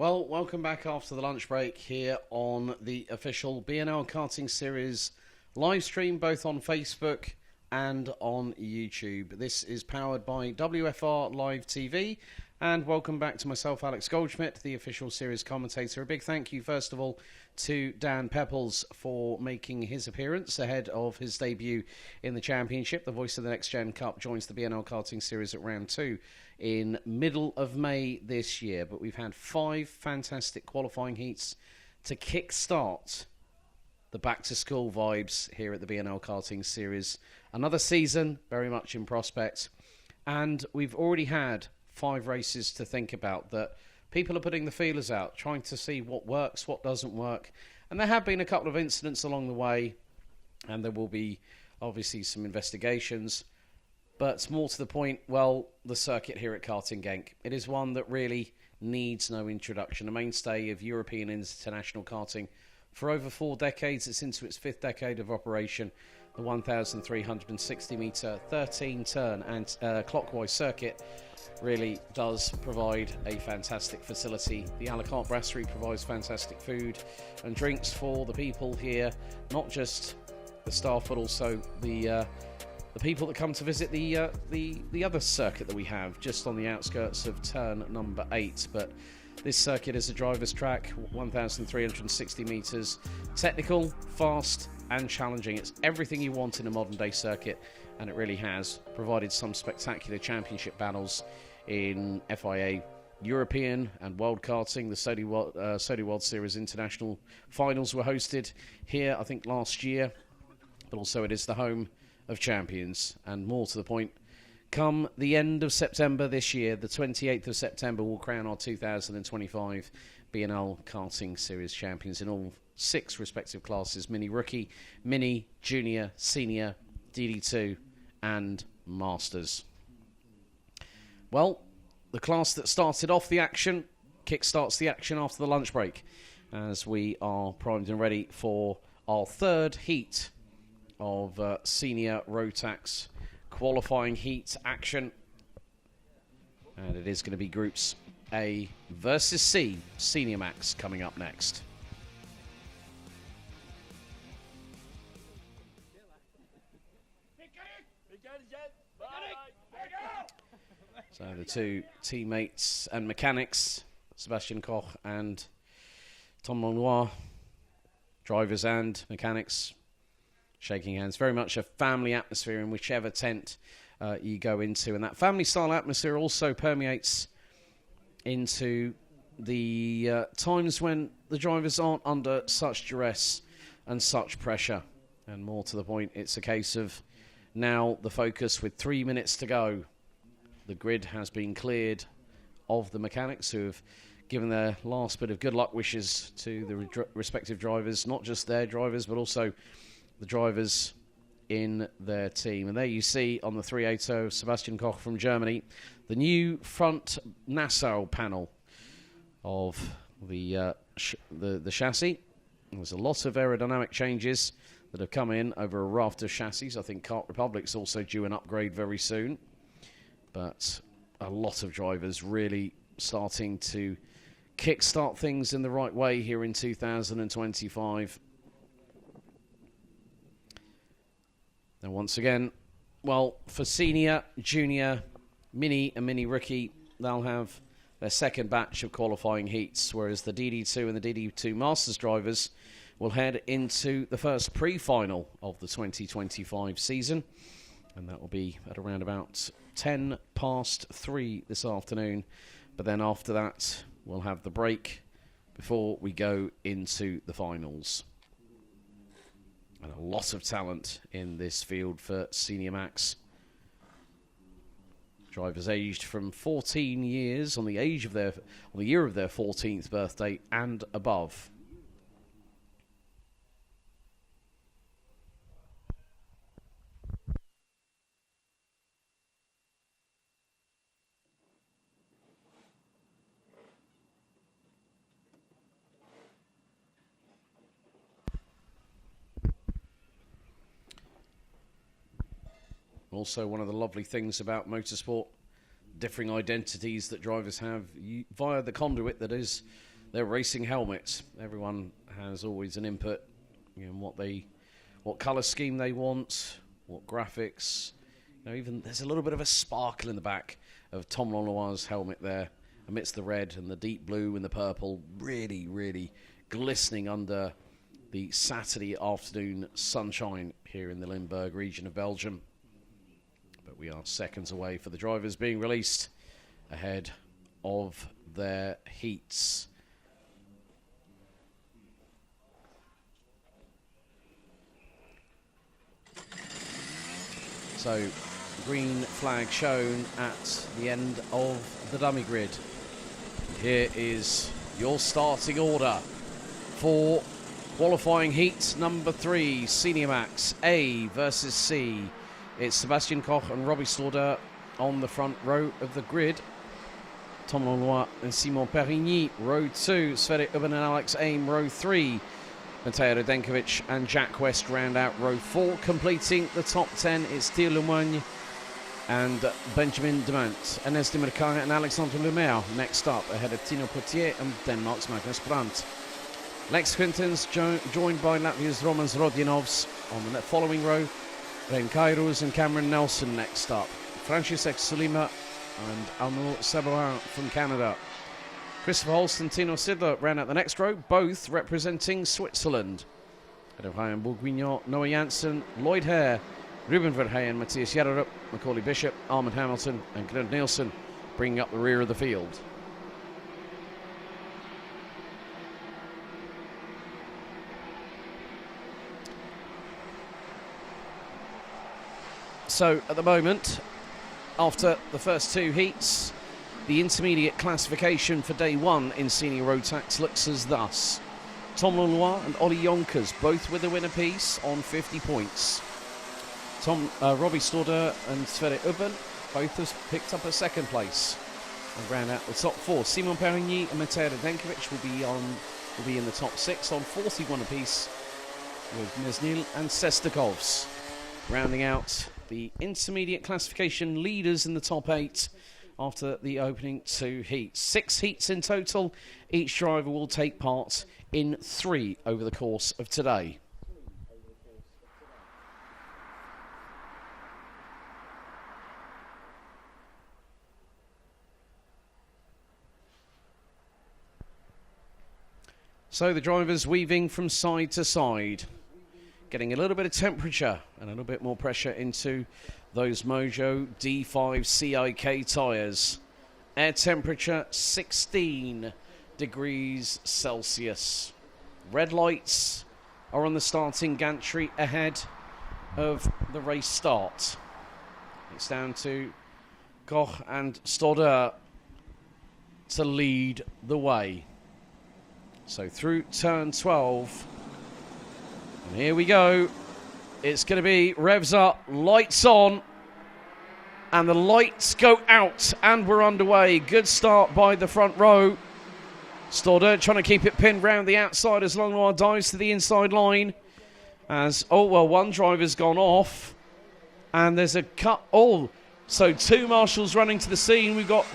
Well, welcome back after the lunch break here on the official BNL Karting Series live stream, both on Facebook and on YouTube. This is powered by WFR Live TV, and welcome back to myself, Alex Goldschmidt, the official series commentator. A big thank you, first of all, to Dan Pepples for making his appearance ahead of his debut in the championship. The voice of the Next Gen Cup joins the BNL Karting Series at round 2 in middle of May this year. But we've had 5 fantastic qualifying heats to kick-start the back-to-school vibes here at the BNL Karting Series. Another season very much in prospect, and we've already had 5 races to think about that people are putting the feelers out, trying to see what works, what doesn't work. And there have been a couple of incidents along the way, and there will be obviously some investigations. But more to the point, well, the circuit here at Karting Genk. It is one that really needs no introduction. A mainstay of European and international karting for over 4 decades. It's into its 5th decade of operation. The 1,360-metre, 13-turn and clockwise circuit really does provide a fantastic facility. The a la carte brasserie provides fantastic food and drinks for the people here, not just the staff, but also the people that come to visit the other circuit that we have just on the outskirts of turn number 8. But this circuit is a driver's track, 1,360 metres, technical, fast and challenging. It's everything you want in a modern day circuit, and it really has provided some spectacular championship battles in FIA European and World Karting. The Saudi World Series International Finals were hosted here, I think, last year, but also it is the home of champions. And more to the point, come the end of September this year, the 28th of September, we'll crown our 2025 BNL Karting Series champions in all 6 respective classes: Mini Rookie, Mini, Junior, Senior, DD2 and Masters. Well, the class that started off the action kick-starts the action after the lunch break, as we are primed and ready for our 3rd heat of Senior Rotax qualifying heat action. And it is going to be Groups A versus C, Senior Max, coming up next. So the 2 teammates and mechanics, Sebastian Koch and Tom Lenoir, drivers and mechanics, shaking hands. Very much a family atmosphere in whichever tent you go into. And that family-style atmosphere also permeates into the times when the drivers aren't under such duress and such pressure. And more to the point, it's a case of now the focus with 3 minutes to go. The grid has been cleared of the mechanics who have given their last bit of good luck wishes to the respective drivers, not just their drivers, but also the drivers in their team. And there you see on the 380 Sebastian Koch from Germany, the new front nacelle panel of the chassis. There's a lot of aerodynamic changes that have come in over a raft of chassis. I think Kart Republic's also due an upgrade very soon. But a lot of drivers really starting to kickstart things in the right way here in 2025. And once again, well, for Senior, Junior, Mini and Mini Rookie, they'll have their 2nd batch of qualifying heats, whereas the DD2 and the DD2 Masters drivers will head into the first pre-final of the 2025 season. And that will be at around about 10 past 3 this afternoon. But then after that, we'll have the break before we go into the finals. And a lot of talent in this field for Senior Max. Drivers aged from 14 years on the year of their 14th birthday and above. Also, one of the lovely things about motorsport, differing identities that drivers have via the conduit that is their racing helmets. Everyone has always an input in what colour scheme they want, what graphics. Even there's a little bit of a sparkle in the back of Tom Lanois' helmet there, amidst the red and the deep blue and the purple, really, really glistening under the Saturday afternoon sunshine here in the Limburg region of Belgium. But we are seconds away for the drivers being released ahead of their heats. So, green flag shown at the end of the dummy grid. Here is your starting order for qualifying heat number 3, Senior Max, A versus C. It's Sebastian Koch and Robbie Slaughter on the front row of the grid. Tom Lanois and Simon Perigny, row 2. Sverre Ubben and Alex Aim, row 3. Mateo Radenkovic and Jack West round out row 4. Completing the top 10, it's Thierry Lemoigne and Benjamin Demant. Enes de Mercare and Alexandre Lemaire next up, ahead of Tino Potier and Denmark's Magnus Brandt. Lex Quintens joined by Latvia's Romans Rodinovs on the following row. Ren Kairos and Cameron Nelson next up. Francesek Sulima and Arnaud Saboin from Canada. Christopher Holst and Tino Sidler round out the next row, both representing Switzerland. Ahead of Ryan Bourguignon, Noah Janssen, Lloyd Hare, Ruben Verheyen, Matthias Jaderup, Macaulay Bishop, Armand Hamilton and Glenn Nielsen bringing up the rear of the field. So at the moment, after the first 2 heats, the intermediate classification for day 1 in senior road tax looks as thus. Tom Lanois and Ollie Yonkers, both with a win apiece on 50 points. Robbie Slaughter and Sverre Ubben both have picked up a 2nd place and round out the top 4. Simon Perigny and Mateo Radenkovic will be in the top 6 on 41 apiece, with Mesnil and Sestakovs rounding out the intermediate classification leaders in the top 8 after the opening 2 heats. 6 heats in total. Each driver will take part in 3 over the course of today. So the drivers weaving from side to side, getting a little bit of temperature and a little bit more pressure into those Mojo D5 CIK tyres. Air temperature 16 degrees Celsius. Red lights are on the starting gantry ahead of the race start. It's down to Koch and Stodder to lead the way. So through turn 12, and here we go. It's going to be revs up, lights on, and the lights go out, and we're underway. Good start by the front row. Stodder trying to keep it pinned round the outside as Lanois dives to the inside line. As, one driver's gone off, and there's a cut. So 2 marshals running to the scene. We've got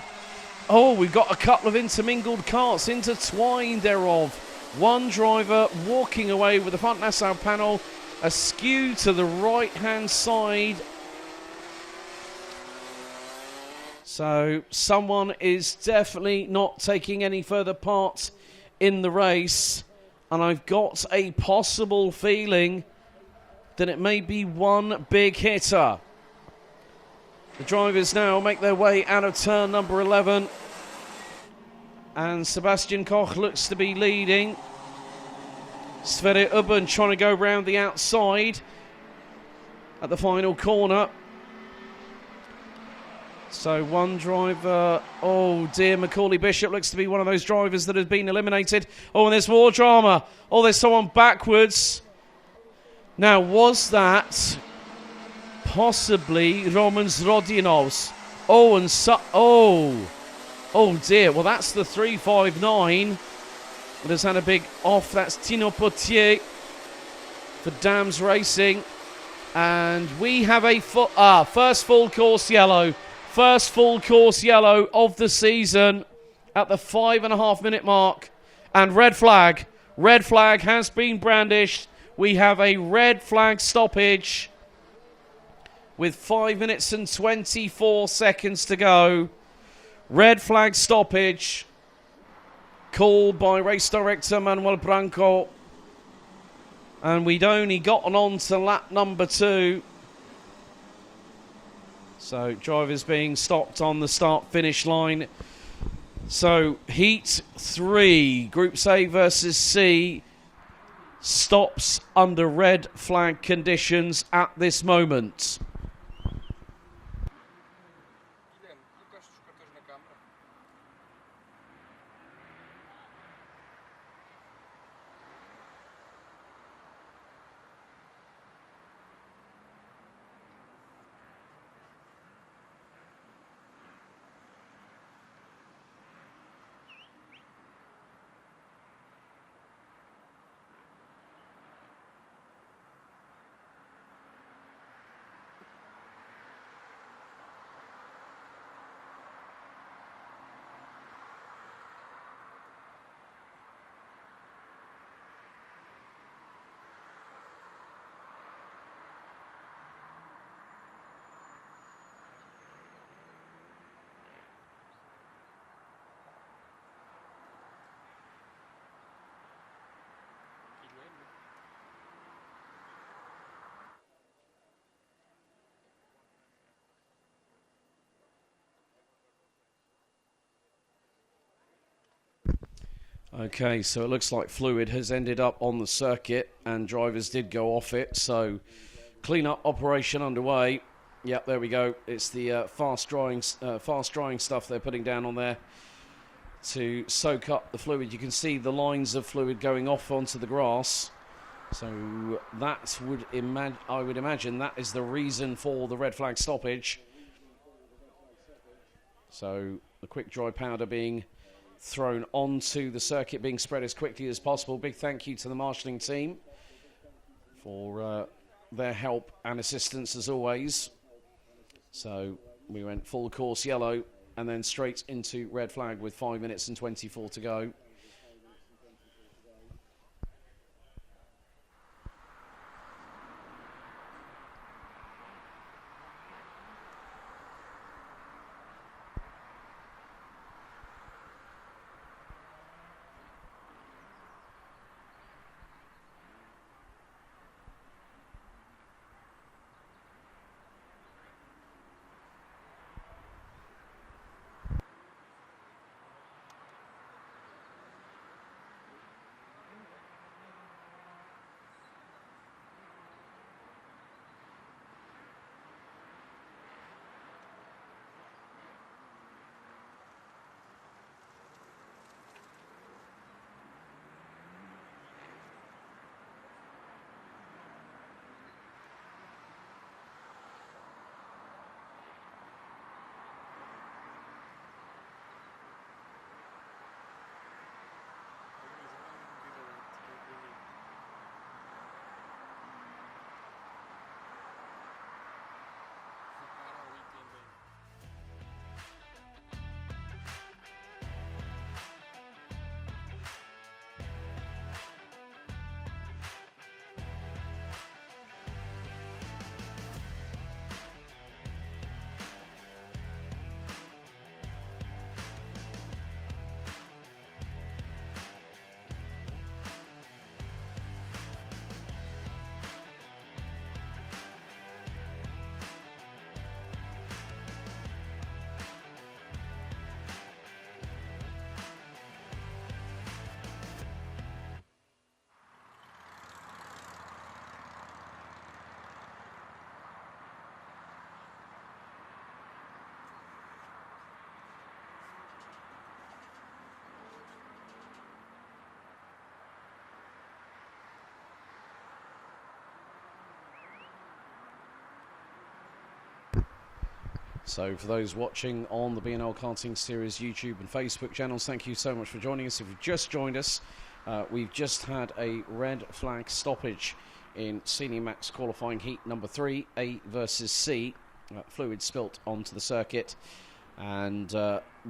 a couple of intermingled carts, intertwined thereof. One driver walking away with the front Nassau panel askew to the right-hand side. So someone is definitely not taking any further part in the race. And I've got a possible feeling that it may be one big hitter. The drivers now make their way out of turn number 11. And Sebastian Koch looks to be leading. Sverre Ubben trying to go round the outside at the final corner. So one driver, Macaulay Bishop looks to be one of those drivers that has been eliminated. And there's more drama. There's someone backwards. Now, was that possibly Romans Rodinovs? Oh dear, well that's the 359 that has had a big off. That's Tino Potier for Dams Racing. And we have a first full course yellow. First full course yellow of the season at the 5.5 minute mark. And red flag. Red flag has been brandished. We have a red flag stoppage with 5 minutes and 24 seconds to go. Red flag stoppage called by race director Manuel Branco. And we'd only gotten on to lap number 2. So drivers being stopped on the start-finish line. So heat 3, Groups A versus C, stops under red flag conditions at this moment. Okay, so it looks like fluid has ended up on the circuit and drivers did go off it. So clean-up operation underway. Yep, there we go. It's the fast drying stuff they're putting down on there to soak up the fluid. You can see the lines of fluid going off onto the grass. So that would I would imagine that is the reason for the red flag stoppage. So the quick dry powder being thrown onto the circuit, being spread as quickly as possible. Big thank you to the marshalling team for their help and assistance as always. So we went full course yellow and then straight into red flag with 5 minutes and 24 to go. So for those watching on the BNL Karting Series YouTube and Facebook channels, thank you so much for joining us. If you've just joined us, we've just had a red flag stoppage in Senior Max qualifying heat number 3, A versus C. Fluid spilt onto the circuit. And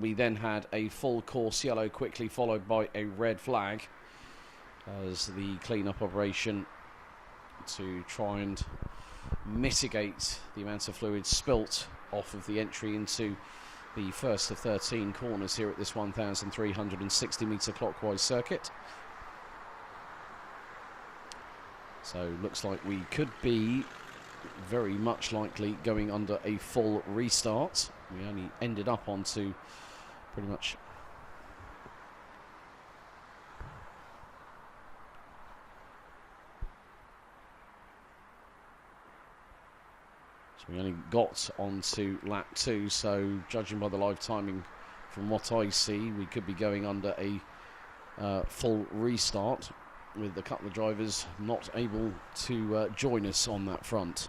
we then had a full course yellow, quickly followed by a red flag as the clean-up operation to try and mitigate the amount of fluid spilt off of the entry into the first of 13 corners here at this 1,360 metre clockwise circuit. So looks like we could be very much likely going under a full restart. We only ended up onto pretty much we only got onto lap 2, so judging by the live timing from what I see, we could be going under a full restart with a couple of drivers not able to join us on that front.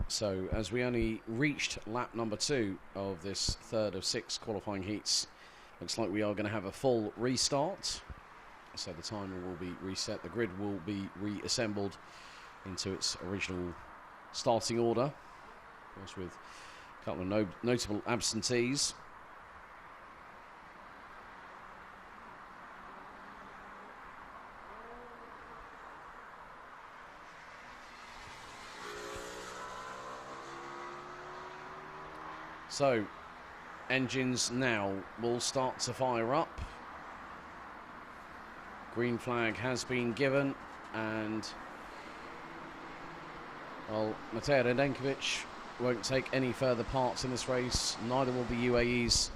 So as we only reached lap number 2 of this third of 6 qualifying heats, looks like we are going to have a full restart. So the timer will be reset, the grid will be reassembled into its original starting order, of course with a couple of notable absentees. So, engines now will start to fire up. Green flag has been given, and well, Matej Radenkovic won't take any further parts in this race. Neither will the UAE's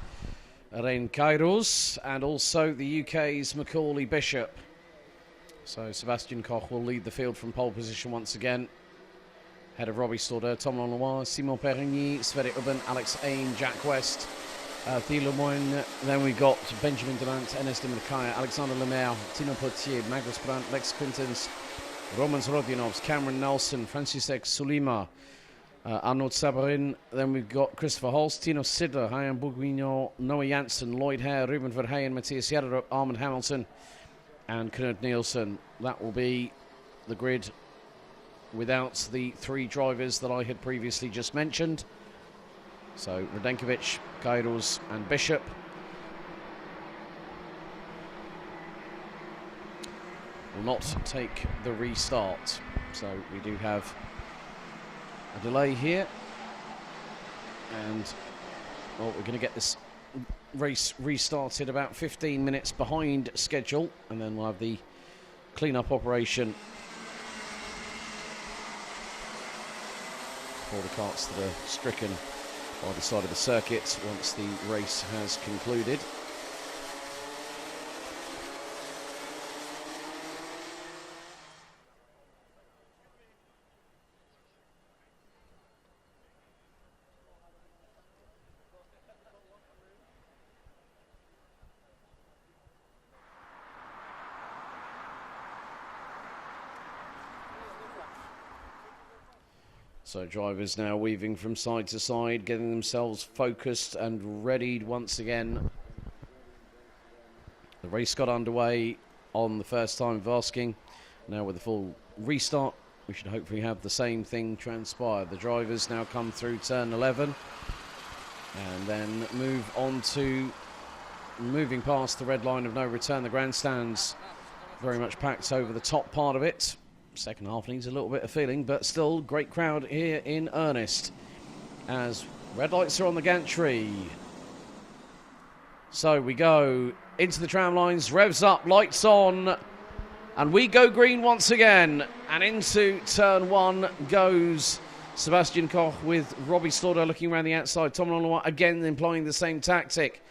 Ren Kairos, and also the UK's Macaulay Bishop. So Sebastian Koch will lead the field from pole position once again. Head of Robbie Stauder, Tom Lanois, Simon Perigny, Sverre Ubben, Alex Ain, Jack West, Theo Lemoyne. Then we've got Benjamin Durant, Enes Dimirkaya, Alexander Lemaire, Tino Potier, Magnus Brandt, Lex Quintens, Roman Zrodionovs, Cameron Nelson, Francisek Sulima, Arnaud Sabarin. Then we've got Christopher Holst, Tino Sidler, Hayan Bourguignon, Noah Janssen, Lloyd Hare, Ruben Verheyen, Matthias Jaderup, Armand Hamilton, and Knut Nielsen. That will be the grid without the 3 drivers that I had previously just mentioned. So Radenkovic, Kairos and Bishop. Will not take the restart. So we do have a delay here. And well, we're going to get this race restarted about 15 minutes behind schedule. And then we'll have the clean-up operation for the carts that are stricken by the side of the circuit once the race has concluded. So drivers now weaving from side to side, getting themselves focused and readied once again. The race got underway on the first time of asking. Now with the full restart, we should hopefully have the same thing transpire. The drivers now come through turn 11 and then move on to moving past the red line of no return. The grandstands very much packed over the top part of it. Second half needs a little bit of feeling, but still great crowd here in earnest as red lights are on the gantry. So we go into the tram lines, revs up, lights on, and we go green once again. And into turn 1 goes Sebastian Koch with Robbie Stauder looking around the outside. Tom Lanois again employing the same tactic.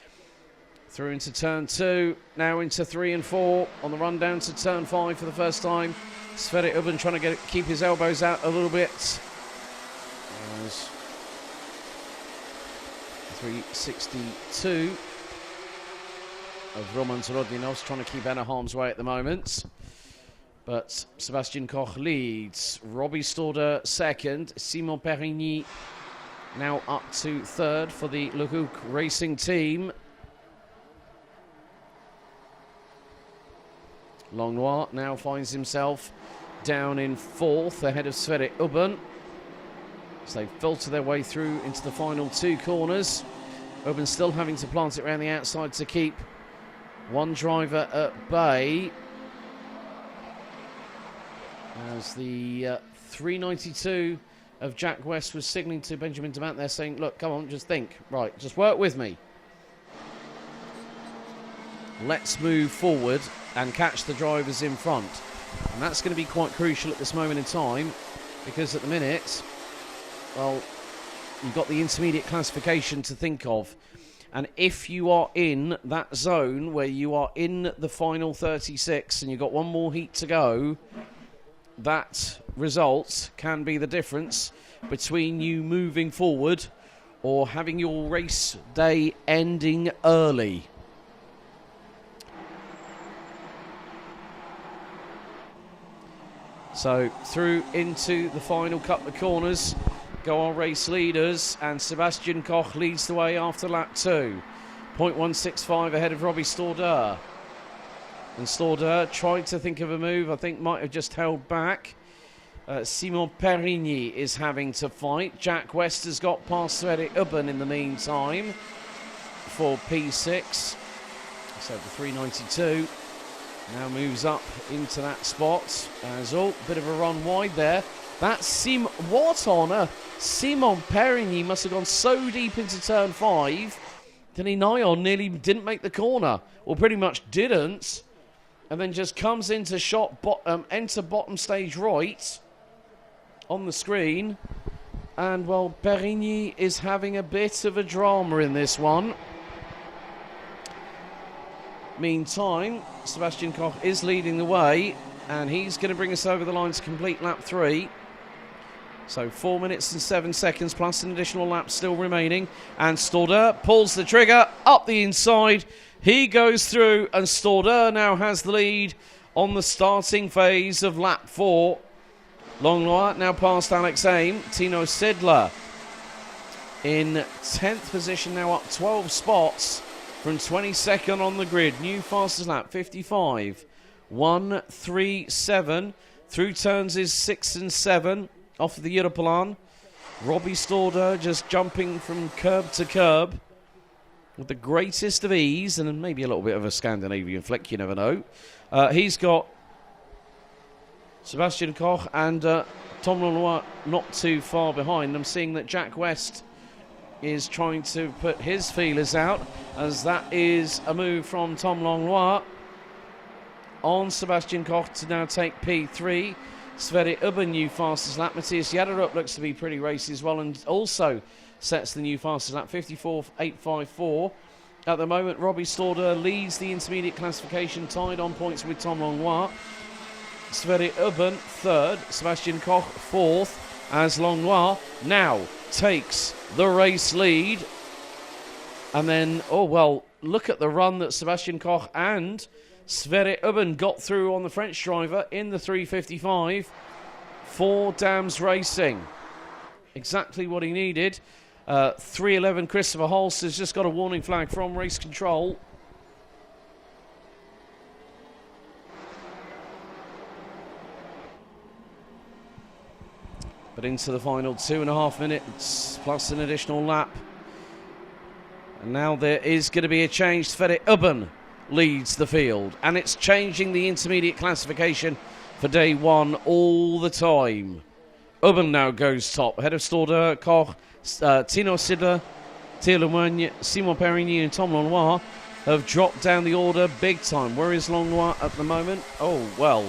Through into turn 2, now into 3 and 4 on the run down to turn 5 for the first time. Sverre Ubben trying to keep his elbows out a little bit. As 362 of Roman Zrodionovs trying to keep out of harm's way at the moment. But Sebastian Koch leads. Robbie Stauder second. Simon Perigny now up to third for the Le Hook Racing team. Lanois now finds himself down in fourth ahead of Sverre Ubben. So they filter their way through into the final 2 corners. Ubben still having to plant it around the outside to keep one driver at bay. As the 392 of Jack West was signalling to Benjamin Durant there saying, look, come on, just think. Right, just work with me. Let's move forward and catch the drivers in front. And that's going to be quite crucial at this moment in time, because at the minute, well, you've got the intermediate classification to think of. And if you are in that zone where you are in the final 36 and you've got one more heat to go, that result can be the difference between you moving forward or having your race day ending early. So through into the final couple of corners go our race leaders, and Sebastian Koch leads the way after lap 2. 0.165 ahead of Robbie Stordeur. And Stordeur tried to think of a move, I think might have just held back. Simon Perigny is having to fight. Jack West has got past Sverre Ubben in the meantime for P6. So the 392 now moves up into that spot. As bit of a run wide there. That's what on earth? Simon Perigny must have gone so deep into turn 5 that he nigh on nearly didn't make the corner. Or pretty much didn't. And then just comes into enter bottom stage right on the screen. And, well, Perigny is having a bit of a drama in this one. Meantime, Sebastian Koch is leading the way, and he's going to bring us over the line to complete lap 3. So 4 minutes and 7 seconds plus an additional lap still remaining. And Stordeur pulls the trigger up the inside. He goes through, and Stordeur now has the lead on the starting phase of lap 4. Langlois now past Alex Aim. Tino Sidler in 10th position, now up 12 spots from 22nd on the grid. New fastest lap, 55. 1:37. Through turns is 6 and 7 off of the Europlan. Robbie Stordeur just jumping from curb to curb with the greatest of ease, and maybe a little bit of a Scandinavian flick, you never know. He's got Sebastian Koch and Tom Langlois not too far behind. I'm seeing that Jack West is trying to put his feelers out, as that is a move from Tom Langlois on Sebastian Koch to now take P3. Sverre Ubben, new fastest lap. Matthias Jaderup looks to be pretty racy as well, and also sets the new fastest lap, 54.854. At the moment, Robbie Stordeur leads the intermediate classification, tied on points with Tom Langlois. Sverre Ubben, 3rd. Sebastian Koch, 4th, as Langlois now takes the race lead. And then, oh well, look at the run that Sebastian Koch and Sverre Ubben got through on the French driver in the 355. 4 Dams Racing. Exactly what he needed. 311 Christopher Holst has just got a warning flag from race control. But into the final 2.5 minutes plus an additional lap. And now there is going to be a change. Sverre Ubben leads the field, and it's changing the intermediate classification for day 1 all the time. Ubben now goes top, ahead of Stordeur, Koch, Tino Sidler, Thierry Lemoigne, Simon Perigny and Tom Langlois have dropped down the order big time. Where is Langlois at the moment? Oh, well,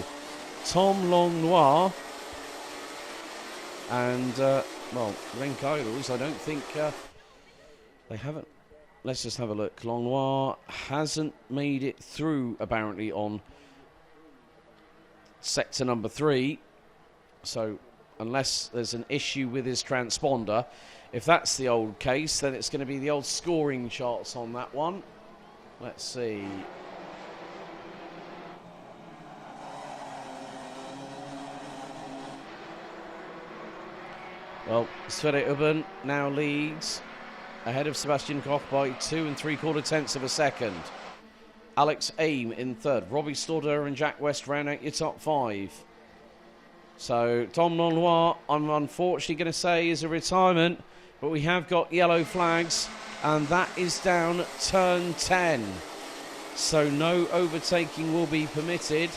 Tom Langlois and, well, Renkoilos, I don't think they haven't. Let's just have a look. Langlois hasn't made it through, apparently, on sector number 3. So, unless there's an issue with his transponder, if that's the old case, then it's going to be the old scoring charts on that one. Let's see. Well, Sverre Ubben now leads ahead of Sebastian Koch by 2 3/4 tenths of a second. Alex Aim in 3rd. Robbie Stordeur and Jack West round out your top 5. So Tom Langlois, I'm unfortunately going to say, is a retirement, but we have got yellow flags, and that is down turn 10. So no overtaking will be permitted.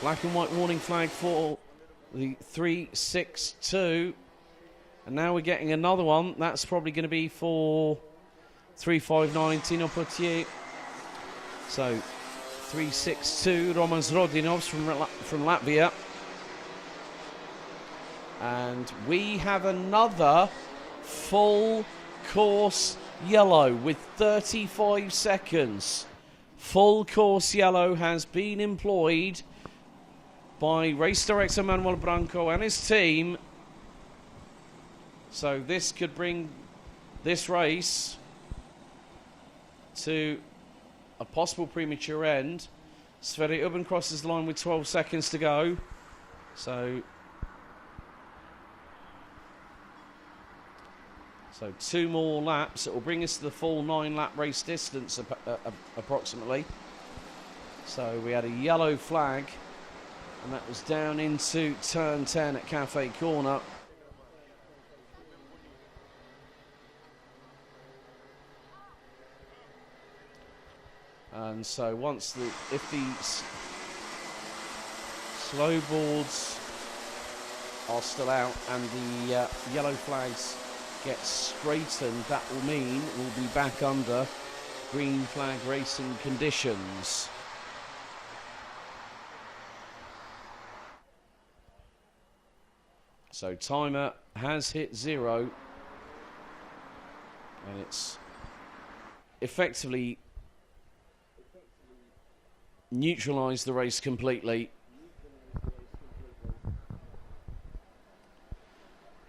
Black and white warning flag for the 362. And now we're getting another one. That's probably going to be for 359 Tino Potier. So 362 Roman Zrodinovs from Latvia. And we have another full course yellow with 35 seconds. Full course yellow has been employed by race director Manuel Branco and his team. So this could bring this race to a possible premature end. Sverre Ubben crosses the line with 12 seconds to go. So So 2 more laps. It will bring us to the full 9-lap race distance approximately. So we had a yellow flag, and that was down into turn 10 at Cafe Corner. And so if the slow boards are still out and the yellow flags get straightened, that will mean we'll be back under green flag racing conditions. So timer has hit 0, and it's effectively neutralised the race completely.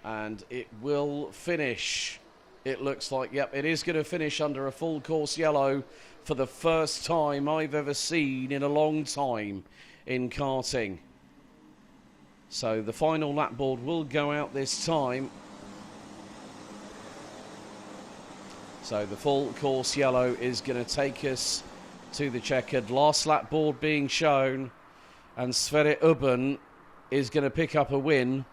And it will finish, it looks like, yep, it is going to finish under a full course yellow for the first time I've ever seen in a long time in karting. So the final lap board will go out this time. So the full course yellow is going to take us to the checkered. Last lap board being shown, and Sverre Ubben is going to pick up a win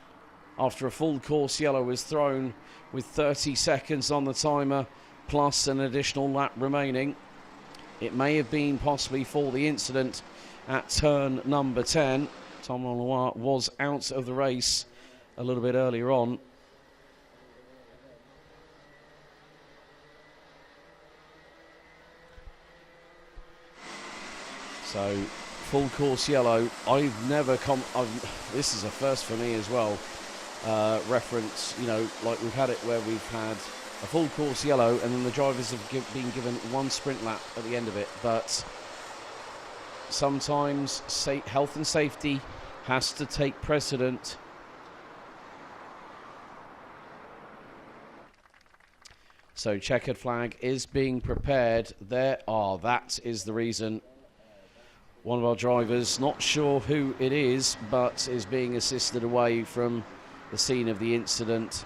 after a full course yellow was thrown with 30 seconds on the timer plus an additional lap remaining. It may have been possibly for the incident at turn number 10. Tom Lenoir was out of the race a little bit earlier on. So full course yellow. I've never this is a first for me as well. Reference, you know, like we've had it where we've had a full course yellow and then the drivers have been given 1 sprint lap at the end of it. But sometimes health and safety has to take precedent. So checkered flag is being prepared. That is the reason. One of our drivers, not sure who it is, but is being assisted away from the scene of the incident.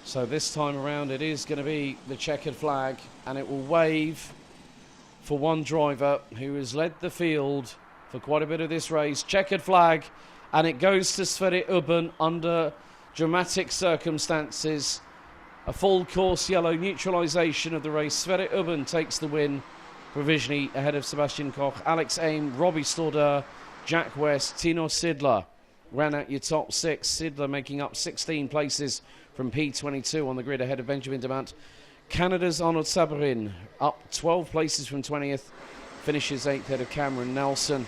So this time around it is going to be the checkered flag, and it will wave for one driver who has led the field for quite a bit of this race. Checkered flag, and it goes to Sverre Ubben under dramatic circumstances. A full course yellow neutralisation of the race. Sverre Ubben takes the win provisionally ahead of Sebastian Koch, Alex Aim, Robbie Stordeur, Jack West, Tino Sidler ran out your top 6. Sidler making up 16 places from P22 on the grid ahead of Benjamin Demant. Canada's Arnold Sabarin up 12 places from 20th, finishes 8th ahead of Cameron Nelson.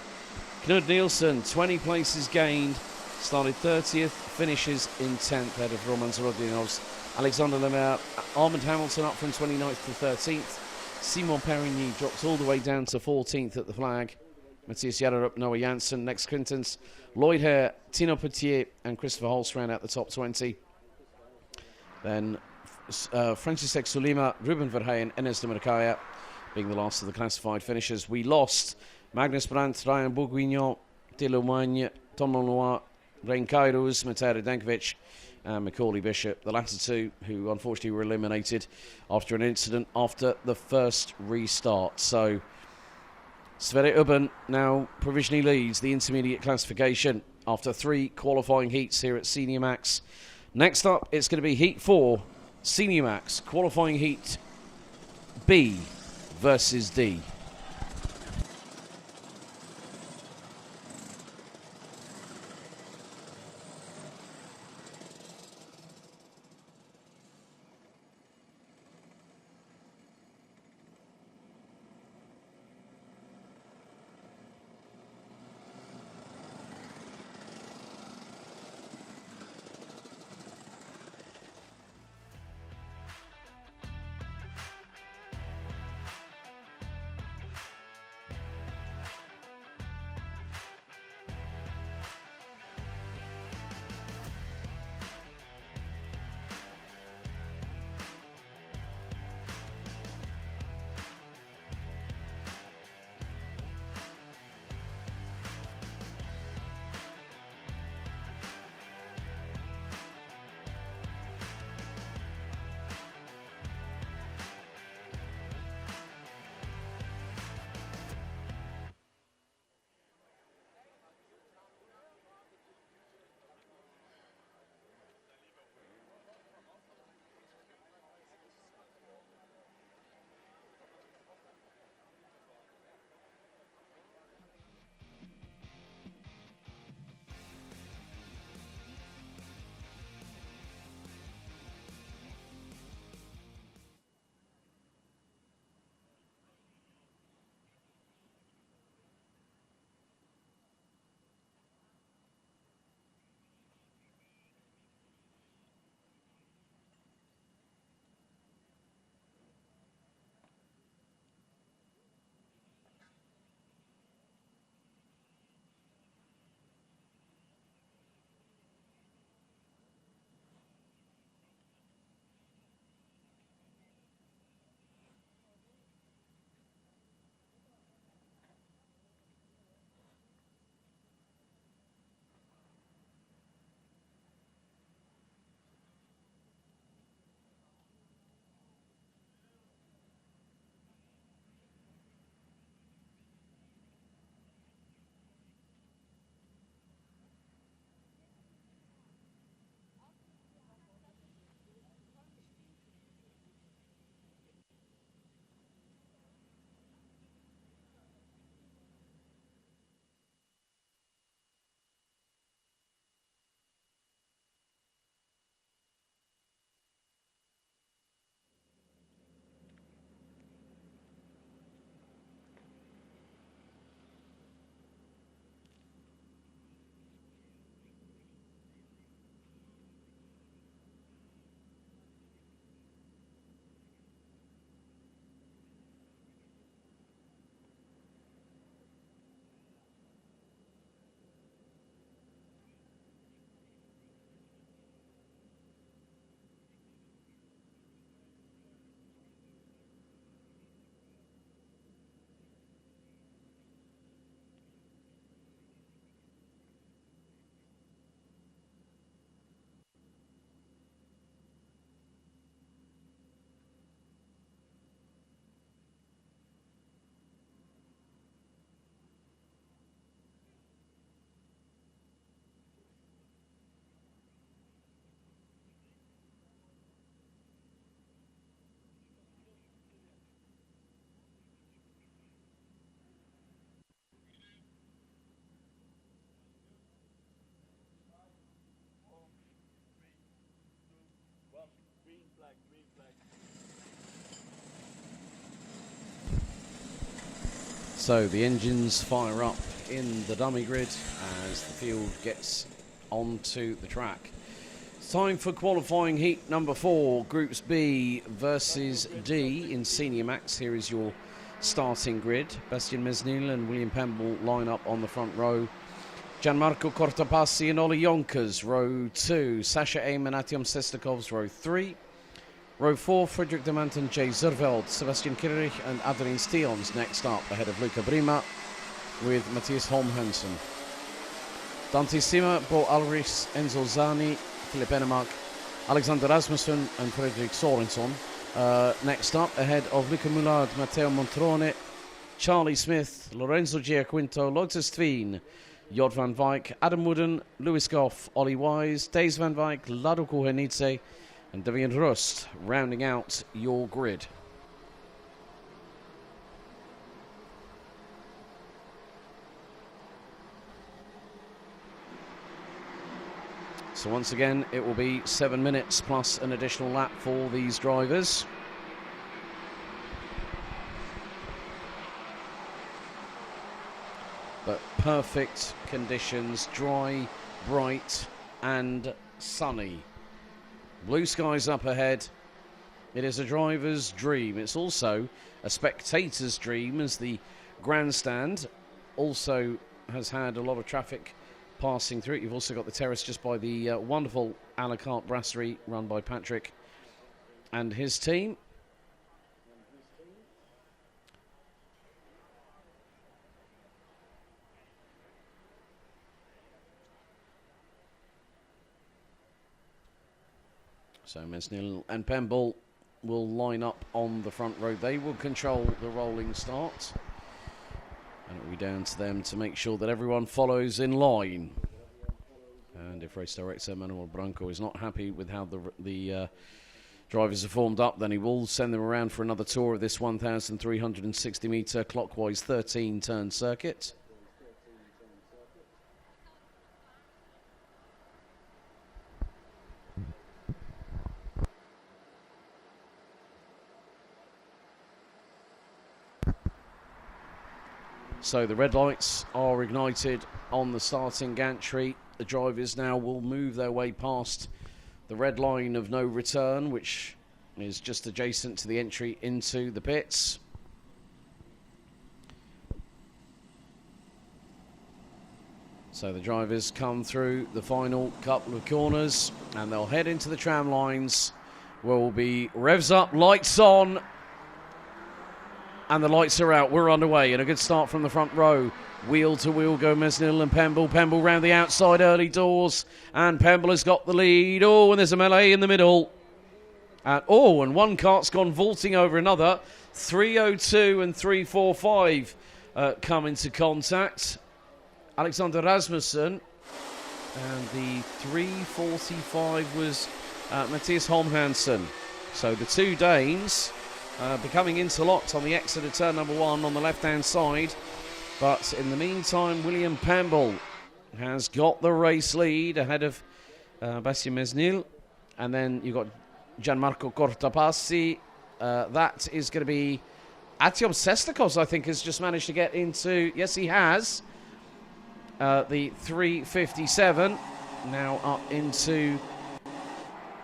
Knud Nielsen, 20 places gained, started 30th, finishes in 10th ahead of Roman Zorodinovs. Alexander Lemaire, Armand Hamilton up from 29th to 13th. Simon Perigny drops all the way down to 14th at the flag. Matthias Jaderup, Noah Janssen, Lex Quintens, Lloyd Hare, Tino Potier and Christopher Holst round out the top 20. Then Francisek Sulima, Ruben Verheyen, Enes de Mercaya being the last of the classified finishers. We lost Magnus Brandt, Ryan Bourguignon, Thilomagne, Tom Lenoir, Rain Kairos, Mateo Dankovic and Macaulay Bishop, the latter two who unfortunately were eliminated after an incident after the first restart. So Sverre Ubben now provisionally leads the intermediate classification after 3 qualifying heats here at Senior Max. Next up, it's going to be Heat 4, Senior Max, qualifying Heat B versus D. So the engines fire up in the dummy grid as the field gets onto the track. It's time for qualifying heat number 4, Groups B versus D in Senior Max. Here is your starting grid. Bastien Mesnil and William Pemble line up on the front row. Gianmarco Cortopassi and Ollie Yonkers, row 2. Sasha Aim and Artyom Sestakov, row 3. Row 4, Frederick Demant and Jay Zerveld, Sebastian Kirrich and Adeline Steons next up, ahead of Luca Brima with Matthias Holm Hansen. Dante Sima, Bo Alrichs, Enzo Zani, Philip Enemark, Alexander Rasmussen and Fredrik Sorensen. Next up, ahead of Luca Mullard, Matteo Montrone, Charlie Smith, Lorenzo Giaquinto, Lotus Stveen, Jod van Wijk, Adam Wooden, Lewis Goff, Ollie Wise, Days van Wijk, Lado Kuhenidze and Devian Rust rounding out your grid. So once again, it will be 7 minutes plus an additional lap for these drivers. But perfect conditions, dry, bright and sunny. Blue skies up ahead. It is a driver's dream. It's also a spectator's dream, as the grandstand also has had a lot of traffic passing through it. You've also got the terrace just by the wonderful a la carte brasserie run by Patrick and his team. So Mesnil and Pemble will line up on the front row. They will control the rolling start. And it will be down to them to make sure that everyone follows in line. And if race director Manuel Branco is not happy with how the drivers are formed up, then he will send them around for another tour of this 1,360 metre clockwise 13-turn circuit. So the red lights are ignited on the starting gantry. The drivers now will move their way past the red line of no return, which is just adjacent to the entry into the pits. So the drivers come through the final couple of corners and they'll head into the tram lines, where will be revs up, lights on. And the lights are out. We're underway. And a good start from the front row. Wheel to wheel go Mesnil and Pemble. Pemble round the outside early doors. And Pemble has got the lead. Oh, and there's a melee in the middle. And one cart's gone vaulting over another. 3:02 and 3:45 come into contact. Alexander Rasmussen. And the 3:45 was Matthias Holm Hansen. So the two Danes becoming interlocked on the exit of turn number 1 on the left-hand side. But in the meantime, William Pemble has got the race lead ahead of Bastien Mesnil. And then you've got Gianmarco Cortopassi. That is going to be Artyom Sestakov, I think, has just managed to get into... Yes, he has. The 3:57. Now up into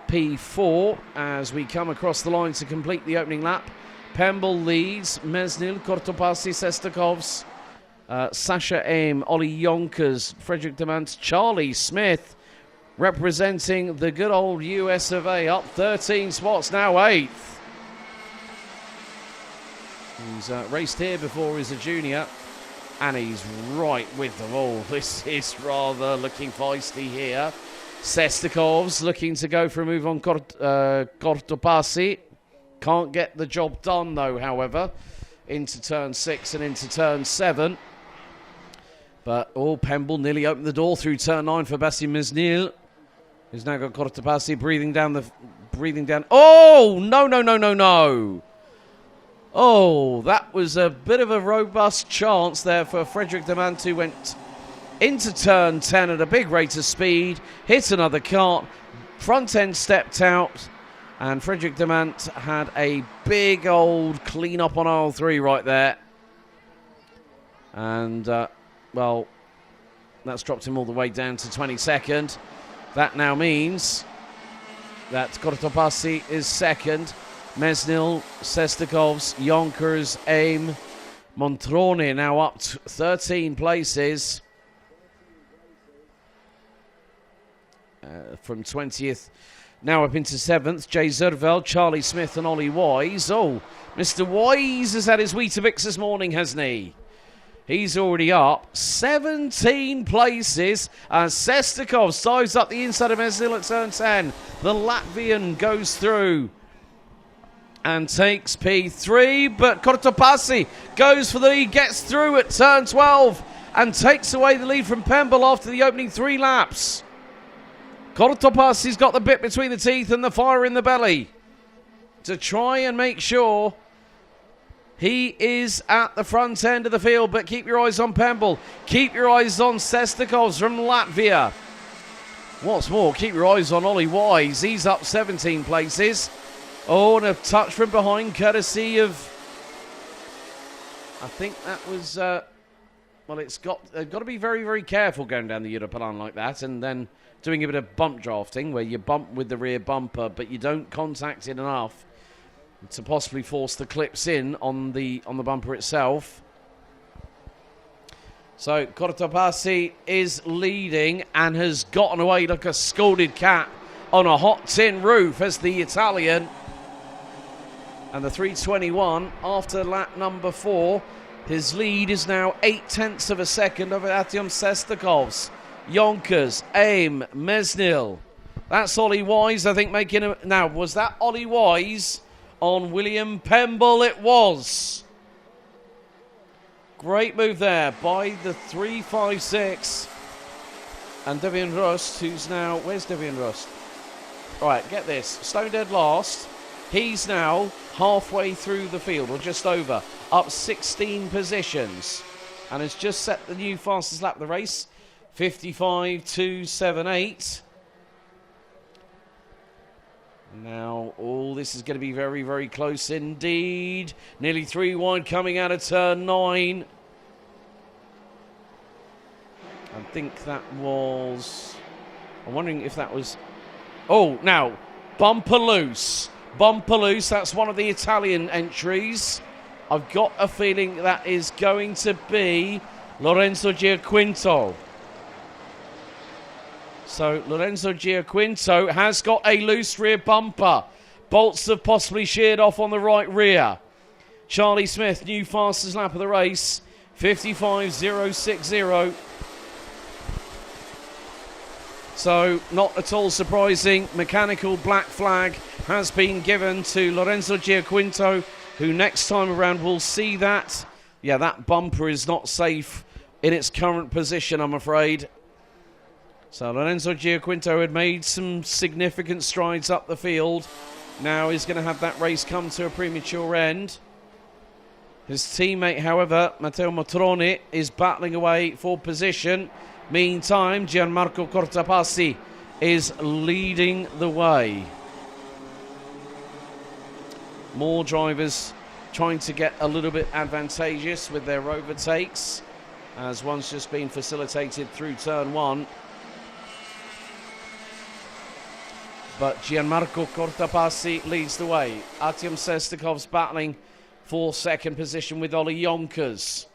P4 as we come across the line to complete the opening lap. Pemble leads, Mesnil, Cortopassi, Sestakovs, Sasha Aim, Ollie Yonkers, Frederick Demant, Charlie Smith, representing the good old US of A, up 13 spots, now 8th. He's raced here before as a junior, and he's right with them all. This is rather looking feisty here. Sestakovs looking to go for a move on Cortopassi. Can't get the job done though, however, into turn 6 and into turn 7. But Pemble nearly opened the door through turn 9 for Bastien Mesnil, who's now got Cortopassi breathing down. Oh, no. Oh, that was a bit of a robust chance there for Frederick Demant, who went into turn 10 at a big rate of speed, hit another cart, front end stepped out, And Frederick Demant had a big old clean up on aisle 3 right there. And, well, that's dropped him all the way down to 22nd. That now means that Kortopassi is second. Mesnil, Sestikovs, Yonkers, Aim, Montrone now up to 13 places. From 20th now up into 7th. Jay Zerveld, Charlie Smith and Ollie Wise. Oh, Mr. Wise has had his Weetabix this morning, hasn't he? He's already up 17 places as Sestakov dives up the inside of Mesnil at turn 10. The Latvian goes through and takes P3, but Kortopassi goes for the lead, gets through at turn 12 and takes away the lead from Pemble after the opening 3 laps. Kortopassi's got the bit between the teeth and the fire in the belly to try and make sure he is at the front end of the field, but keep your eyes on Pemble. Keep your eyes on Sestikovs from Latvia. What's more, keep your eyes on Ollie Wise. He's up 17 places. Oh, and a touch from behind, courtesy of... I think that was... well, they've got to be very, very careful going down the European like that, and then doing a bit of bump drafting, where you bump with the rear bumper, but you don't contact it enough to possibly force the clips in on the bumper itself. So Kortopassi is leading and has gotten away like a scalded cat on a hot tin roof as the Italian. And the 321 after lap number 4. His lead is now 0.8 of a second over Artyom Sestikovs. Yonkers, Aim, Mesnil. That's Ollie Wise, I think, making a... Now, was that Ollie Wise on William Pemble? It was. Great move there by the 356. And Devian Rust, who's now... Where's Devian Rust? All right, get this. Stone dead last. He's now halfway through the field, or just over, up 16 positions. And has just set the new fastest lap of the race. 55.278. Now, this is going to be very, very close indeed. Nearly 3 wide coming out of turn 9. I think that was... I'm wondering if that was... Oh, now, bumper loose. Bumper loose, that's one of the Italian entries. I've got a feeling that is going to be Lorenzo Giaquinto. So Lorenzo Giaquinto has got a loose rear bumper. Bolts have possibly sheared off on the right rear. Charlie Smith, new fastest lap of the race, 55.060. So not at all surprising, mechanical black flag has been given to Lorenzo Giaquinto, who next time around will see that. Yeah, that bumper is not safe in its current position, I'm afraid. So Lorenzo Giaquinto had made some significant strides up the field. Now he's going to have that race come to a premature end. His teammate, however, Matteo Motrone, is battling away for position. Meantime, Gianmarco Kortopassi is leading the way. More drivers trying to get a little bit advantageous with their overtakes, as one's just been facilitated through turn 1. But Gianmarco Kortopassi leads the way. Artyom Sestikov's battling for second position with Ollie Yonkers.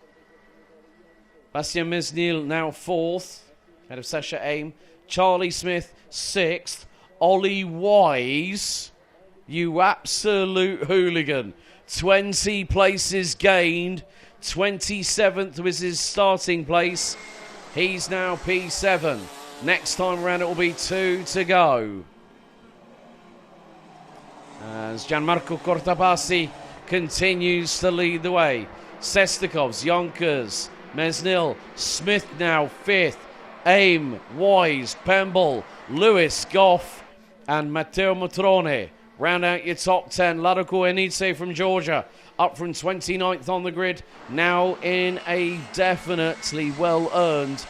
Bastian Mesnil now 4th, ahead of Sasha Aim. Charlie Smith 6th. Ollie Wise, you absolute hooligan. 20 places gained. 27th was his starting place. He's now P7. Next time around it will be 2 to go. As Gianmarco Kortopassi continues to lead the way. Sestikovs, Yonkers, Mesnil, Smith now 5th. Aim, Wise, Pemble, Lewis, Goff, and Matteo Motrone. Round out your top 10. Laroko Enitse from Georgia, up from 29th on the grid, now in a definitely well-earned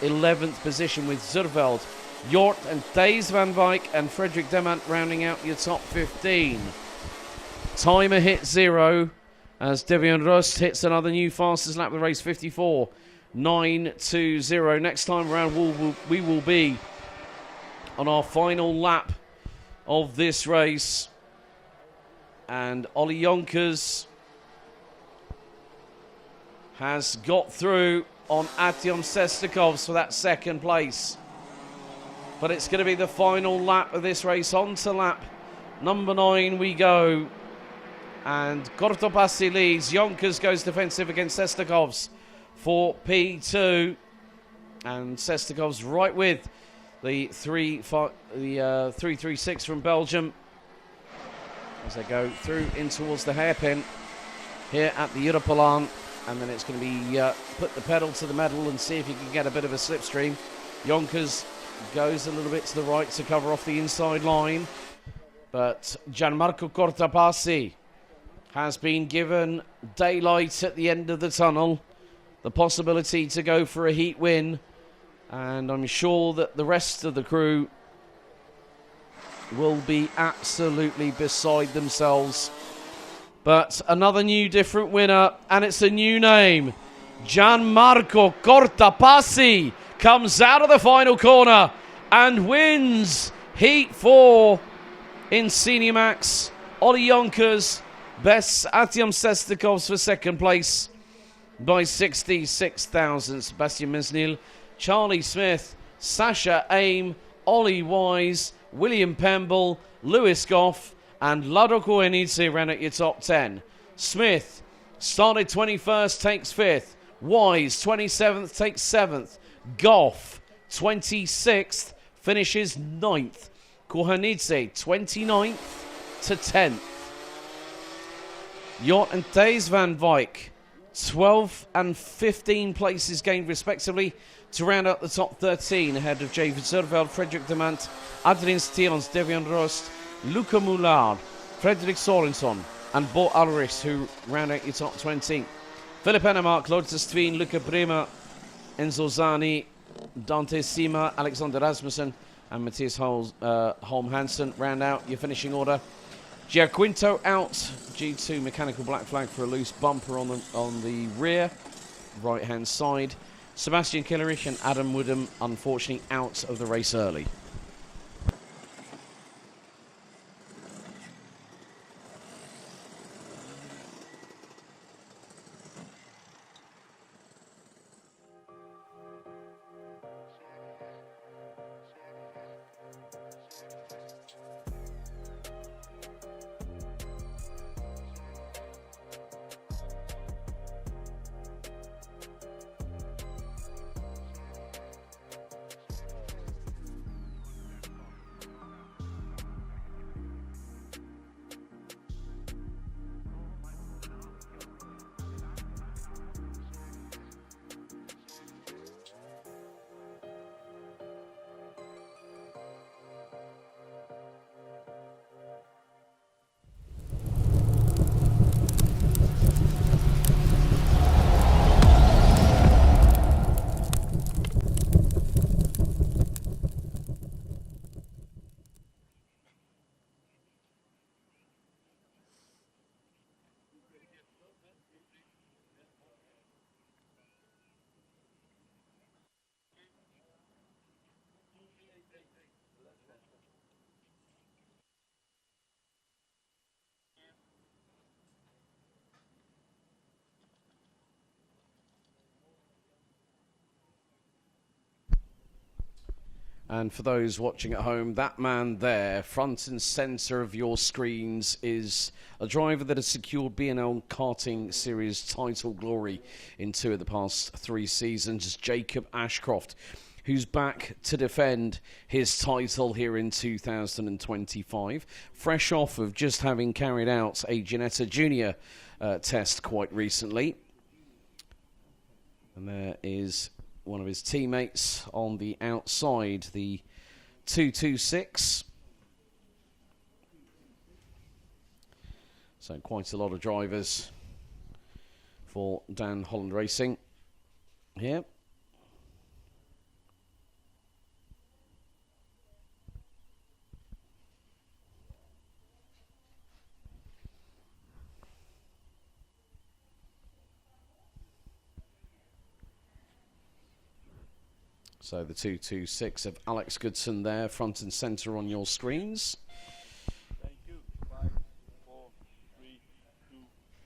11th position with Zurveld Jort and Thijs van Wijk and Frederick Demant rounding out your top 15. Timer hit 0 as Devian Rust hits another new fastest lap of the race, 54.920. Next time around, we will be on our final lap of this race. And Ollie Jonkers has got through on Artyom Sestakov for that second place. But it's going to be the final lap of this race. On to lap number 9 we go. And Kortopassi leads. Jonkers goes defensive against Sestakovs for P2. And Sestakovs right with the 336 from Belgium as they go through in towards the hairpin here at the Europalan. And then it's going to be put the pedal to the metal and see if you can get a bit of a slipstream. Jonkers goes a little bit to the right to cover off the inside line. But Gianmarco Cortopassi has been given daylight at the end of the tunnel. The possibility to go for a heat win. And I'm sure that the rest of the crew will be absolutely beside themselves. But another new different winner, and it's a new name. Gianmarco Cortopassi comes out of the final corner and wins Heat 4 in Senior Max. Ollie Jonkers bests Artyom Sestakovs for second place by 66 thousandths. Sebastian Mesnil, Charlie Smith, Sasha Aim, Ollie Wise, William Pemble, Lewis Goff, and Lado Koenice ran at your top 10. Smith started 21st, takes 5th. Wise, 27th, takes 7th. Goff, 26th, finishes 9th. Koenice, 29th to 10th. Jort and Thijs van Wijk, 12 and 15 places gained respectively to round out the top 13 ahead of David Zerveld, Frederick Demant, Adrien Steels, Devian Rost, Luca Moulard, Frederick Sorenson and Bo Alris, who round out your top 20. Philip Enemark, Lotus Tveen, Luca Bremer, Enzo Zani, Dante Sima, Alexander Rasmussen and Matthias Holm Hansen round out your finishing order. Giaquinto out, G2 mechanical black flag for a loose bumper on the rear, right hand side. Sebastian Killerich and Adam Woodham unfortunately out of the race early. And for those watching at home, that man there, front and centre of your screens, is a driver that has secured BNL Karting Series title glory in 2 of the past 3 seasons. Jacob Ashcroft, who's back to defend his title here in 2025. Fresh off of just having carried out a Ginetta Junior test quite recently. And there is one of his teammates on the outside, the 226. So quite a lot of drivers for Dan Holland Racing here. So the 226 of Alex Goodson there, front and centre on your screens. Thank you. 5, 4, 3, 2,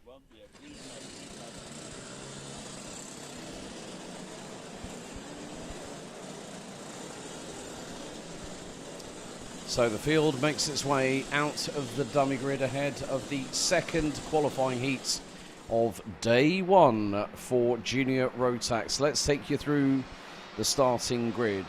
1. Yeah, green light. So the field makes its way out of the dummy grid ahead of the second qualifying heat of day 1 for Junior Rotax. Let's take you through the starting grid,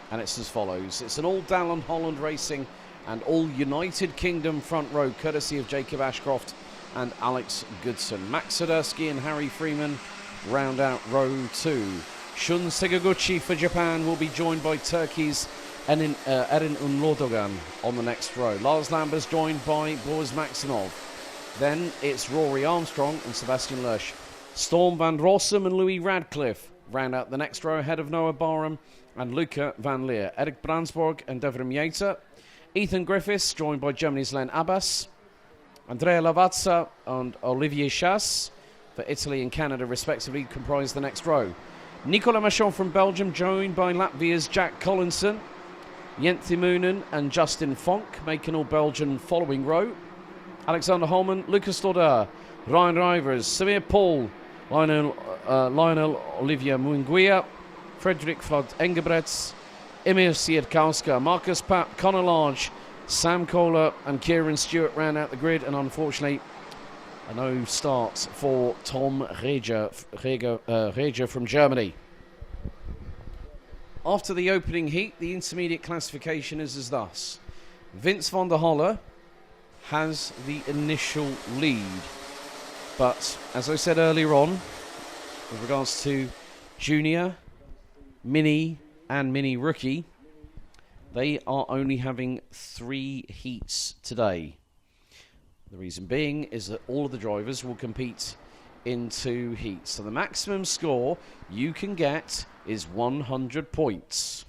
and it's as follows. It's an all Dallon Holland Racing and all United Kingdom front row, courtesy of Jacob Ashcroft and Alex Goodson. Max Sadursky and Harry Freeman round out row 2. Shun Segaguchi for Japan will be joined by Turkey's Erin Unlodogan on the next row. Lars Lambers joined by Boris Maximov. Then it's Rory Armstrong and Sebastian Loesch. Storm van Rossum and Louis Radcliffe round out the next row ahead of Noah Barham and Luca van Leer. Eric Brandsborg and Devrim Yater. Ethan Griffiths joined by Germany's Len Abbas. Andrea Lavazza and Olivier Chasse for Italy and Canada respectively comprise the next row. Nicolas Machon from Belgium joined by Latvia's Jack Collinson. Jent Moonen and Justin Fonk make an all-Belgian following row. Alexander Holman, Lucas Lauder, Ryan Rivers, Samir Paul, Lionel Olivier Munguia, Frederick Flood Engebretts, Emir Siedkowska, Marcus Papp, Connor Large, Sam Kohler and Kieran Stewart round out the grid, and unfortunately a no start for Tom Reger from Germany. After the opening heat, the intermediate classification is as thus. Vince van der Holle has the initial lead. But, as I said earlier on, with regards to Junior, Mini and Mini Rookie, they are only having 3 heats today. The reason being is that all of the drivers will compete in 2 heats. So the maximum score you can get is 100 points.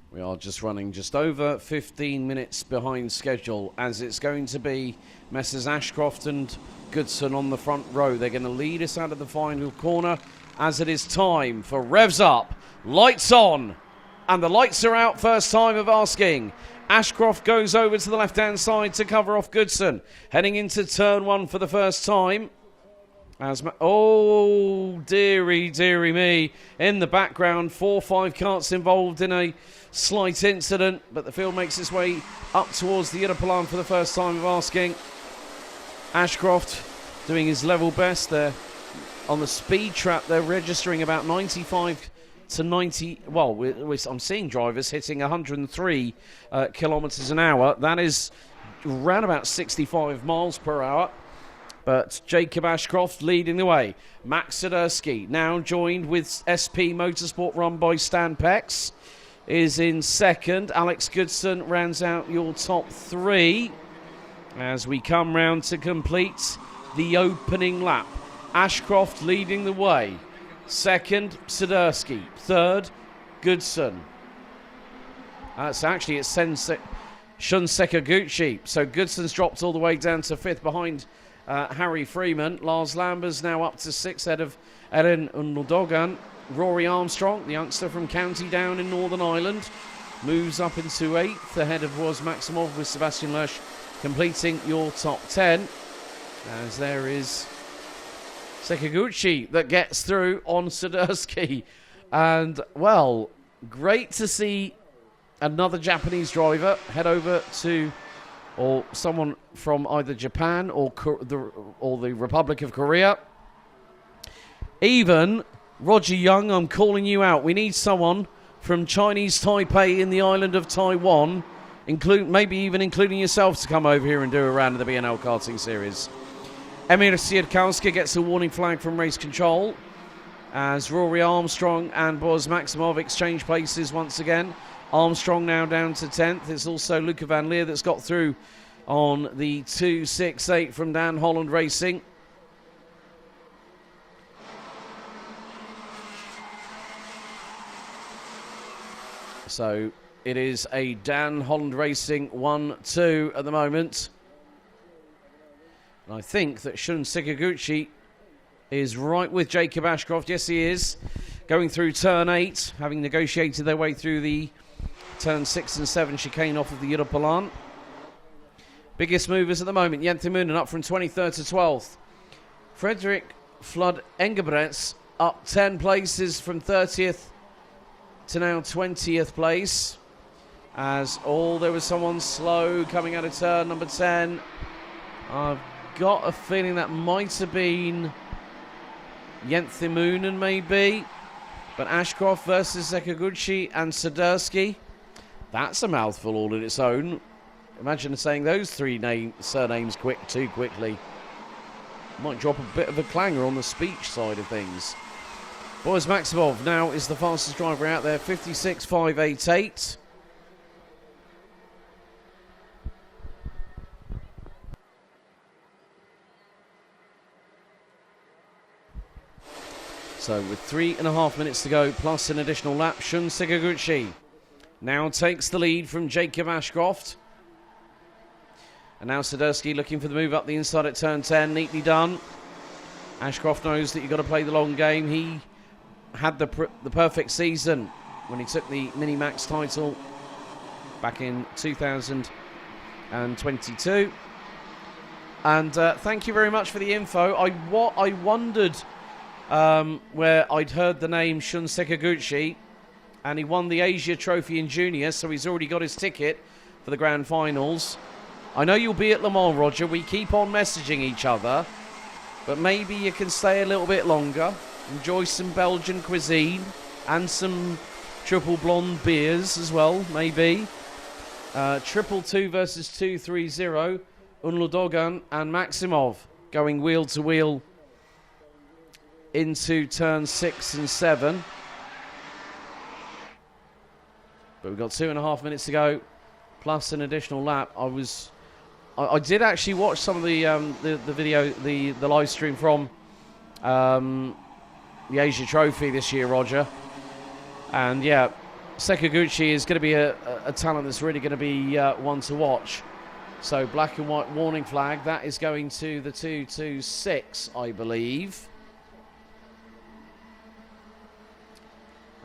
We are just running just over 15 minutes behind schedule, as it's going to be Messrs Ashcroft and Goodson on the front row. They're going to lead us out of the final corner as it is time for revs up, lights on, and the lights are out first time of asking. Ashcroft goes over to the left-hand side to cover off Goodson, heading into turn 1 for the first time. Oh, dearie me. In the background, 4 or 5 carts involved in a slight incident, but the field makes its way up towards the Iropalan for the first time of asking. Ashcroft doing his level best there. On the speed trap, they're registering about 95 to 90. Well, I'm seeing drivers hitting 103 kilometres an hour. That is around about 65 miles per hour. But Jacob Ashcroft leading the way. Max Sadursky, now joined with SP Motorsport run by Stan Pex, is in second. Alex Goodson rounds out your top 3 as we come round to complete the opening lap. Ashcroft leading the way. Second, Sadursky. Third, Goodson. It's Shun Sekaguchi. So Goodson's dropped all the way down to 5th behind Harry Freeman. Lars Lambers now up to 6th ahead of Erin Unlodogan. Rory Armstrong, the youngster from County Down in Northern Ireland, moves up into 8th ahead of Boris Maximov, with Sebastian Loesch completing your top 10. As there is Sekaguchi that gets through on Sadursky. And, well, great to see another Japanese driver head over to, or someone from either Japan or the Republic of Korea. Even Roger Young, I'm calling you out. We need someone from Chinese Taipei in the island of Taiwan, maybe even including yourself, to come over here and do a round of the BNL karting series. Emir Siedkowska gets a warning flag from race control as Rory Armstrong and Boris Maximov exchange places once again. Armstrong now down to 10th. It's also Luca Van Leer that's got through on the 2.68 from Dan Holland Racing. So it is a Dan Holland Racing 1-2 at the moment. And I think that Shun Sakaguchi is right with Jacob Ashcroft. Yes, he is. Going through turn 8, having negotiated their way through the turn 6 and 7 chicane off of the Europalan. Biggest movers at the moment, Jenthe up from 23rd to 12th. Frederick Flood Engebretts up 10 places from 30th to now 20th place. As there was someone slow coming out of turn number 10. I've got a feeling that might have been Jenthe maybe. But Ashcroft versus Sakaguchi and Swiderski. That's a mouthful all in its own. Imagine saying those three surnames too quickly. Might drop a bit of a clanger on the speech side of things. Boris Maximov now is the fastest driver out there, 56.588. So with 3.5 minutes to go, plus an additional lap, Shun Sakaguchi now takes the lead from Jacob Ashcroft. And now Swiderski looking for the move up the inside at turn 10, neatly done. Ashcroft knows that you've got to play the long game. He had the perfect season when he took the Mini-Max title back in 2022. And thank you very much for the info. I wondered where I'd heard the name Shun Sakaguchi, and he won the Asia Trophy in junior, so he's already got his ticket for the grand finals. I know you'll be at Le Mans, Roger. We keep on messaging each other, but maybe you can stay a little bit longer, enjoy some Belgian cuisine and some triple blonde beers as well, maybe. 222 versus 230, Unludogan and Maximov going wheel to wheel into turn 6 and 7. But we've got 2.5 minutes to go, plus an additional lap. I did actually watch some of the video, the live stream from the Asia Trophy this year, Roger. And yeah, Sakaguchi is going to be a talent that's really going to be one to watch. So black and white warning flag, that is going to the 226, I believe.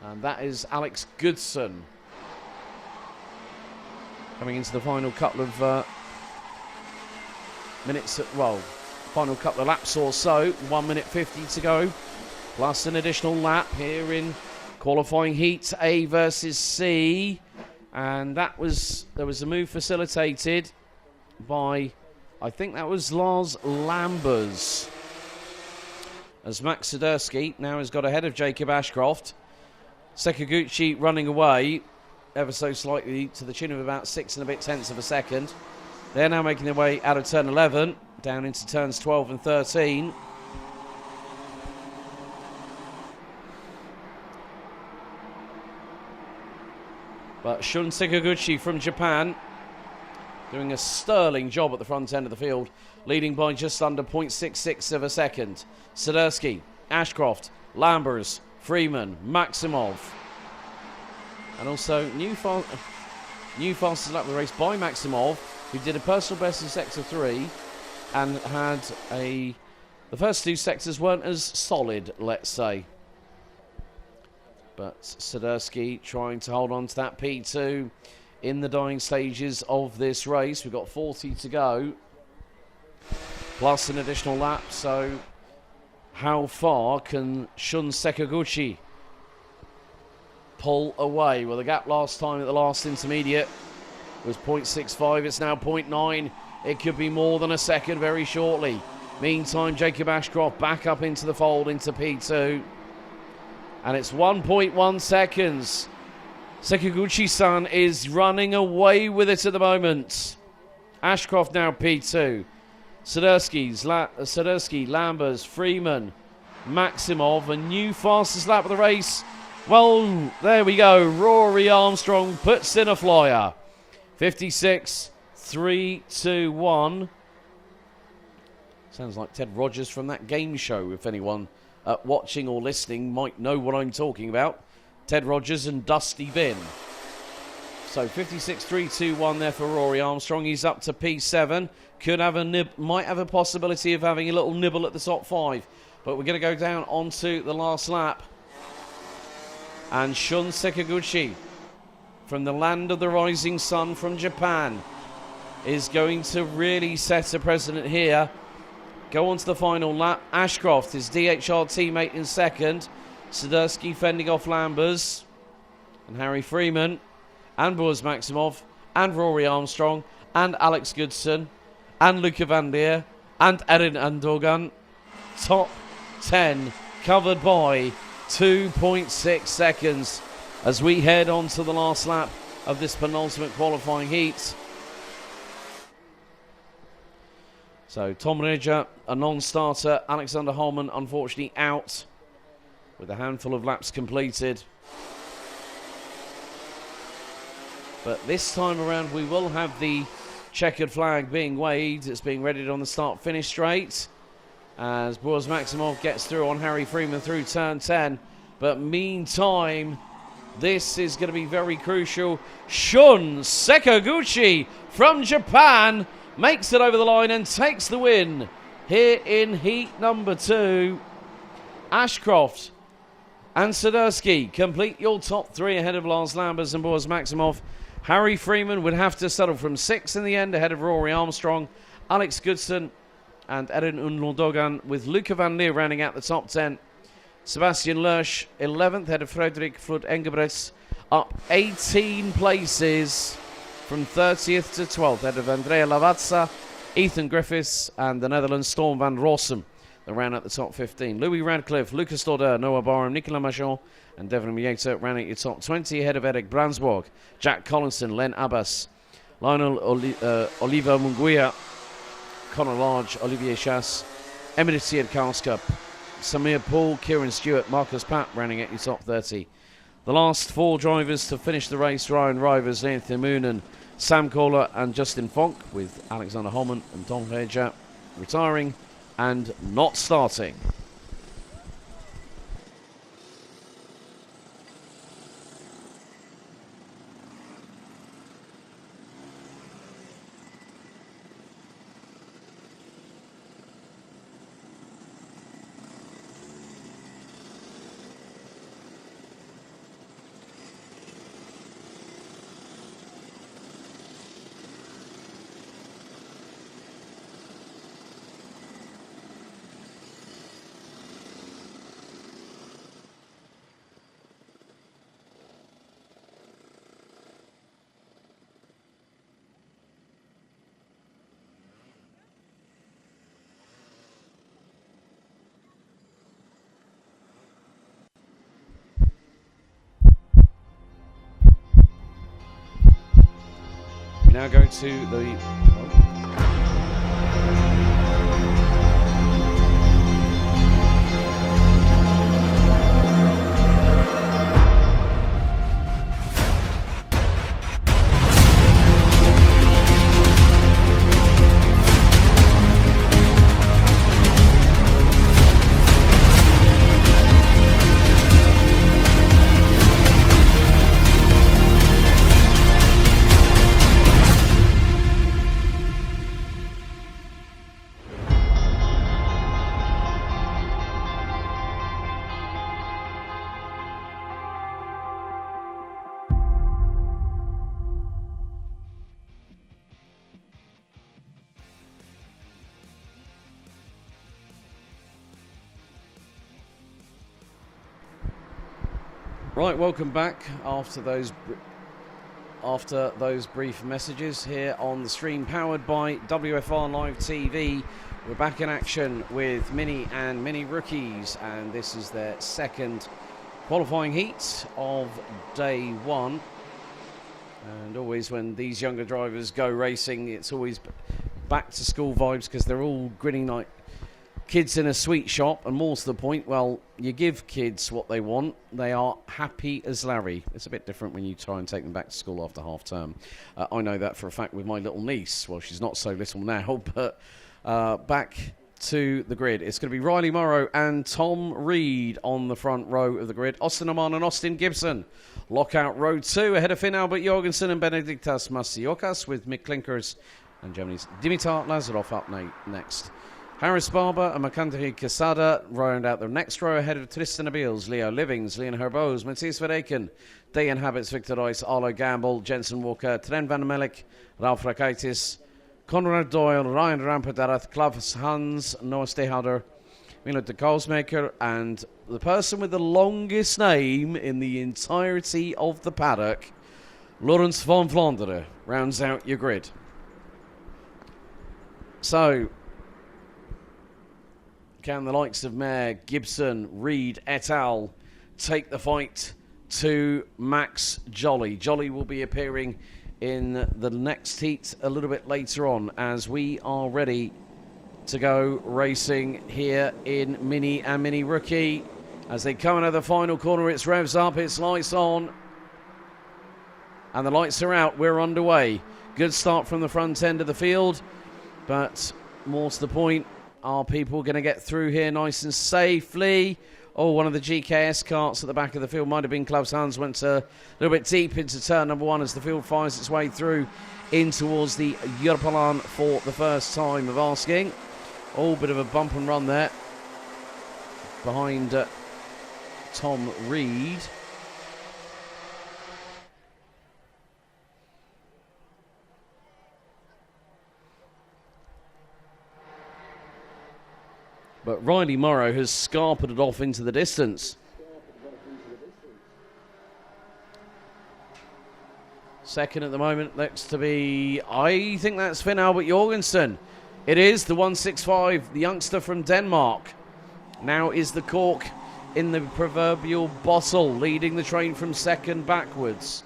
And that is Alex Goodson coming into the final couple of minutes, final couple of laps or so. 1 minute 50 to go, plus an additional lap here in qualifying heat A versus C. And there was a move facilitated by, I think that was Lars Lambers, as Max Swiderski now has got ahead of Jacob Ashcroft. Sakaguchi running away ever so slightly to the tune of about 6 and a bit tenths of a second. They're now making their way out of turn 11 down into turns 12 and 13. But Shun Sakaguchi from Japan doing a sterling job at the front end of the field, leading by just under 0.66 of a second. Swiderski, Ashcroft, Lambers, Freeman, Maximov, and also new fastest lap of the race by Maximov, who did a personal best in sector 3 and had the first two sectors weren't as solid, let's say. But Swiderski trying to hold on to that P2 in the dying stages of this race. We've got 40 to go, plus an additional lap. So how far can Shun Sakaguchi pull away? Well, the gap last time at the last intermediate was 0.65. It's now 0.9. It could be more than a second very shortly. Meantime, Jacob Ashcroft back up into the fold into P2. And it's 1.1 seconds. Sakaguchi-san is running away with it at the moment. Ashcroft now P2. Swiderski, Lambers, Freeman, Maximov, a new fastest lap of the race Well, there we go. Rory Armstrong puts in a flyer. 56, 3, 2, 1. Sounds like Ted Rogers from that game show, if anyone watching or listening might know what I'm talking about. Ted Rogers and Dusty Bin. So 56, 3, 2, 1 there for Rory Armstrong. He's up to P7. Could have a might have a possibility of having a little nibble at the top 5. But we're going to go down onto the last lap. And Shun Sakaguchi from the land of the rising sun from Japan is going to really set a precedent here. Go on to the final lap. Ashcroft, his DHR teammate in second. Swiderski fending off Lambers. And Harry Freeman. And Boaz Maximov. And Rory Armstrong. And Alex Goodson. And Luca Van Leer. And Erin Undogan. Top 10 covered by 2.6 seconds as we head on to the last lap of this penultimate qualifying heat. So Tom Ridger, a non-starter. Alexander Holman, unfortunately, out with a handful of laps completed. But this time around, we will have the checkered flag being waved. It's being readied on the start-finish straight as Boaz Maximov gets through on Harry Freeman through turn 10. But meantime, this is going to be very crucial. Shun Sakaguchi from Japan makes it over the line and takes the win here in heat number 2. Ashcroft and Swiderski complete your top 3 ahead of Lars Lambers and Boaz Maximov. Harry Freeman would have to settle from 6 in the end ahead of Rory Armstrong, Alex Goodson and Erin Unlondogan, with Luca Van Leer rounding out the top 10. Sebastian Lersch 11th ahead of Frederik Flood Engebretts, up 18 places from 30th to 12th ahead of Andrea Lavazza, Ethan Griffiths and the Netherlands Storm van Rossum. They ran out the top 15. Louis Radcliffe, Lucas Lauder, Noah Barham, Nicolas Machon and Devon Mieta ran out your top 20 ahead of Eric Bransborg, Jack Collinson, Len Abbas, Lionel Oliver Munguia, Conor Large, Olivier Chasse, Emily Siedkarska, Samir Paul, Kieran Stewart, Marcus Papp running at your top 30. The last 4 drivers to finish the race: Ryan Rivers, Nathan Moonen, Sam Kohler and Justin Fonk, with Alexander Holman and Tom Hedger retiring and not starting. We now go to the... Right, welcome back after those brief messages here on the stream powered by WFR Live TV. We're back in action with Mini and Mini Rookies, and this is their second qualifying heat of day 1. And always when these younger drivers go racing, it's always back to school vibes because they're all grinning like kids in a sweet shop, and more to the point, well, you give kids what they want. They are happy as Larry. It's a bit different when you try and take them back to school after half term. I know that for a fact with my little niece. Well, she's not so little now, but back to the grid. It's going to be Riley Morrow and Tom Reed on the front row of the grid. Austin Oman and Austin Gibson. Lockout row 2 ahead of Finn Albert Jorgensen and Benediktas Masiokas, with Mick Klinkers and Germany's Dimitar Lazarov up next. Harris Barber and Makandri Quesada round out the next row ahead of Tristan Abils, Leo Livings, Leon Herbos, Matthias Verreken, Dayan Habits, Victor Rice, Arlo Gamble, Jensen Walker, Tren Van Melik, Ralf Rakaitis, Conrad Doyle, Ryan Rampadarat, Klaus Hans, Noah Stehauder, Milo de Kousmaker, and the person with the longest name in the entirety of the paddock, Laurens van Vlaanderen, rounds out your grid. So, can the likes of Mayer, Gibson, Reed, et al. Take the fight to Max Jolly? Jolly will be appearing in the next heat a little bit later on, as we are ready to go racing here in Mini and Mini Rookie. As they come into the final corner, it's revs up, it's lights on, and the lights are out. We're underway. Good start from the front end of the field, but more to the point, are people going to get through here nice and safely? Oh, one of the GKS carts at the back of the field might have been Klaus Hans, went a little bit deep into turn number 1 as the field finds its way through in towards the Jurpalan for the first time of asking. Oh, bit of a bump and run there behind Tom Reed. But Riley Morrow has scarpered it off into the distance. Second at the moment looks to be, I think that's Finn Albert Jorgensen. It is the 165, the youngster from Denmark. Now is the cork in the proverbial bottle, leading the train from second backwards.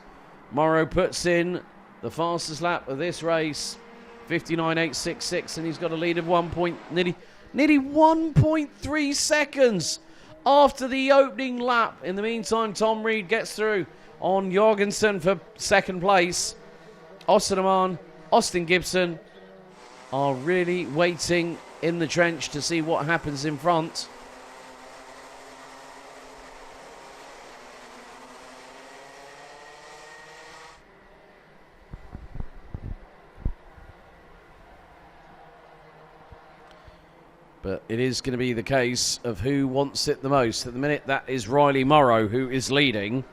Morrow puts in the fastest lap of this race, 59.866, and he's got a lead of nearly 1.3 seconds after the opening lap. In the meantime, Tom Reed gets through on Jorgensen for second place. Austin Oman, Austin Gibson are really waiting in the trench to see what happens in front. But it is going to be the case of who wants it the most. At the minute, that is Riley Morrow, who is leading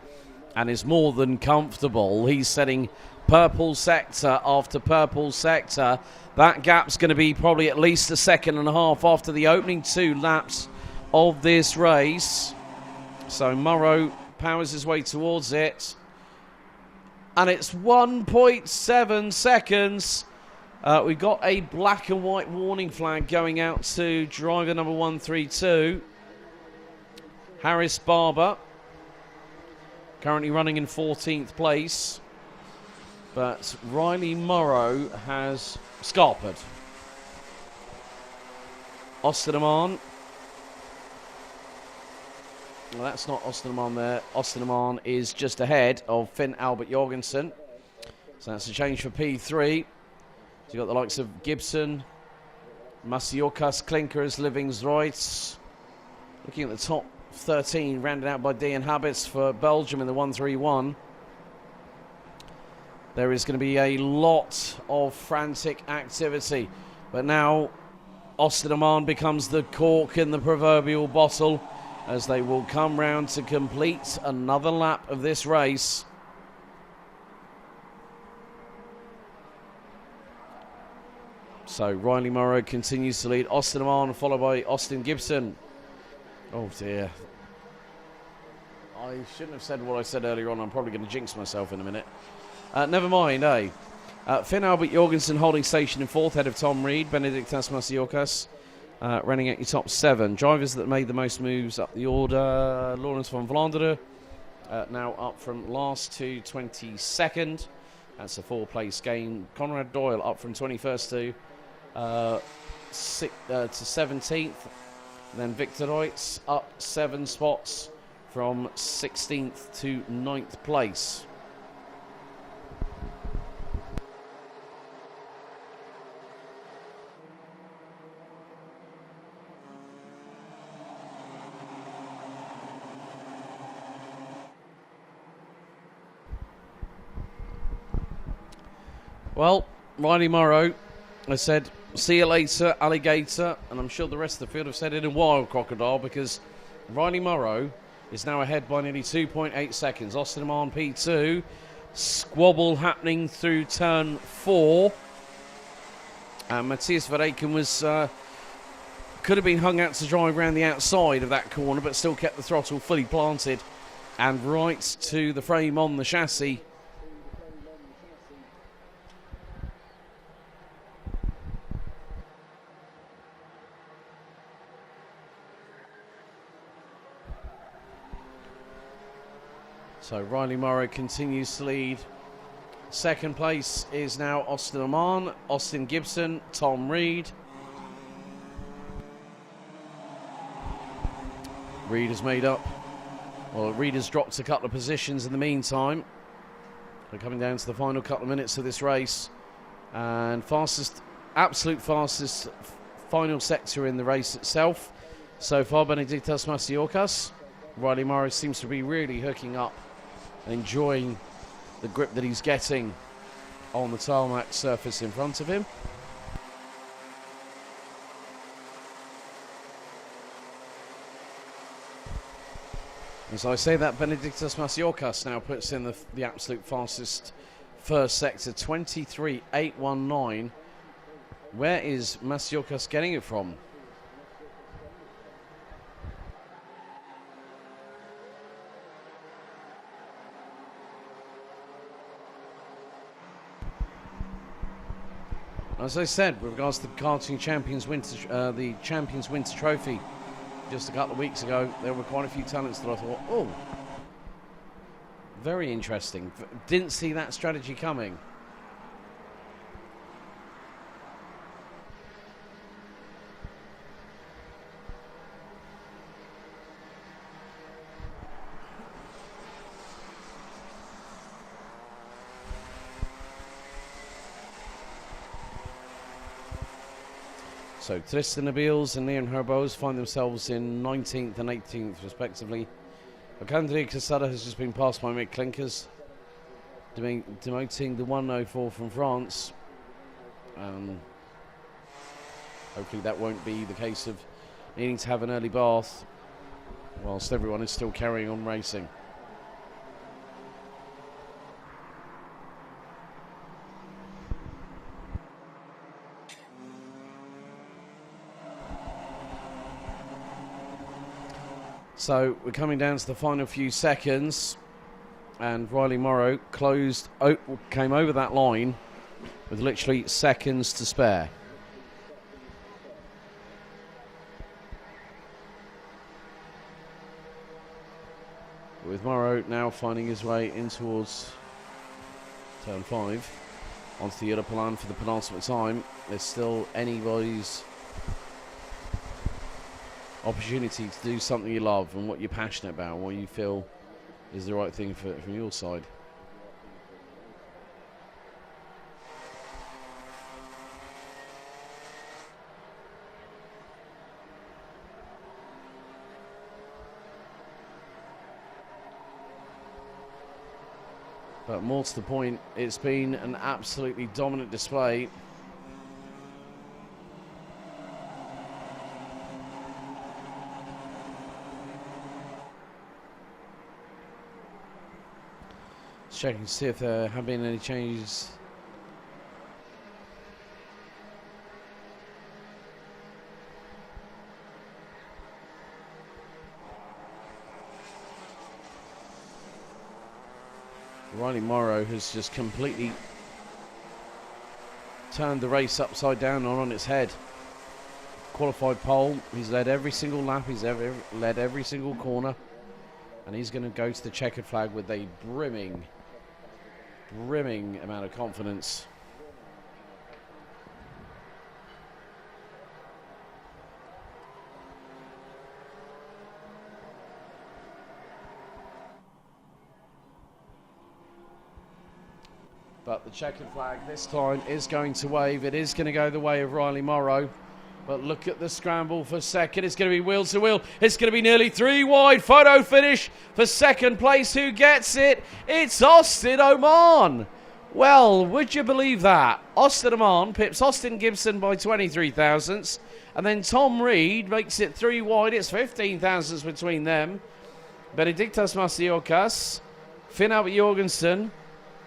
and is more than comfortable. He's setting purple sector after purple sector. That gap's going to be probably at least a second and a half after the opening 2 laps of this race. So Morrow powers his way towards it. And it's 1.7 seconds. We've got a black and white warning flag going out to driver number 132, Harris Barber, currently running in 14th place. But Riley Morrow has scarpered. Austin Oman. Well, that's not Austin Oman there. Austin Oman is just ahead of Finn Albert Jorgensen. So that's a change for P3. So you've got the likes of Gibson, Masiokas, Klinkers, Livings, Reutz. Looking at the top 13, rounded out by Dayan Habits for Belgium in the 131. There is going to be a lot of frantic activity. But now Austin Oman becomes the cork in the proverbial bottle, as they will come round to complete another lap of this race. So Riley Morrow continues to lead. Austin Oman followed by Austin Gibson. Oh dear. I shouldn't have said what I said earlier on. I'm probably going to jinx myself in a minute. Never mind, eh? Finn Albert Jorgensen holding station in 4th, head of Tom Reed. Benediktas Masiokas running at your top 7. Drivers that made the most moves up the order. Laurens van Vlaanderen now up from last to 22nd. That's a 4-place gain. Conrad Doyle up from 21st to to 17th. And then Victor Reutz up 7 spots from 16th to 9th place. Well, Riley Morrow, I said, see you later, alligator, and I'm sure the rest of the field have said it in wild crocodile, because Riley Morrow is now ahead by nearly 2.8 seconds. Austin Amman P2, squabble happening through turn 4. And Matthias Verreken was could have been hung out to dry around the outside of that corner, but still kept the throttle fully planted and right to the frame on the chassis. So Riley Morrow continues to lead. Second place is now Austin Amman, Austin Gibson, Tom Reed. Reed has made up. Well, Reed has dropped a couple of positions in the meantime. We're coming down to the final couple of minutes of this race. And absolute fastest final sector in the race itself. So far, Benediktas Masiokas. Riley Morrow seems to be really hooking up and enjoying the grip that he's getting on the tarmac surface in front of him. As I say that, Benediktas Masiokas now puts in the absolute fastest first sector, 23.819. Where is Masiokas getting it from? As I said, with regards to the karting Champions Winter, the Champions Winter Trophy, just a couple of weeks ago, there were quite a few talents that I thought, oh, very interesting. Didn't see that strategy coming. So Tristan Abils and Leon Herbos find themselves in 19th and 18th respectively. Alcandre Quesada has just been passed by Mick Klinkers, demoting the 104 from France. Hopefully that won't be the case of needing to have an early bath whilst everyone is still carrying on racing. So we're coming down to the final few seconds, and Riley Morrow came over that line with literally seconds to spare. With Morrow now finding his way in towards turn 5 onto the European for the penultimate time. There's still anybody's opportunity to do something you love and what you're passionate about, what you feel is the right thing from your side. But more to the point, it's been an absolutely dominant display. Checking to see if there have been any changes. Riley Morrow has just completely turned the race upside down on its head. Qualified pole, he's led every single lap, he's led every single corner, and he's going to go to the checkered flag with a brimming amount of confidence. But the checkered flag this time is going to wave. It is going to go the way of Riley Morrow. But look at the scramble for second. It's going to be wheel to wheel. It's going to be nearly 3 wide. Photo finish for second place. Who gets it? It's Austin Oman. Well, would you believe that? Austin Oman pips Austin Gibson by 23 thousandths. And then Tom Reed makes it 3 wide. It's 15 thousandths between them. Benedictas Masiokas, Finn Albert Jorgensen,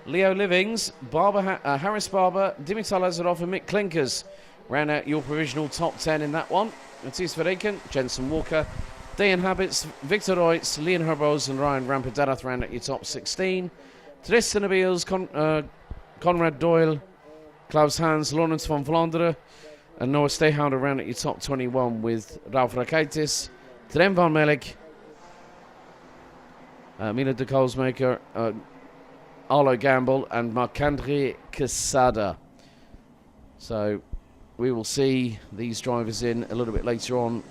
Leo Livings, Harris Barber, Dimitar Lazarov and Mick Klinkers round out your provisional top 10 in that one. Matisse Verreken, Jensen Walker, Dayan Habits, Victor Reutz, Leon Herbos and Ryan Rampadath round out your top 16. Tristan Abeels, Conrad Doyle, Klaus Hans, Lawrence van Vlaanderen and Noah Steyhouder round at your top 21 with Ralph Rakaitis, Trem van Melk, Mina de Koolsmaker, Arlo Gamble and Marc-André Quesada. So we will see these drivers in a little bit later on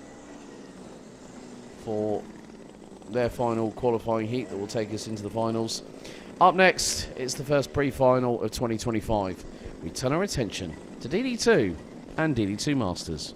for their final qualifying heat that will take us into the finals. Up next, it's the first pre-final of 2025. We turn our attention to DD2 and DD2 Masters.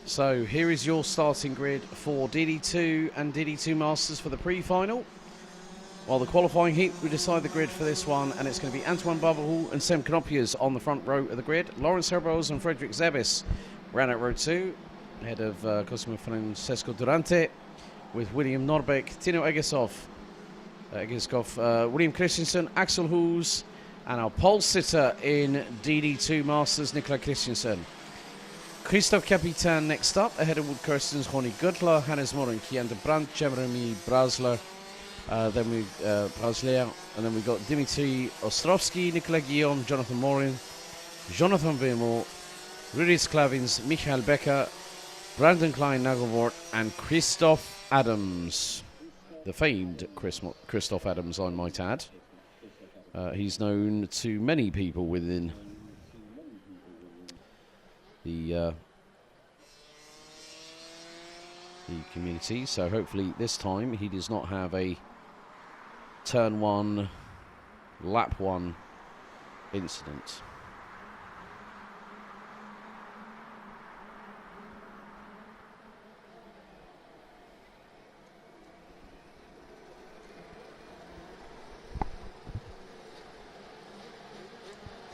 So here is your starting grid for DD2 and DD2 Masters for the pre-final. While the qualifying heat, we decide the grid for this one, and it's going to be Antoine Barberhou and Sem Knopias on the front row of the grid. Lawrence Herbos and Frederick Zebis round out row 2, ahead of Cosimo Francesco Durante, with William Norbeck, Tino Egeskov, William Christensen, Axel Hoos, and our pole sitter in DD2 Masters, Nicola Christensen. Christoph Capitan next up, ahead of Wood Kirstens, Ronnie Gutler, Hannes Morin, Kian de Brandt, Jeremy Brasler, Brasler, and then we've got Dimitri Ostrovsky, Nicola Guillaume, Jonathan Morin, Jonathan Vemo, Rudis Klavins, Michael Becker, Brandon Klein Nagelvort, and Christoph Adams. The famed Christoph Adams, I might add. He's known to many people within the community, so hopefully this time he does not have a turn 1, lap 1 incident.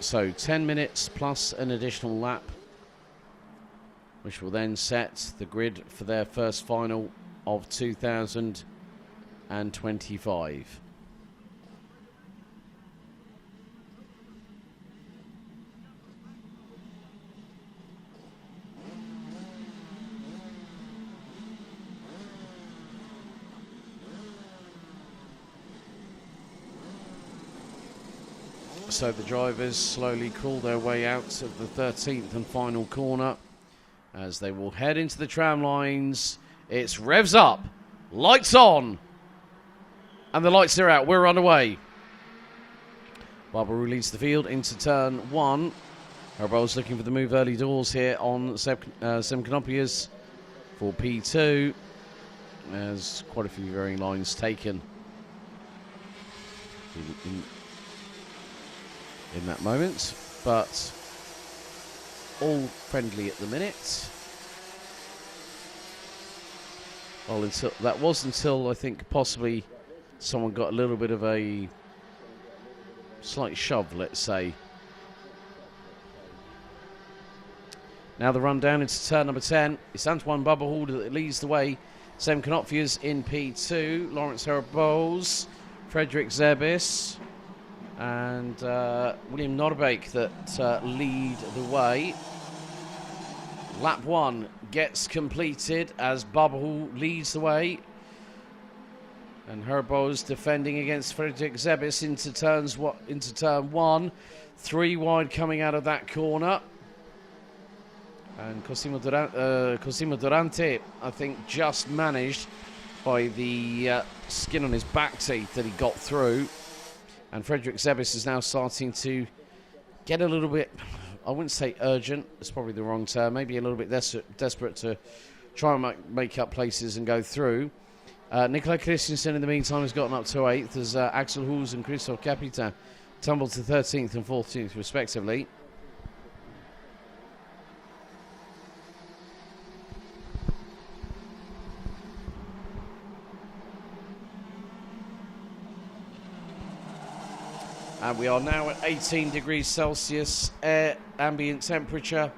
So 10 minutes plus an additional lap, which will then set the grid for their first final of 2025. So the drivers slowly crawl their way out of the 13th and final corner as they will head into the tram lines. It's revs up, lights on, and the lights are out. We're underway. Barberou leads the field into turn 1. Harabo's looking for the move early doors here on Semkonopius for P2. There's quite a few varying lines taken in that moment, but all friendly at the minute. Well, until I think possibly someone got a little bit of a slight shove, let's say. Now the run down into turn number 10. It's Antoine Bubberhall that leads the way. Sam Knopfius in P2. Lawrence Herabos, Frederick Zebis, and William Nordbeek that lead the way. Lap 1 gets completed as Bubberhall leads the way. And Herabos defending against Frederick Zebis into turn 1. 3 wide coming out of that corner. And Cosimo Durante, I think, just managed by the skin on his back teeth that he got through. And Frederick Zebis is now starting to get a little bit, I wouldn't say urgent, it's probably the wrong term, maybe a little bit desperate to try and make up places and go through. Nikolai Christensen, in the meantime, has gotten up to 8th as Axel Hoos and Christoph Capita tumbled to 13th and 14th, respectively. And we are now at 18 degrees Celsius, air ambient temperature.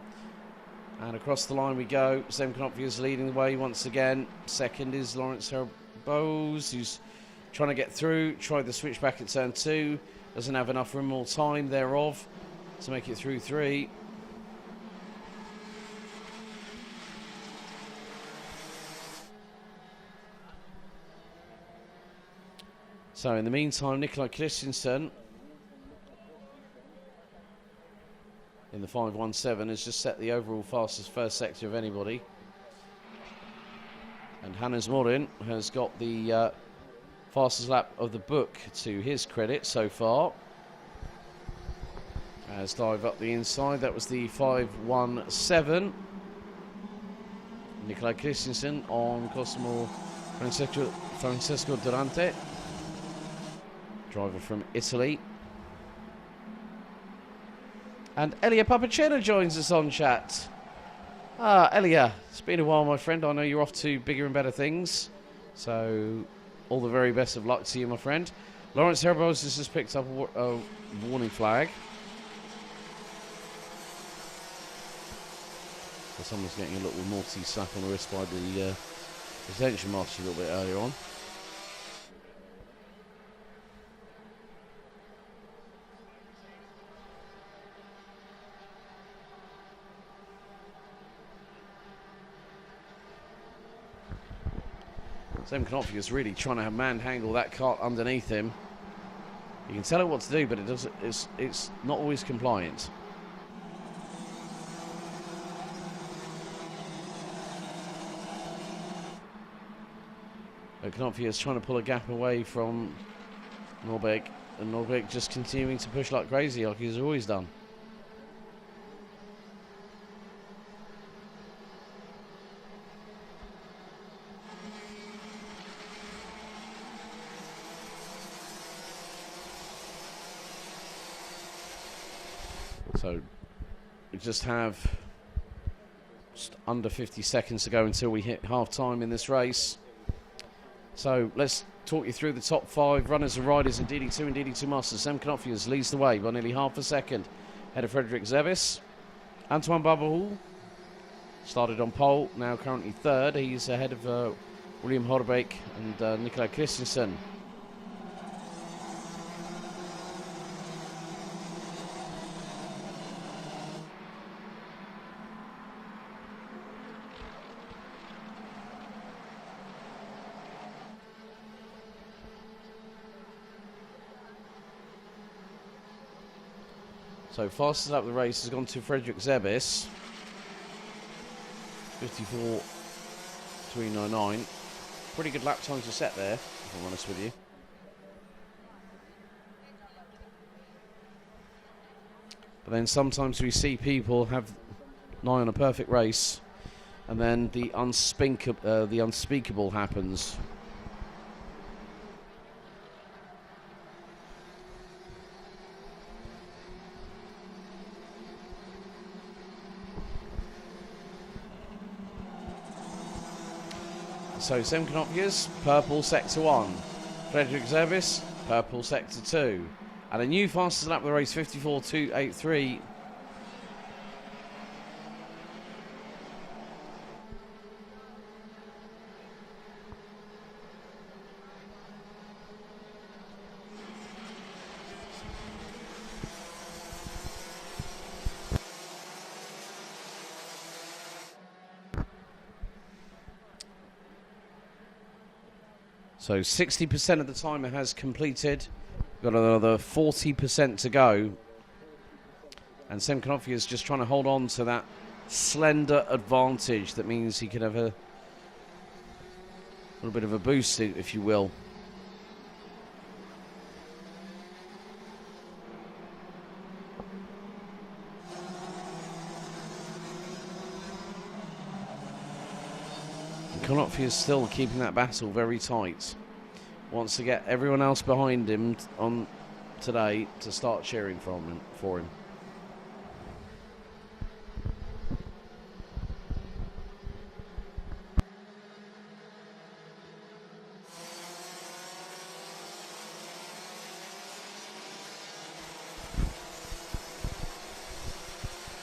And across the line we go. Sam Knopfler is leading the way once again. Second is Lawrence Herabos, who's trying to get through. Tried the switch back at turn 2. Doesn't have enough room or time thereof to make it through 3. So in the meantime, Nikolai Christensen in the 517 has just set the overall fastest first sector of anybody. And Hannes Morin has got the fastest lap of the book to his credit so far. As dive up the inside, that was the 517. Nikolai Christensen on Cosimo Francesco Durante, driver from Italy. And Elia Papacena joins us on chat. Elia, it's been a while, my friend. I know you're off to bigger and better things. So, all the very best of luck to you, my friend. Lawrence Herabos has just picked up a warning flag. So someone's getting a little naughty slap on the wrist by the detention master a little bit earlier on. Sam Knopfler is really trying to manhandle that cart underneath him. You can tell it what to do, but it's not always compliant. Knopfler is trying to pull a gap away from Norbeck, and Norbeck just continuing to push like crazy, like he's always done. So we just have under 50 seconds to go until we hit half time in this race. So let's talk you through the top 5 runners and riders in DD2 and DD2 Masters. Sam Knopfler leads the way by nearly half a second ahead of Frederick Zevis. Antoine Bubberhall started on pole, now currently 3rd. He's ahead of William Horbeck and Nikolai Christensen. So fastest up the race has gone to Frederick Zebis. 54.399. Pretty good lap time to set there, if I'm honest with you. But then sometimes we see people have nigh on a perfect race, and then the unspeakable happens. So Semkonopius, purple sector 1. Frederick Zervis, purple sector 2. And a new fastest lap of the race, 54.283. So 60% of the timer has completed. Got another 40% to go. And Semkonofi is just trying to hold on to that slender advantage. That means he could have a little bit of a boost, if you will. Konofi is still keeping that battle very tight. Wants to get everyone else behind him on today to start cheering for him.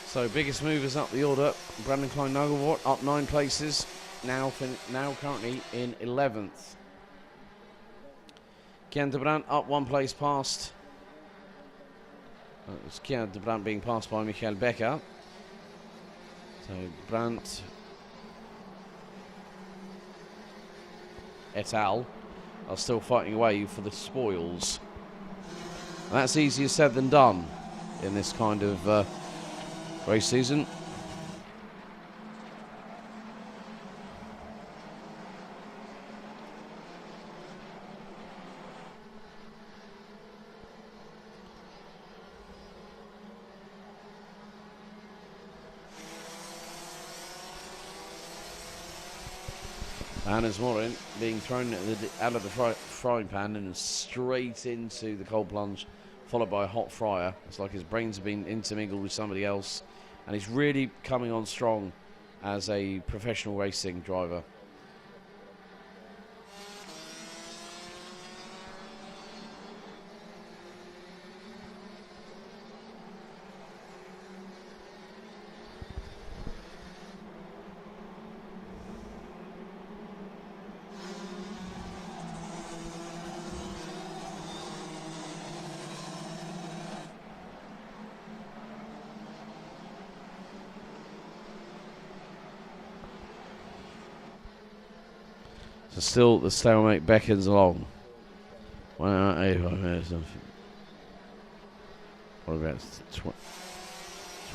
So biggest movers up the order. Brandon Klein-Nagelwort up 9 places. Now currently in 11th. Kian de Brandt up 1 place past. It's Kian de Brandt being passed by Michael Becker. So Brandt et al. Are still fighting away for the spoils. And that's easier said than done in this kind of race season. Anders Morin being thrown out of the frying pan and straight into the cold plunge, followed by a hot fryer. It's like his brains have been intermingled with somebody else, and he's really coming on strong as a professional racing driver. So still the stalemate beckons along. Probably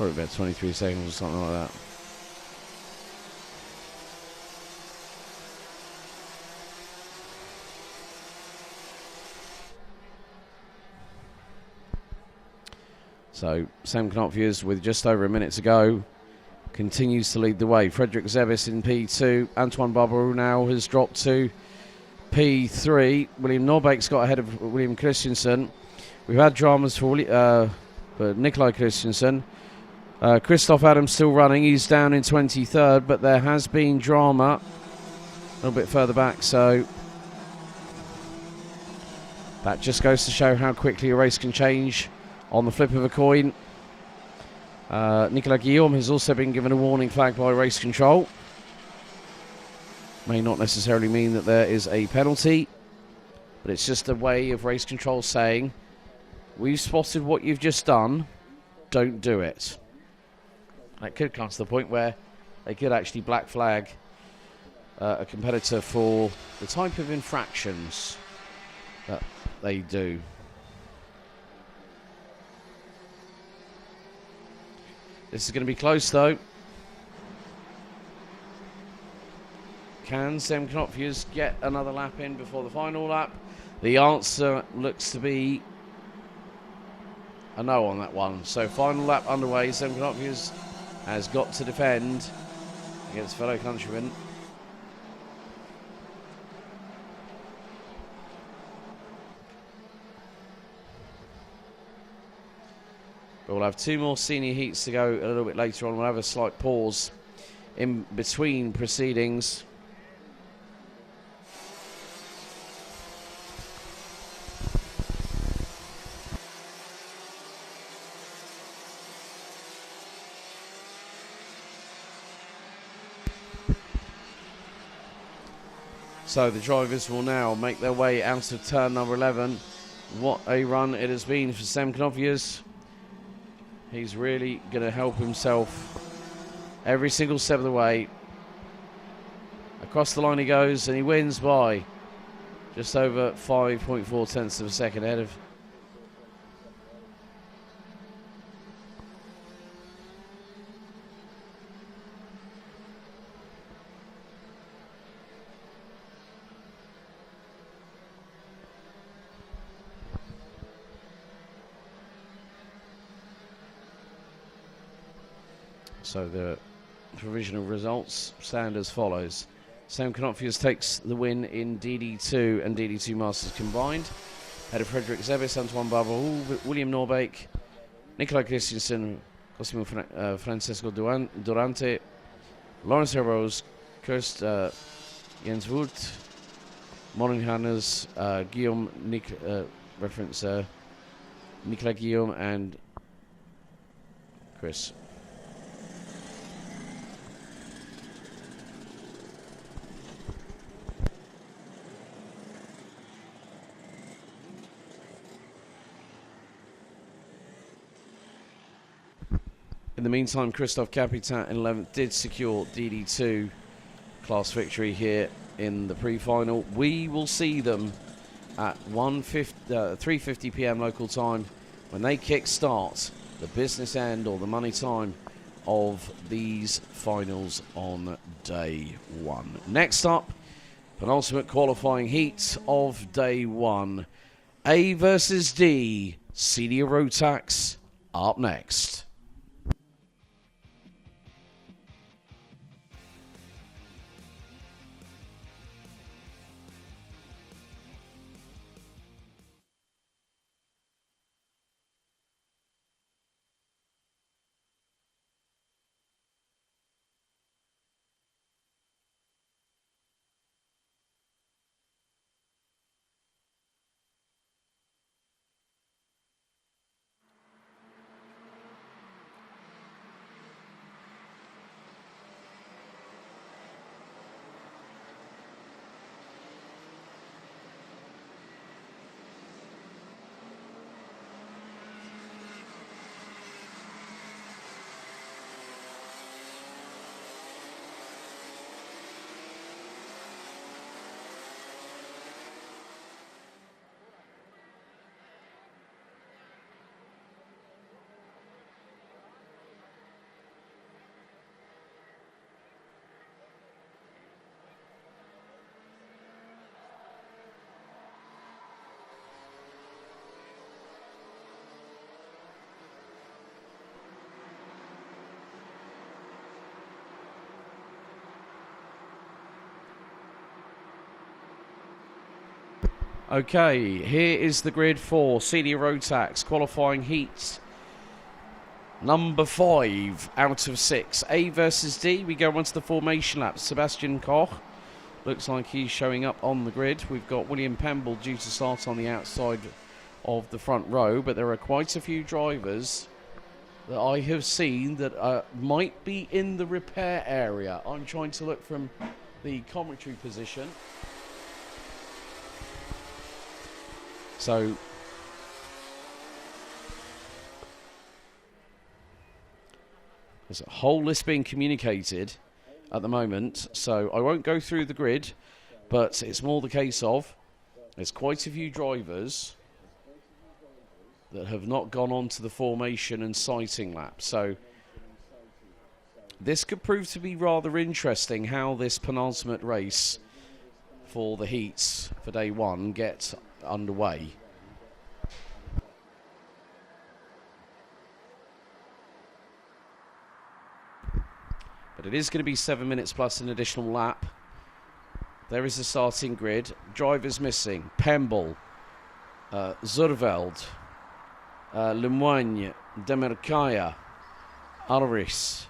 about 23 seconds or something like that. So Sam Knopfjers with just over a minute to go continues to lead the way. Frederick Zevis in P2. Antoine Barbarou now has dropped to P3. William Norbeck's got ahead of William Christensen. We've had dramas for Nikolai Christensen. Christoph Adams still running. He's down in 23rd, but there has been drama a little bit further back, so that just goes to show how quickly a race can change on the flip of a coin. Nicolas Guillaume has also been given a warning flag by race control. May not necessarily mean that there is a penalty, but it's just a way of race control saying, we've spotted what you've just done, don't do it. That could come to the point where they could actually black flag a competitor for the type of infractions that they do. This is going to be close, though. Can Sam Knopfjers get another lap in before the final lap? The answer looks to be a no on that one. So final lap underway. Sam Knockers has got to defend against fellow countrymen. But we'll have 2 more senior heats to go a little bit later on. We'll have a slight pause in between proceedings. So the drivers will now make their way out of turn number 11. What a run it has been for Sam Knofius. He's really going to help himself every single step of the way. Across the line he goes, and he wins by just over 5.4 tenths of a second ahead of So the provisional results stand as follows. Sam Knofius takes the win in DD2 and DD2 Masters combined. Ahead of Frederick Zebis, Antoine Barberou, William Norbeek, Nicola Christensen, Cosimo Francesco Durante, Lawrence Rose, Kirst Jens Wood, Morin Hannes, Guillaume, Nicola Guillaume, and Chris. In the meantime, Christophe Capitan in 11th did secure DD2 class victory here in the pre-final. We will see them at 3:50 p.m. local time when they kick-start the business end or the money time of these finals on day 1. Next up, penultimate qualifying heat of day 1. A versus D, Celia Rotax up next. Okay, here is the grid for Celia Rotax qualifying heat number 5 out of 6. A versus D. We go on to the formation lap. Sebastian Koch looks like he's showing up on the grid. We've got William Pemble due to start on the outside of the front row, but there are quite a few drivers that I have seen that might be in the repair area. I'm trying to look from the commentary position. So there's a whole list being communicated at the moment, so I won't go through the grid, but it's more the case of there's quite a few drivers that have not gone on to the formation and sighting lap. So this could prove to be rather interesting how this penultimate race for the heats for day 1 gets underway. But it is going to be 7 minutes plus an additional lap. There is the starting grid. Drivers missing. Pemble, Zurveld, Lemoigne, Demerkaya, Alris,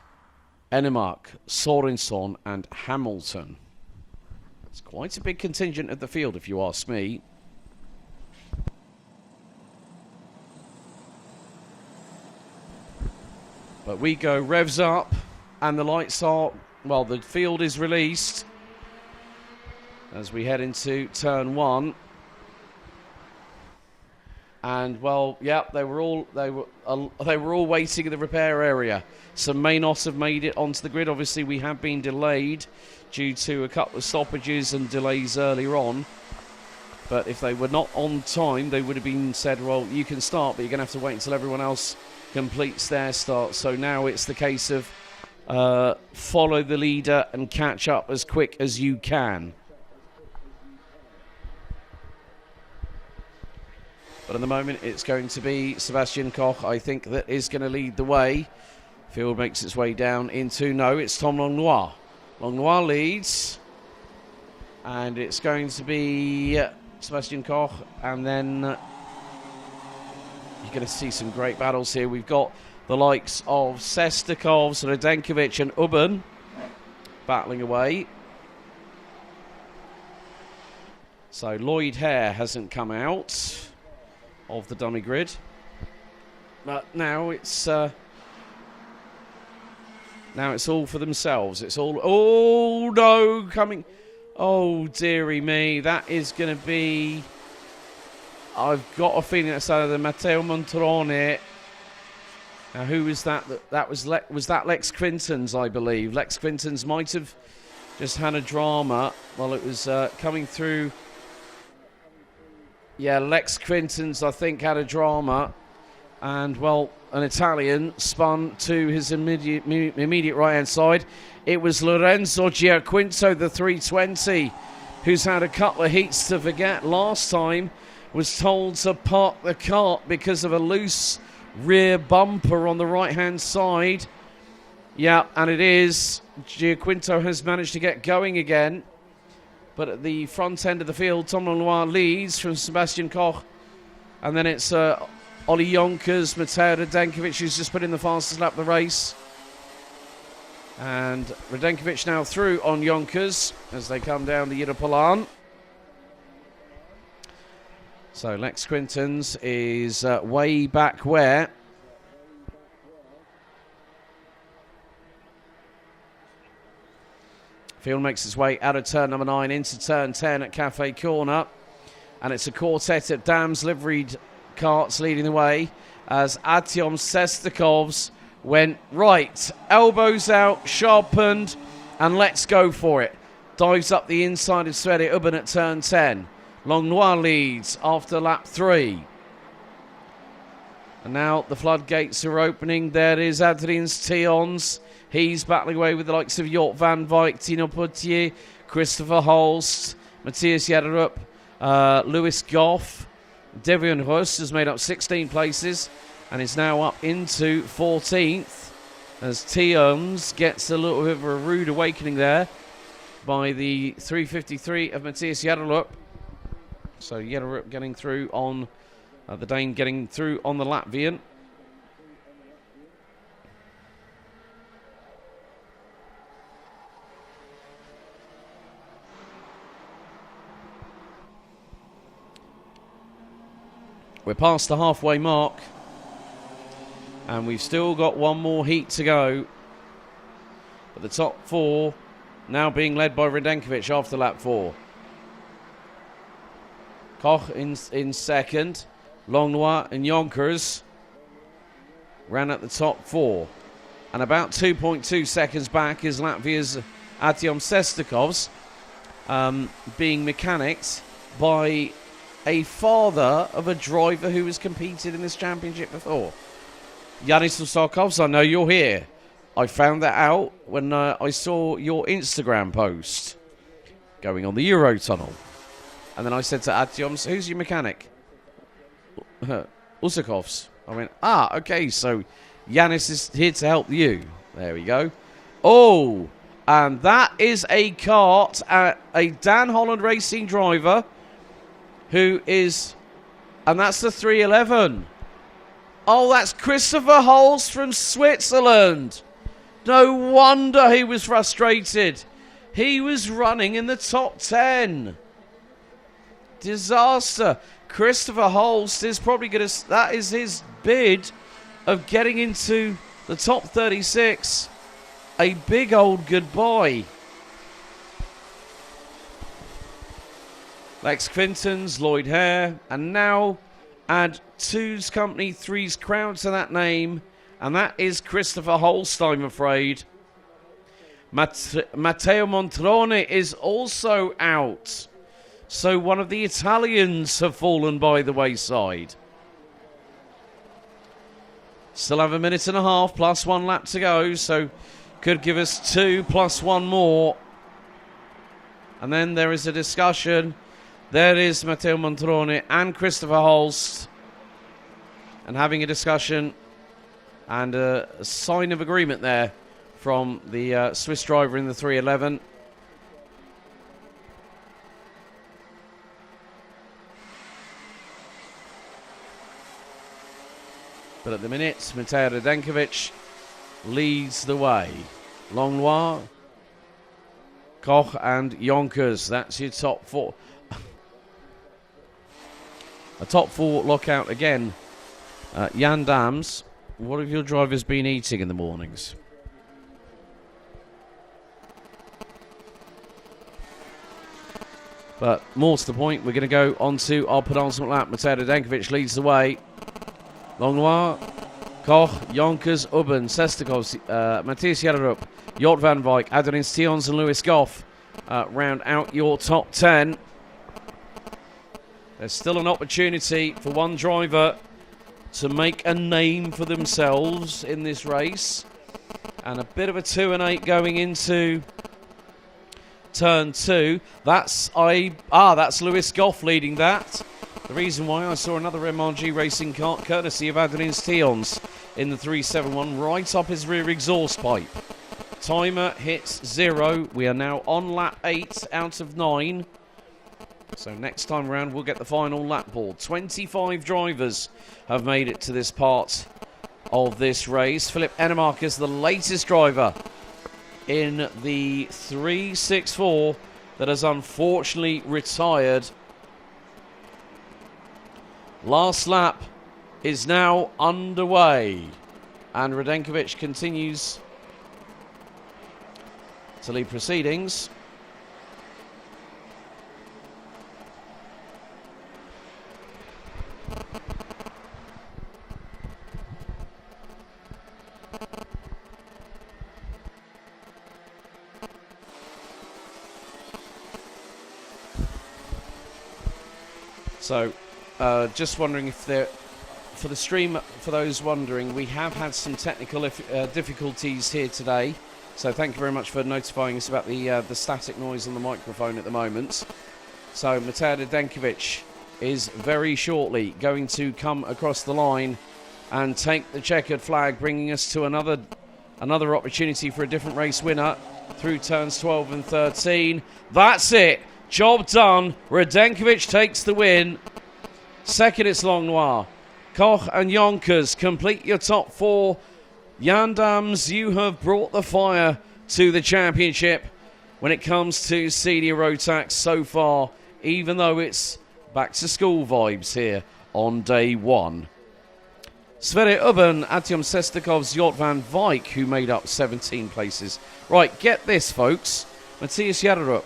Enemark, Sorenson and Hamilton. It's quite a big contingent of the field, if you ask me. But we go revs up and the lights are, well, the field is released as we head into turn 1. And well, yeah, they were all waiting in the repair area. Some may not have made it onto the grid. Obviously, we have been delayed due to a couple of stoppages and delays earlier on. But if they were not on time, they would have been said, well, you can start, but you're going to have to wait until everyone else completes their start. So now it's the case of follow the leader and catch up as quick as you can. But at the moment, it's going to be Sebastian Koch, I think, that is going to lead the way. Field makes its way down into, no, it's Tom Langlois. Langlois leads. And it's going to be Sebastian Koch. And then you're going to see some great battles here. We've got the likes of Sestakov, Radenkovic and Ubben battling away. So Lloyd Hare hasn't come out of the dummy grid, but now it's all for themselves. It's all, oh no, coming, oh dearie me, that is going to be, I've got a feeling that's either Matteo Montrone. Now who was that? Was that Lex Quintons, I believe. Lex Quintons might have just had a drama while it was coming through. Yeah, Lex Quintons, I think, had a drama. And, well, an Italian spun to his immediate right-hand side. It was Lorenzo Giaquinto, the 320, who's had a couple of heats to forget. Last time was told to park the kart because of a loose rear bumper on the right-hand side. Yeah, and it is. Giaquinto has managed to get going again. But at the front end of the field, Tom Langlois leads from Sebastian Koch. And then it's Ollie Yonkers, Mateo Radenkovic, who's just put in the fastest lap of the race. And Radenkovic now through on Yonkers as they come down the Yirapalan. So Lex Quintons is way back where? Field makes its way out of turn number 9 into turn 10 at Cafe Corner. And it's a quartet of Dams liveried carts leading the way as Artyom Sestakov's went right. Elbows out, sharpened, and let's go for it. Dives up the inside of Sverre Ubben at turn 10. Langlois leads after lap 3. And now the floodgates are opening. There is Adrien Tions. He's battling away with the likes of Jort van Wyk, Tino Potier, Christopher Holst, Matthias Jaderup, Lewis Goff. Devion Rus has made up 16 places and is now up into 14th as Tions gets a little bit of a rude awakening there by the 353 of Matthias Jaderup. So Jaderup getting through on the Dane getting through on the Latvian. We're past the halfway mark and we've still got one more heat to go. But the top 4 now being led by Radenkovic after lap 4. Koch in second. Langlois and Yonkers ran at the top 4. And about 2.2 seconds back is Latvia's Artyom Sestakovs being mechanicked by a father of a driver who has competed in this championship before. Yanis Usakovs, I know you're here. I found that out when I saw your Instagram post going on the Eurotunnel. And then I said to Artyom, who's your mechanic? Usakovs. I went, okay, so Yanis is here to help you. There we go. Oh, and that is a kart, a Dan Holland Racing driver who is, and that's the 311. Oh, that's Christopher Holst from Switzerland. No wonder he was frustrated. He was running in the top 10. Disaster. Christopher Holst is probably going to, that is his bid of getting into the top 36. A big old goodbye. Lex Quintons, Lloyd Hare, and now add 2's company, 3's crowd to that name, and that is Christopher Holst, I'm afraid. Matteo Montrone is also out. So one of the Italians have fallen by the wayside. Still have a minute and a half plus 1 lap to go, so could give us 2 plus 1 more. And then there is a discussion. There is Matteo Montrone and Christopher Holst, and having a discussion and a sign of agreement there from the Swiss driver in the 311. But at the minute, Mateo Radenkovic leads the way. Langlois, Koch and Yonkers. That's your top 4. A top 4 lockout again. Jan Dams, what have your drivers been eating in the mornings? But more to the point, we're going to go on to our penultimate lap. Mateo Radenkovic leads the way. Langlois, Koch, Yonkers, Ubben, Sestakov, Matthias Jaderup, Jort van Wijk, Adonis Tions and Lewis Goff round out your top 10. There's still an opportunity for one driver to make a name for themselves in this race. And a bit of a 2 and 8 going into turn 2. That's Lewis Goff leading that. The reason why I saw another MRG racing kart courtesy of Adonis Tions in the 371 right up his rear exhaust pipe. Timer hits 0. We are now on lap 8 out of 9. So next time around we'll get the final lap board. 25 drivers have made it to this part of this race. Philip Enemark is the latest driver in the 364 that has unfortunately retired. Last lap is now underway, and Radenkovic continues to lead proceedings. So, just wondering if there, for the stream, for those wondering, we have had some technical difficulties here today. So thank you very much for notifying us about the static noise on the microphone at the moment. So Mateo Radenkovic is very shortly going to come across the line and take the checkered flag, bringing us to another opportunity for a different race winner through turns 12 and 13. That's it. Job done. Radenkovic takes the win. Second, it's Langlois. Koch and Yonkers complete your top 4. Jan Dams, you have brought the fire to the championship when it comes to senior Rotax so far, even though it's back to school vibes here on day 1. Sverre Ubben, Artyom Sestakov's Jort van Wijk, who made up 17 places. Right, get this, folks. Matthias Jaderup,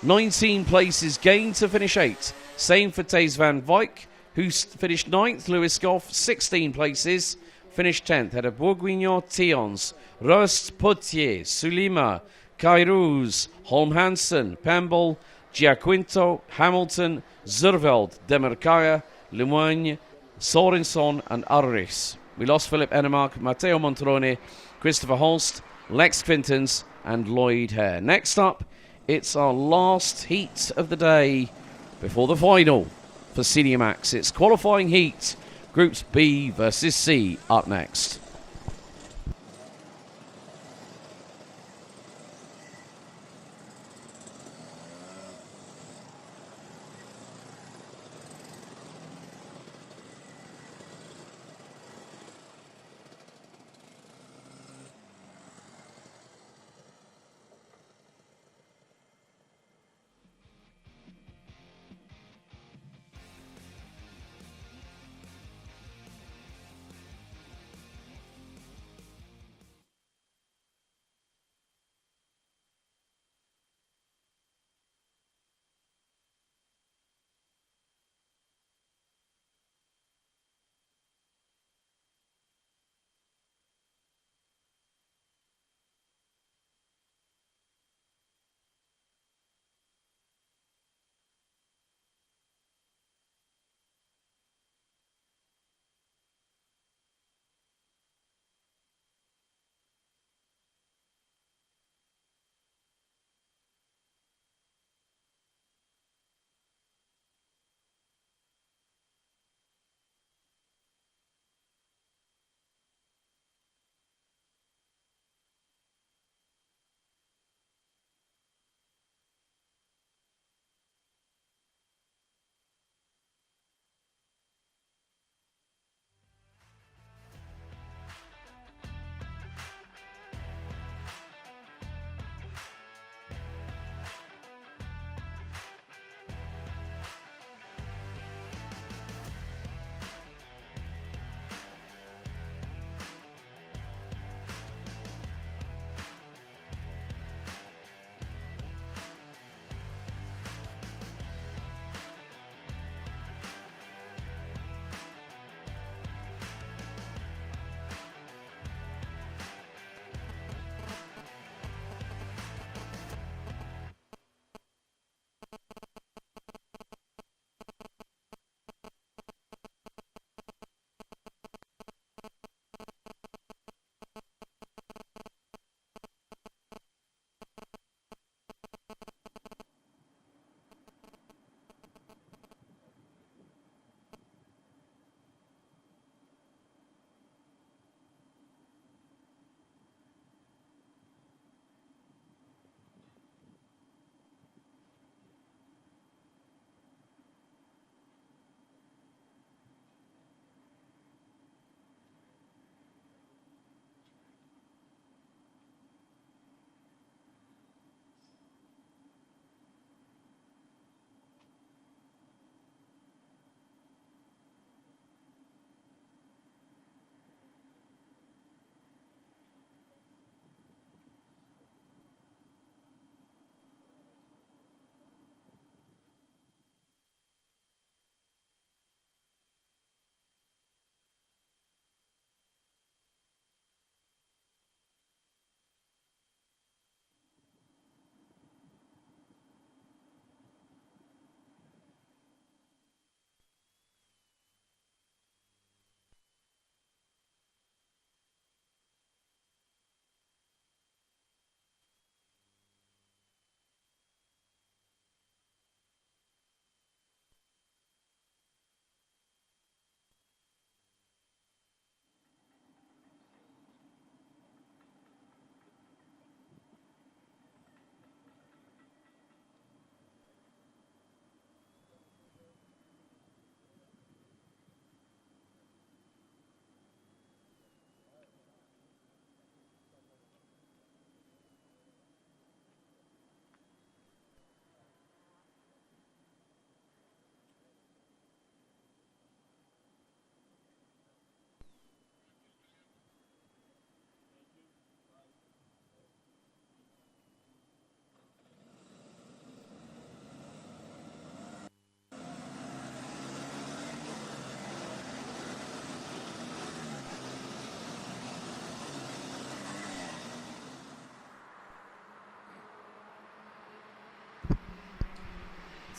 19 places gained to finish 8. Same for Thijs van Wijk, who finished 9th. Lewis Goff, 16 places, finished 10th. Had a Bourguignon, Tions, Rust, Potier, Sulima, Kairouz, Holm Hansen, Pemble, Giaquinto, Hamilton, Zurveld, Demerkaya, Lemoigne, Sorenson and Arris. We lost Philip Enemark, Matteo Montrone, Christopher Holst, Lex Quintons and Lloyd Hare. Next up, it's our last heat of the day before the final for Senior Max. It's qualifying heat, Groups B versus C up next.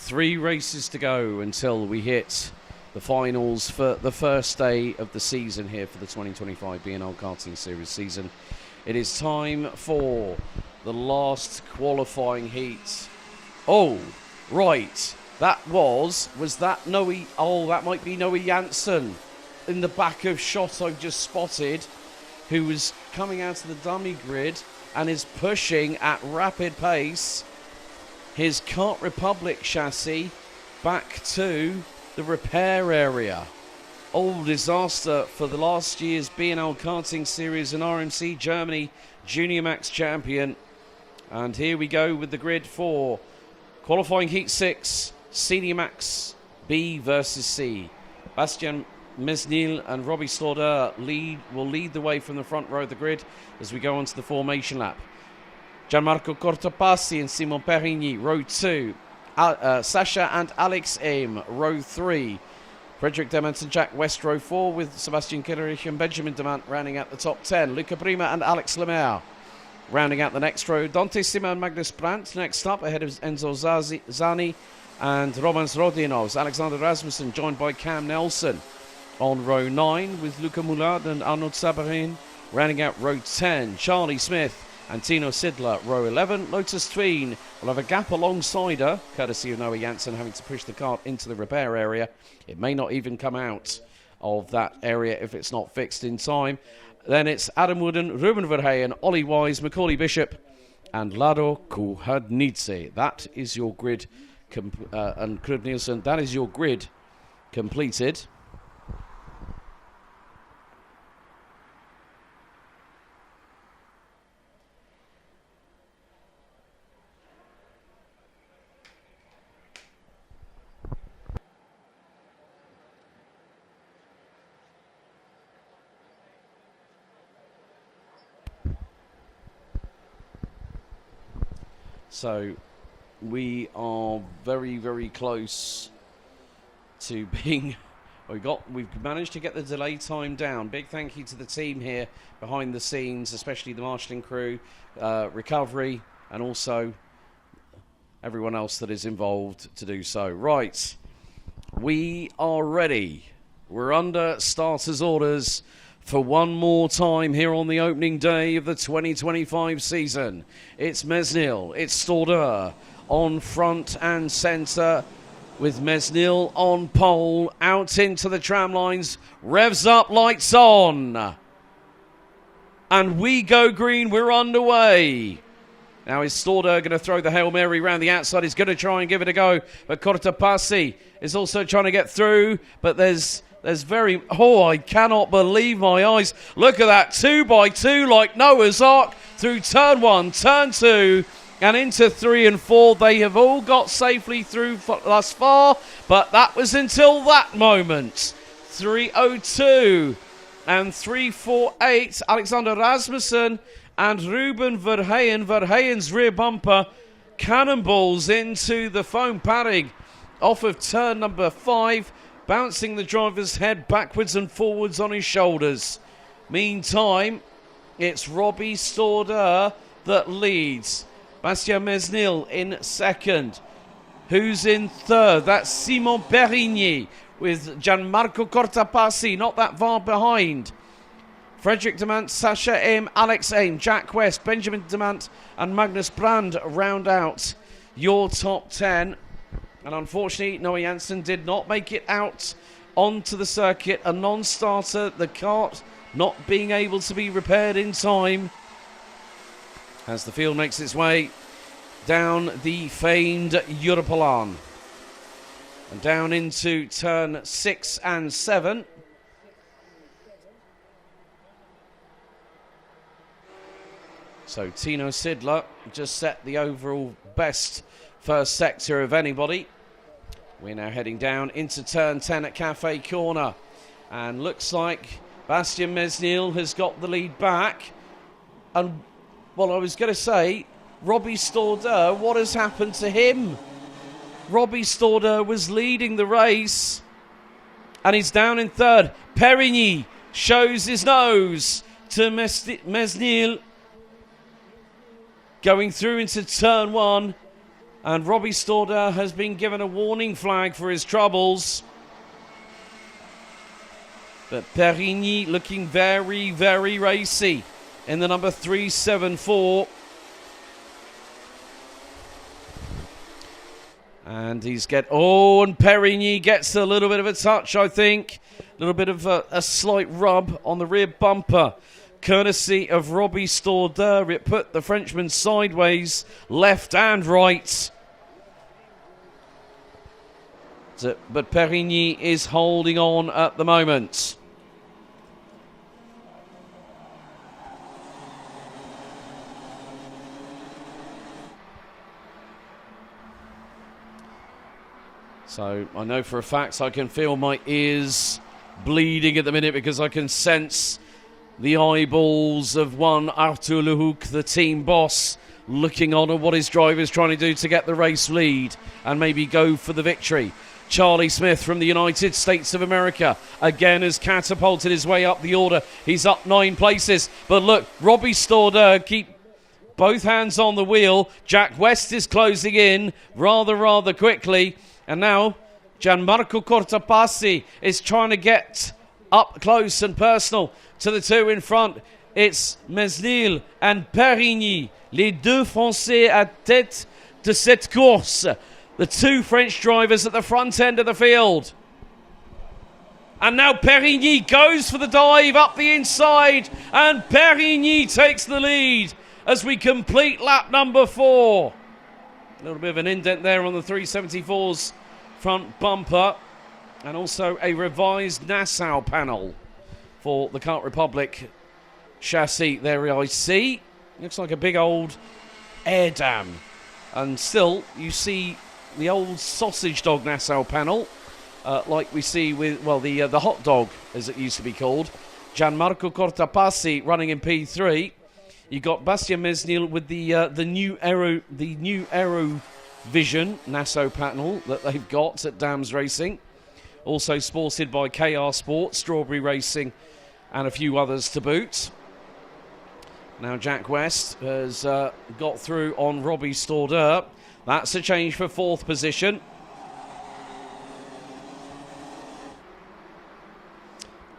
3 races to go until we hit the finals for the first day of the season here for the 2025 BNL Karting Series season. It is time for the last qualifying heat. Oh, right. That was that Noe? Oh, that might be Noe Janssen in the back of shot I've just spotted, who was coming out of the dummy grid and is pushing at rapid pace his Kart Republic chassis back to the repair area. Oh, disaster for the last year's BNL Karting Series and RMC Germany Junior Max champion. And here we go with the grid for qualifying heat 6, Senior Max B versus C. Bastien Mesnil and Robbie Slaughter will lead the way from the front row of the grid as we go on to the formation lap. Gianmarco Cortopassi and Simon Perigny, row 2. Sasha and Alex Aim, row 3. Frederick Demant and Jack West, row 4, with Sebastian Killerich and Benjamin Demant rounding out the top 10. Luca Prima and Alex Lemaire rounding out the next row. Dante Sima and Magnus Brandt next up, ahead of Enzo Zani and Romans Rodinos. Alexander Rasmussen joined by Cam Nelson on row 9, with Luca Moulard and Arnaud Sabarin rounding out row 10. Charlie Smith and Tino Sidler, row 11. Lotus Tween will have a gap alongside her, courtesy of Noe Janssen having to push the kart into the repair area. It may not even come out of that area if it's not fixed in time. Then it's Adam Wooden, Ruben Verheyen, Ollie Wise, Macaulay Bishop and Lado Kuhadnidze. That is your grid, and Krud Nielsen, that is your grid completed. So we are very, very close to being... We've managed to get the delay time down. Big thank you to the team here behind the scenes, especially the marshalling crew, recovery, and also everyone else that is involved to do so. Right, we are ready. We're under starters' orders for one more time here on the opening day of the 2025 season. It's Mesnil, it's Stauder on front and centre, with Mesnil on pole, out into the tram lines, revs up, lights on. And we go green, we're underway. Now is Stauder going to throw the Hail Mary round the outside? He's going to try and give it a go, but Cortopassi is also trying to get through, but there's very... Oh, I cannot believe my eyes. Look at that, 2x2 like Noah's Ark through turn 1, turn 2, and into 3 and 4. They have all got safely through thus far, but that was until that moment. 3:02 and 3:48. Alexander Rasmussen and Ruben Verheyen. Verheyen's rear bumper cannonballs into the foam padding off of turn number 5, bouncing the driver's head backwards and forwards on his shoulders. Meantime, it's Robbie Stauder that leads. Bastien Mesnil in second. Who's in third? That's Simon Perigny with Gianmarco Cortopassi not that far behind. Frederick Demant, Sasha Aim, Alex Aim, Jack West, Benjamin Demant and Magnus Brand round out your top 10. And unfortunately, Noe Janssen did not make it out onto the circuit. A non-starter, the kart not being able to be repaired in time as the field makes its way down the famed Europalan and down into turn 6 and 7. So Tino Sidler just set the overall best first sector of anybody. We're now heading down into turn 10 at Cafe Corner, and looks like Bastien Mesnil has got the lead back. And well, I was going to say, Robbie Stauder, what has happened to him? Robbie Stauder was leading the race and he's down in third. Perigny shows his nose to Mesnil, going through into turn 1. And Robbie Stordeur has been given a warning flag for his troubles. But Perigny looking very, very racy in the number 374. And and Perigny gets a little bit of a touch, I think. A little bit of a slight rub on the rear bumper, courtesy of Robbie Stordeur. It put the Frenchman sideways, left and right. But Perigny is holding on at the moment. So I know for a fact I can feel my ears bleeding at the minute because I can sense the eyeballs of one Arthur Lehoucq, the team boss, looking on at what his driver is trying to do to get the race lead and maybe go for the victory. Charlie Smith from the United States of America again has catapulted his way up the order. He's up 9 places. But look, Robbie Stordeur keep both hands on the wheel. Jack West is closing in rather quickly. And now Gianmarco Cortopassi is trying to get up close and personal to the two in front. It's Mesnil and Perigny, les deux Français à tête de cette course. The two French drivers at the front end of the field. And now Perigny goes for the dive up the inside. And Perigny takes the lead as we complete lap number 4. A little bit of an indent there on the 374's front bumper. And also a revised Nassau panel for the Kart Republic chassis. There I see. Looks like a big old air dam. And still, you see the old sausage dog Nassau panel, like we see with, well, the hot dog, as it used to be called. Gianmarco Cortopassi running in P3. You got Bastien Mesnil with the new Aero Vision Nassau panel that they've got at Dams Racing, also sported by KR Sport, Strawberry Racing, and a few others to boot. Now Jack West has got through on Robbie Stordeur. That's a change for 4th position.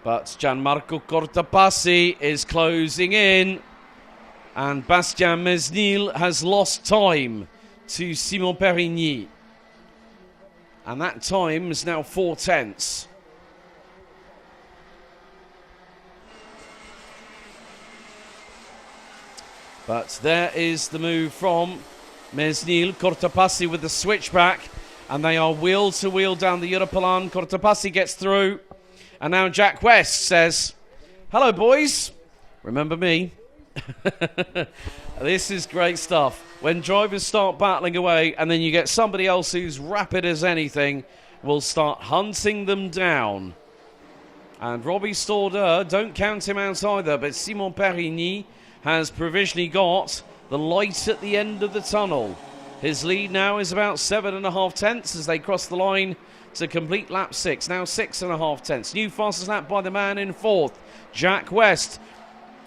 But Gianmarco Cortopassi is closing in. And Bastien Mesnil has lost time to Simon Perigny. And that time is now 4/10. But there is the move from Mesnil. Cortopassi with the switchback. And they are wheel to wheel down the Europalan. Cortopassi gets through. And now Jack West says, "Hello, boys. Remember me?" This is great stuff. When drivers start battling away and then you get somebody else who's rapid as anything, will start hunting them down. And Robbie Stordeur, don't count him out either, but Simon Perigny has provisionally got the light at the end of the tunnel. His lead now is about 7.5 tenths as they cross the line to complete lap 6. Now 6.5 tenths. New fastest lap by the man in 4th, Jack West,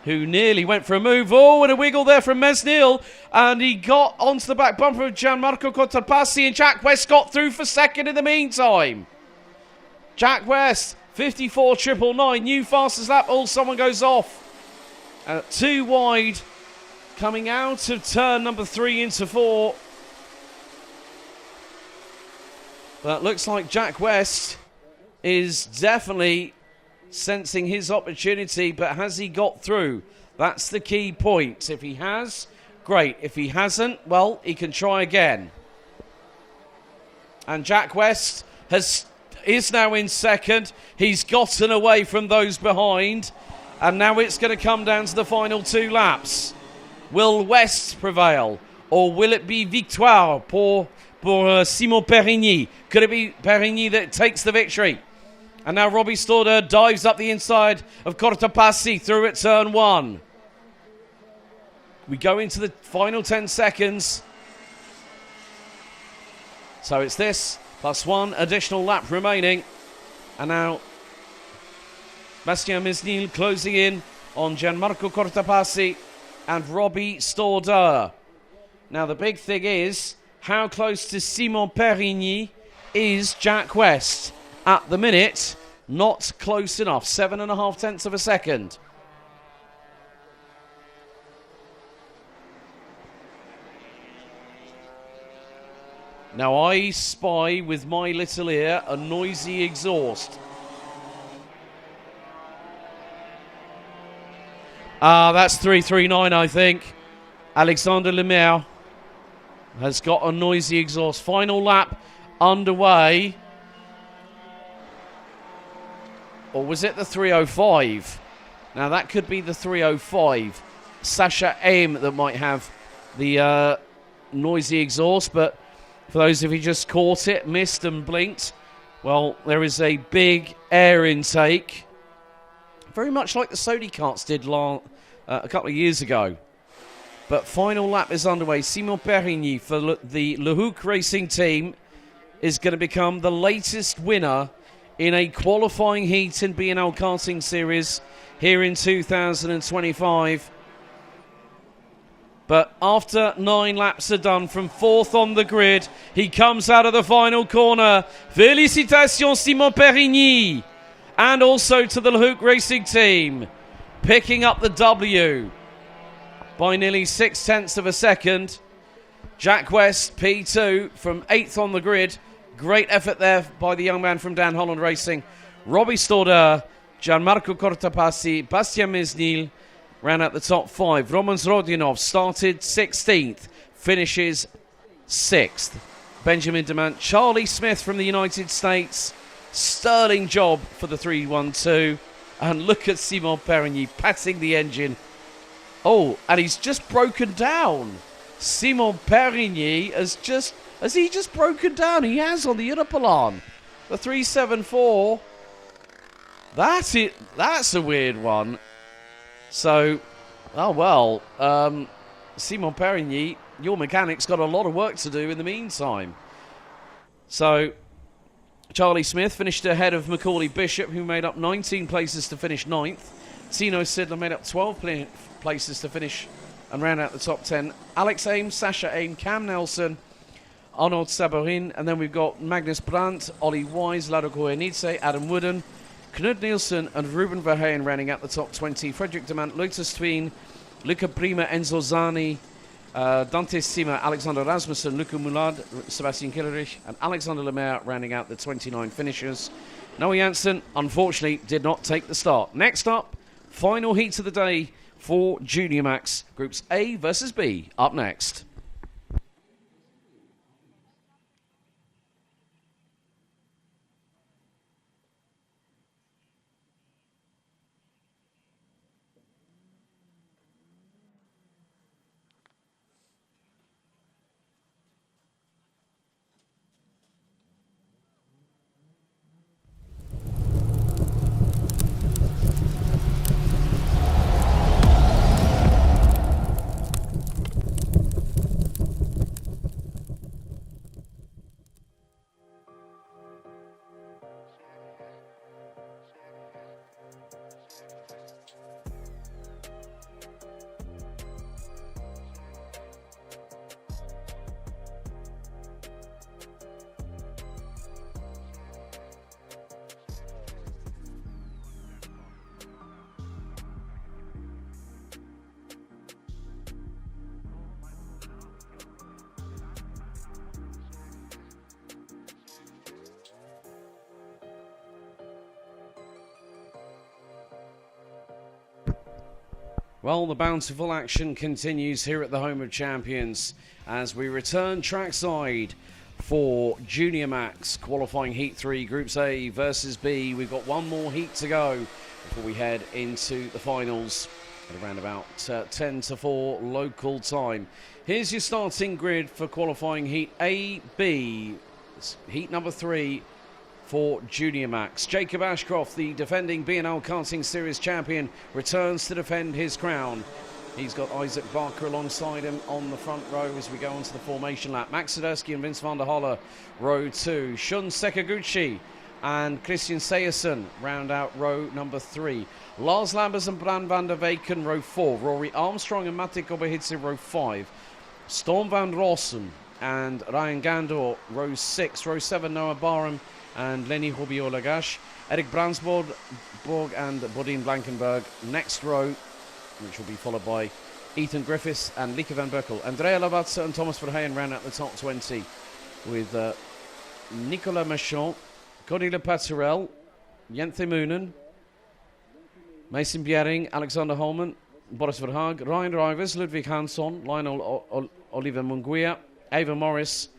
who nearly went for a move. Oh, and a wiggle there from Mesnil. And he got onto the back bumper of Gianmarco Cortopassi, and Jack West got through for 2nd in the meantime. Jack West, 54.999. New fastest lap. Oh, someone goes off. 2 wide. Coming out of turn number 3 into 4. But looks like Jack West is definitely sensing his opportunity, but has he got through? That's the key point. If he has, great. If he hasn't, well, he can try again. And Jack West is now in 2nd. He's gotten away from those behind, and now it's going to come down to the final 2 laps. Will West prevail, or will it be victoire pour Simon Perigny? Could it be Perigny that takes the victory? And now Robbie Stordeur dives up the inside of Cortopassi through at turn 1. We go into the final 10 seconds. So it's this plus 1 additional lap remaining. And now Bastien Mesnil closing in on Gianmarco Cortopassi and Robbie Stordeur. Now the big thing is How close to Simon Perigny is Jack West? At the minute, not close enough. 7.5 tenths of a second. Now I spy with my little ear a noisy exhaust. That's 339, I think. Alexander Lemaire has got a noisy exhaust. Final lap underway. Or was it the 305? Now that could be the 305. Sasha Aim that might have the noisy exhaust, but for those of you who just caught it, missed and blinked, well, there is a big air intake. Very much like the Sodi carts did a couple of years ago. But final lap is underway. Simon Perigny for the Le Hook Racing Team is going to become the latest winner in a qualifying heat in BNL Karting Series here in 2025. But after 9 laps are done, from 4th on the grid, he comes out of the final corner. Félicitations Simon Perigny. And also to the Le Hook Racing Team, picking up the W by nearly 6 tenths of a second. Jack West, P2, from 8th on the grid. Great effort there by the young man from Dan Holland Racing. Robbie Stoddard, Gianmarco Cortapassi, Bastien Mesnil ran out the top 5. Roman Zrodinov started 16th, finishes 6th. Benjamin Demant, Charlie Smith from the United States. Sterling job for the 312. And look at Simon Perigny patting the engine. Oh, and he's just broken down. Simon Perigny has he just broken down? He has on the Unipolan. The 374. That's it. That's a weird one. So, oh well. Simon Perigny, your mechanic's got a lot of work to do in the meantime. So, Charlie Smith finished ahead of Macaulay Bishop, who made up 19 places to finish 9th. Tino Sidler made up 12 places to finish and round out the top 10. Alex Ames, Sasha Ames, Cam Nelson, Arnold Saborin, and then we've got Magnus Brandt, Ollie Wise, Lado Koenice, Adam Wooden, Knud Nielsen and Ruben Verheyen rounding out the top 20. Frederick Demant, Lutus Tween, Luca Prima, Enzo Zani, Dante Sima, Alexander Rasmussen, Luca Moulad, Sebastian Killerich, and Alexander Lemaire rounding out the 29 finishers. Noah Janssen, unfortunately, did not take the start. Next up, final heats of the day for Junior Max. Groups A versus B up next. Well, the bountiful action continues here at the Home of Champions as we return trackside for Junior Max qualifying Heat 3, Groups A versus B. We've got one more heat to go before we head into the finals at around about 10 to 4 local time. Here's your starting grid for qualifying Heat A, B. It's heat number 3 for Junior Max. Jacob Ashcroft, the defending BNL Karting Series champion, returns to defend his crown. He's got Isaac Barker alongside him on the front row as we go onto the formation lap. Max Sedersky and Vince van der Holle, row 2. Shun Sekaguchi and Christian Sejersen round out row number 3. Lars Lambers and Bran van der Weyken, row 4. Rory Armstrong and Matti Kobehitze, row 5. Storm van Rossum and Ryan Gandor. Row 6. Row 7, Noah Barham and Lenny Hobio-Lagash. Eric Brandsborg and Bodine Blankenberg. Next row, which will be followed by Ethan Griffiths and Lieke van Berkel. Andrea Labatze and Thomas Verheyen ran out the top 20 with Nicolas Machon, Cornelia Patzerel, Jenthe Moonen, Mason Bjerring, Alexander Holman, Boris Verhaag, Ryan Rivers, Ludwig Hansson, Lionel Oliver Munguia, Ava Morris,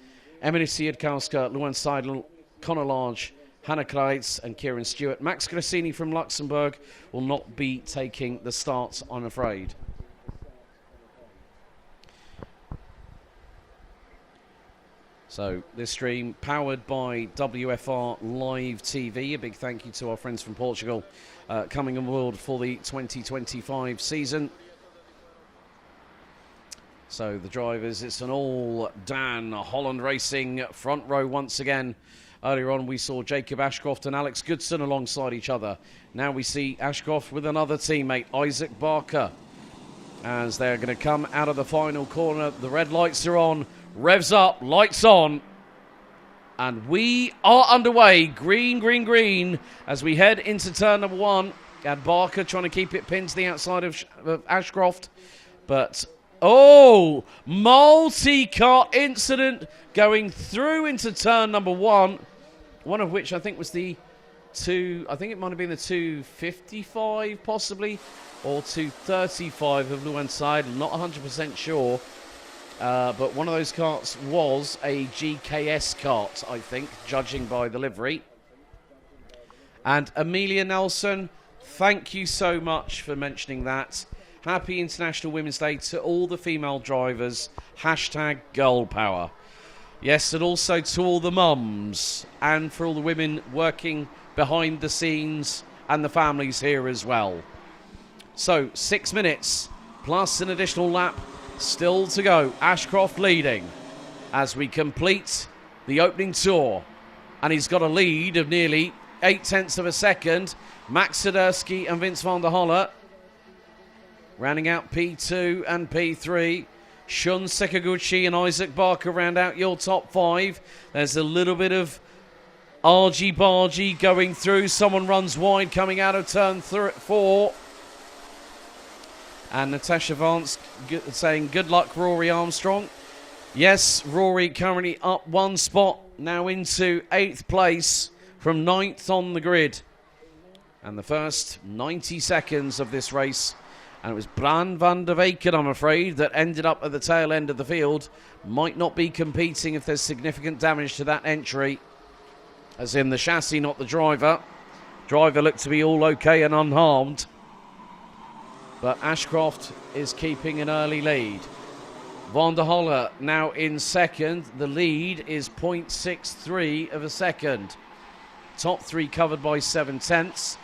Emily Siedkowska, Luan Seidel, Connor Large, Hannah Kreitz and Kieran Stewart. Max Grassini from Luxembourg will not be taking the start, I'm afraid. So this stream powered by WFR Live TV. A big thank you to our friends from Portugal coming on board for the 2025 season. So the drivers, it's an all Dan Holland Racing front row once again. Earlier on we saw Jacob Ashcroft and Alex Goodson alongside each other. Now we see Ashcroft with another teammate, Isaac Barker, as they're going to come out of the final corner. The red lights are on. Revs up, lights on, and we are underway. Green, green, green as we head into turn number 1. And Barker trying to keep it pinned to the outside of Ashcroft. But, oh, multi-cart incident going through into turn number 1. One of which I think was the I think it might have been the 255 possibly, or 235 of Luan Seidel. Not 100% sure. But one of those carts was a GKS cart, I think, judging by the livery. And Amelia Nelson, thank you so much for mentioning that. Happy International Women's Day to all the female drivers. Hashtag girl power. Yes, and also to all the mums and for all the women working behind the scenes and the families here as well. So, 6 minutes plus an additional lap. Still to go. Ashcroft leading as we complete the opening tour. And he's got a lead of nearly 0.8 of a second. Max Sidersky and Vince van der Holle rounding out P2 and P3. Shun Sekaguchi and Isaac Barker round out your top 5. There's a little bit of argy-bargy going through. Someone runs wide coming out of turn 4. And Natasha Vance saying, good luck, Rory Armstrong. Yes, Rory currently up 1 spot, now into 8th place from 9th on the grid. And the first 90 seconds of this race, and it was Bran van der Weyken, I'm afraid, that ended up at the tail end of the field. Might not be competing if there's significant damage to that entry, as in the chassis, not the driver. Driver looked to be all okay and unharmed. But Ashcroft is keeping an early lead. Van der Holle now in second. The lead is 0.63 of a second. Top 3 covered by 7/10.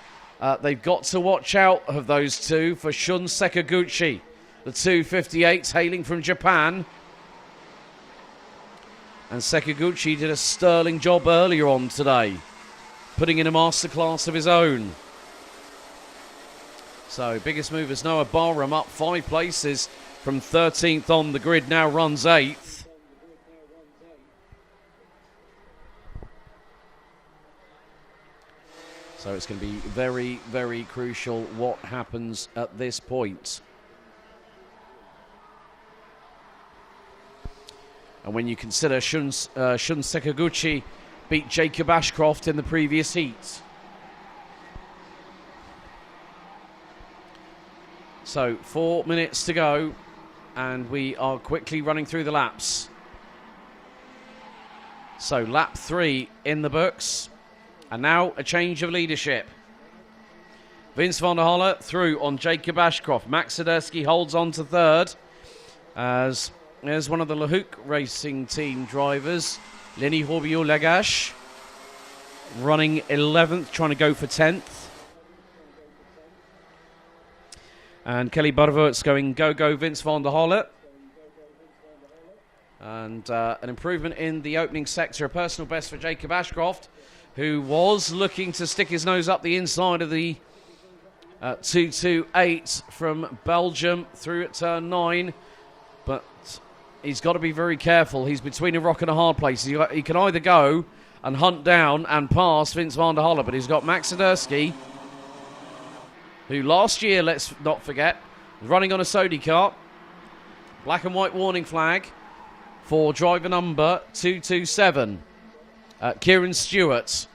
They've got to watch out of those two for Shun Sekaguchi. The 258s hailing from Japan. And Sekaguchi did a sterling job earlier on today, putting in a masterclass of his own. So, biggest movers, Noah Barham up 5 places from 13th on the grid, now runs 8th. So it's going to be very, very crucial what happens at this point. And when you consider Shun Sekaguchi beat Jacob Ashcroft in the previous heat. So 4 minutes to go, and we are quickly running through the laps. So lap 3 in the books, and now a change of leadership. Vince van der Holle through on Jacob Ashcroft. Max Sidersky holds on to 3rd, as there's one of the Lehouk Racing Team drivers, Lenny Hobio-Lagash, running 11th, trying to go for 10th. And Kelly Barvoets going go Vince van der Holle. And an improvement in the opening sector, a personal best for Jacob Ashcroft, who was looking to stick his nose up the inside of the 228 from Belgium through at turn 9. But he's got to be very careful. He's between a rock and a hard place. He can either go and hunt down and pass Vince van der Halle, but he's got Max Sadurski, who last year, let's not forget, was running on a Sodi kart. Black and white warning flag for driver number 227, Kieran Stewart.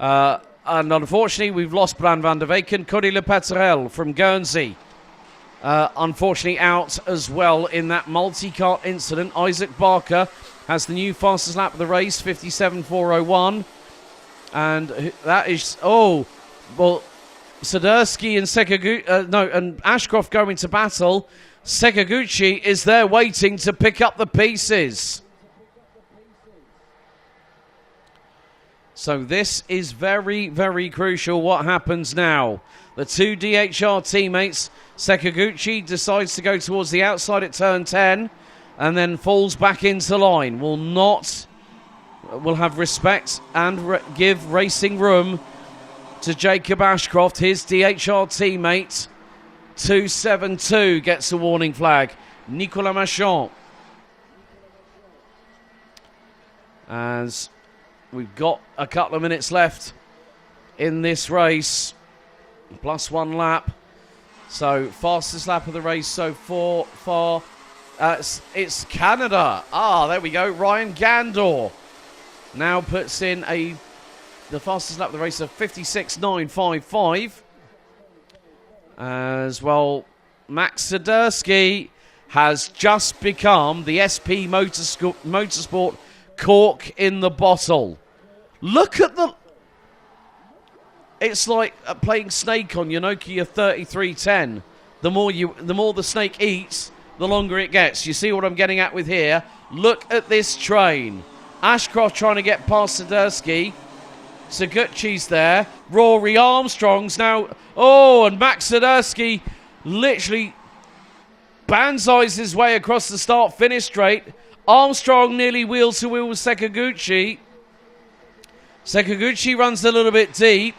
And unfortunately, we've lost Bran van der Weken. Cody Le Peterel from Guernsey, unfortunately out as well in that multi-kart incident. Isaac Barker has the new fastest lap of the race, 57.401. And that is, oh, well, Sadurski and and Ashcroft go into battle. Sekaguchi is there waiting to pick up the pieces. So this is very, very crucial what happens now. The two DHR teammates, Sekaguchi decides to go towards the outside at turn 10 and then falls back into line. Will have respect and give racing room to Jacob Ashcroft. His DHR teammate, 272, gets a warning flag. Nicolas Machon. As we've got a couple of minutes left in this race, plus one lap. So fastest lap of the race so far. It's Canada. There we go. Ryan Gandor now puts in the fastest lap of the race of 56.955. As well, Max Sadurski has just become the SP Motorsport cork in the bottle. Look at the... It's like playing Snake on your Nokia 3310. The more the snake eats, the longer it gets. You see what I'm getting at with here? Look at this train. Ashcroft trying to get past Sadurski. Seguchi's there. Rory Armstrong's now... Oh, and Max Sadurski literally banzais his way across the start-finish straight. Armstrong nearly wheel-to-wheel with Sekaguchi. Sekaguchi runs a little bit deep.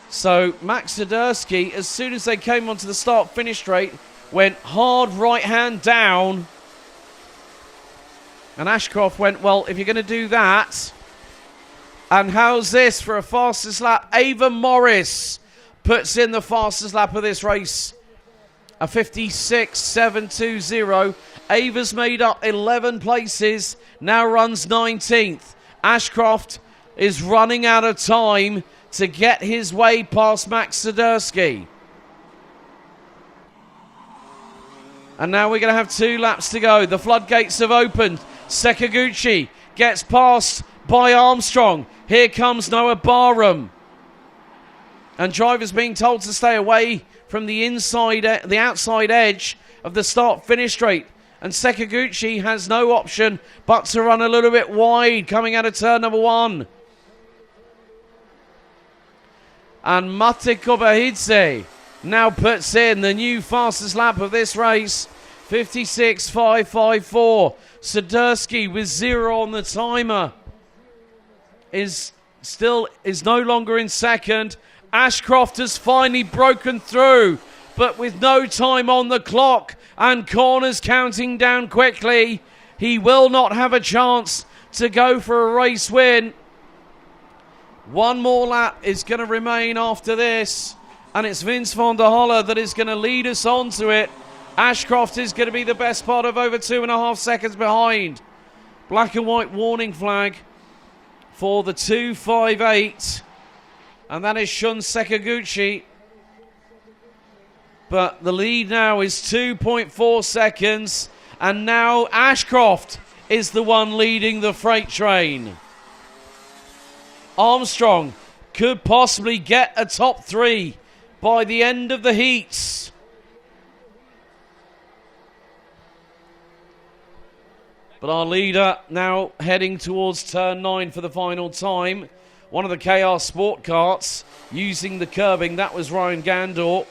So Max Sadurski, as soon as they came onto the start-finish straight, went hard right hand down. And Ashcroft went, well, if you're going to do that... And how's this for a fastest lap? Ava Morris puts in the fastest lap of this race. A 56.720. Ava's made up 11 places, now runs 19th. Ashcroft is running out of time to get his way past Max Sadurski. And now we're going to have 2 laps to go. The floodgates have opened. Sekaguchi gets past by Armstrong. Here comes Noah Barham. And drivers being told to stay away from the outside edge of the start-finish straight. And Sekaguchi has no option but to run a little bit wide coming out of turn number 1. And Mate Kobahidze now puts in the new fastest lap of this race, 56.554. Sadurski with 0 on the timer is no longer in second. Ashcroft has finally broken through, but with no time on the clock and corners counting down quickly, he will not have a chance to go for a race win. One more lap is going to remain after this, and it's Vince van der Halle that is going to lead us on to it. Ashcroft is going to be the best part of over 2.5 seconds behind. Black and white warning flag for the 258, and that is Shun Sekaguchi. But the lead now is 2.4 seconds, and now Ashcroft is the one leading the freight train. Armstrong could possibly get a top 3 by the end of the heats. But our leader now heading towards turn 9 for the final time. One of the KR Sport Karts using the curbing. That was Ryan Gandor.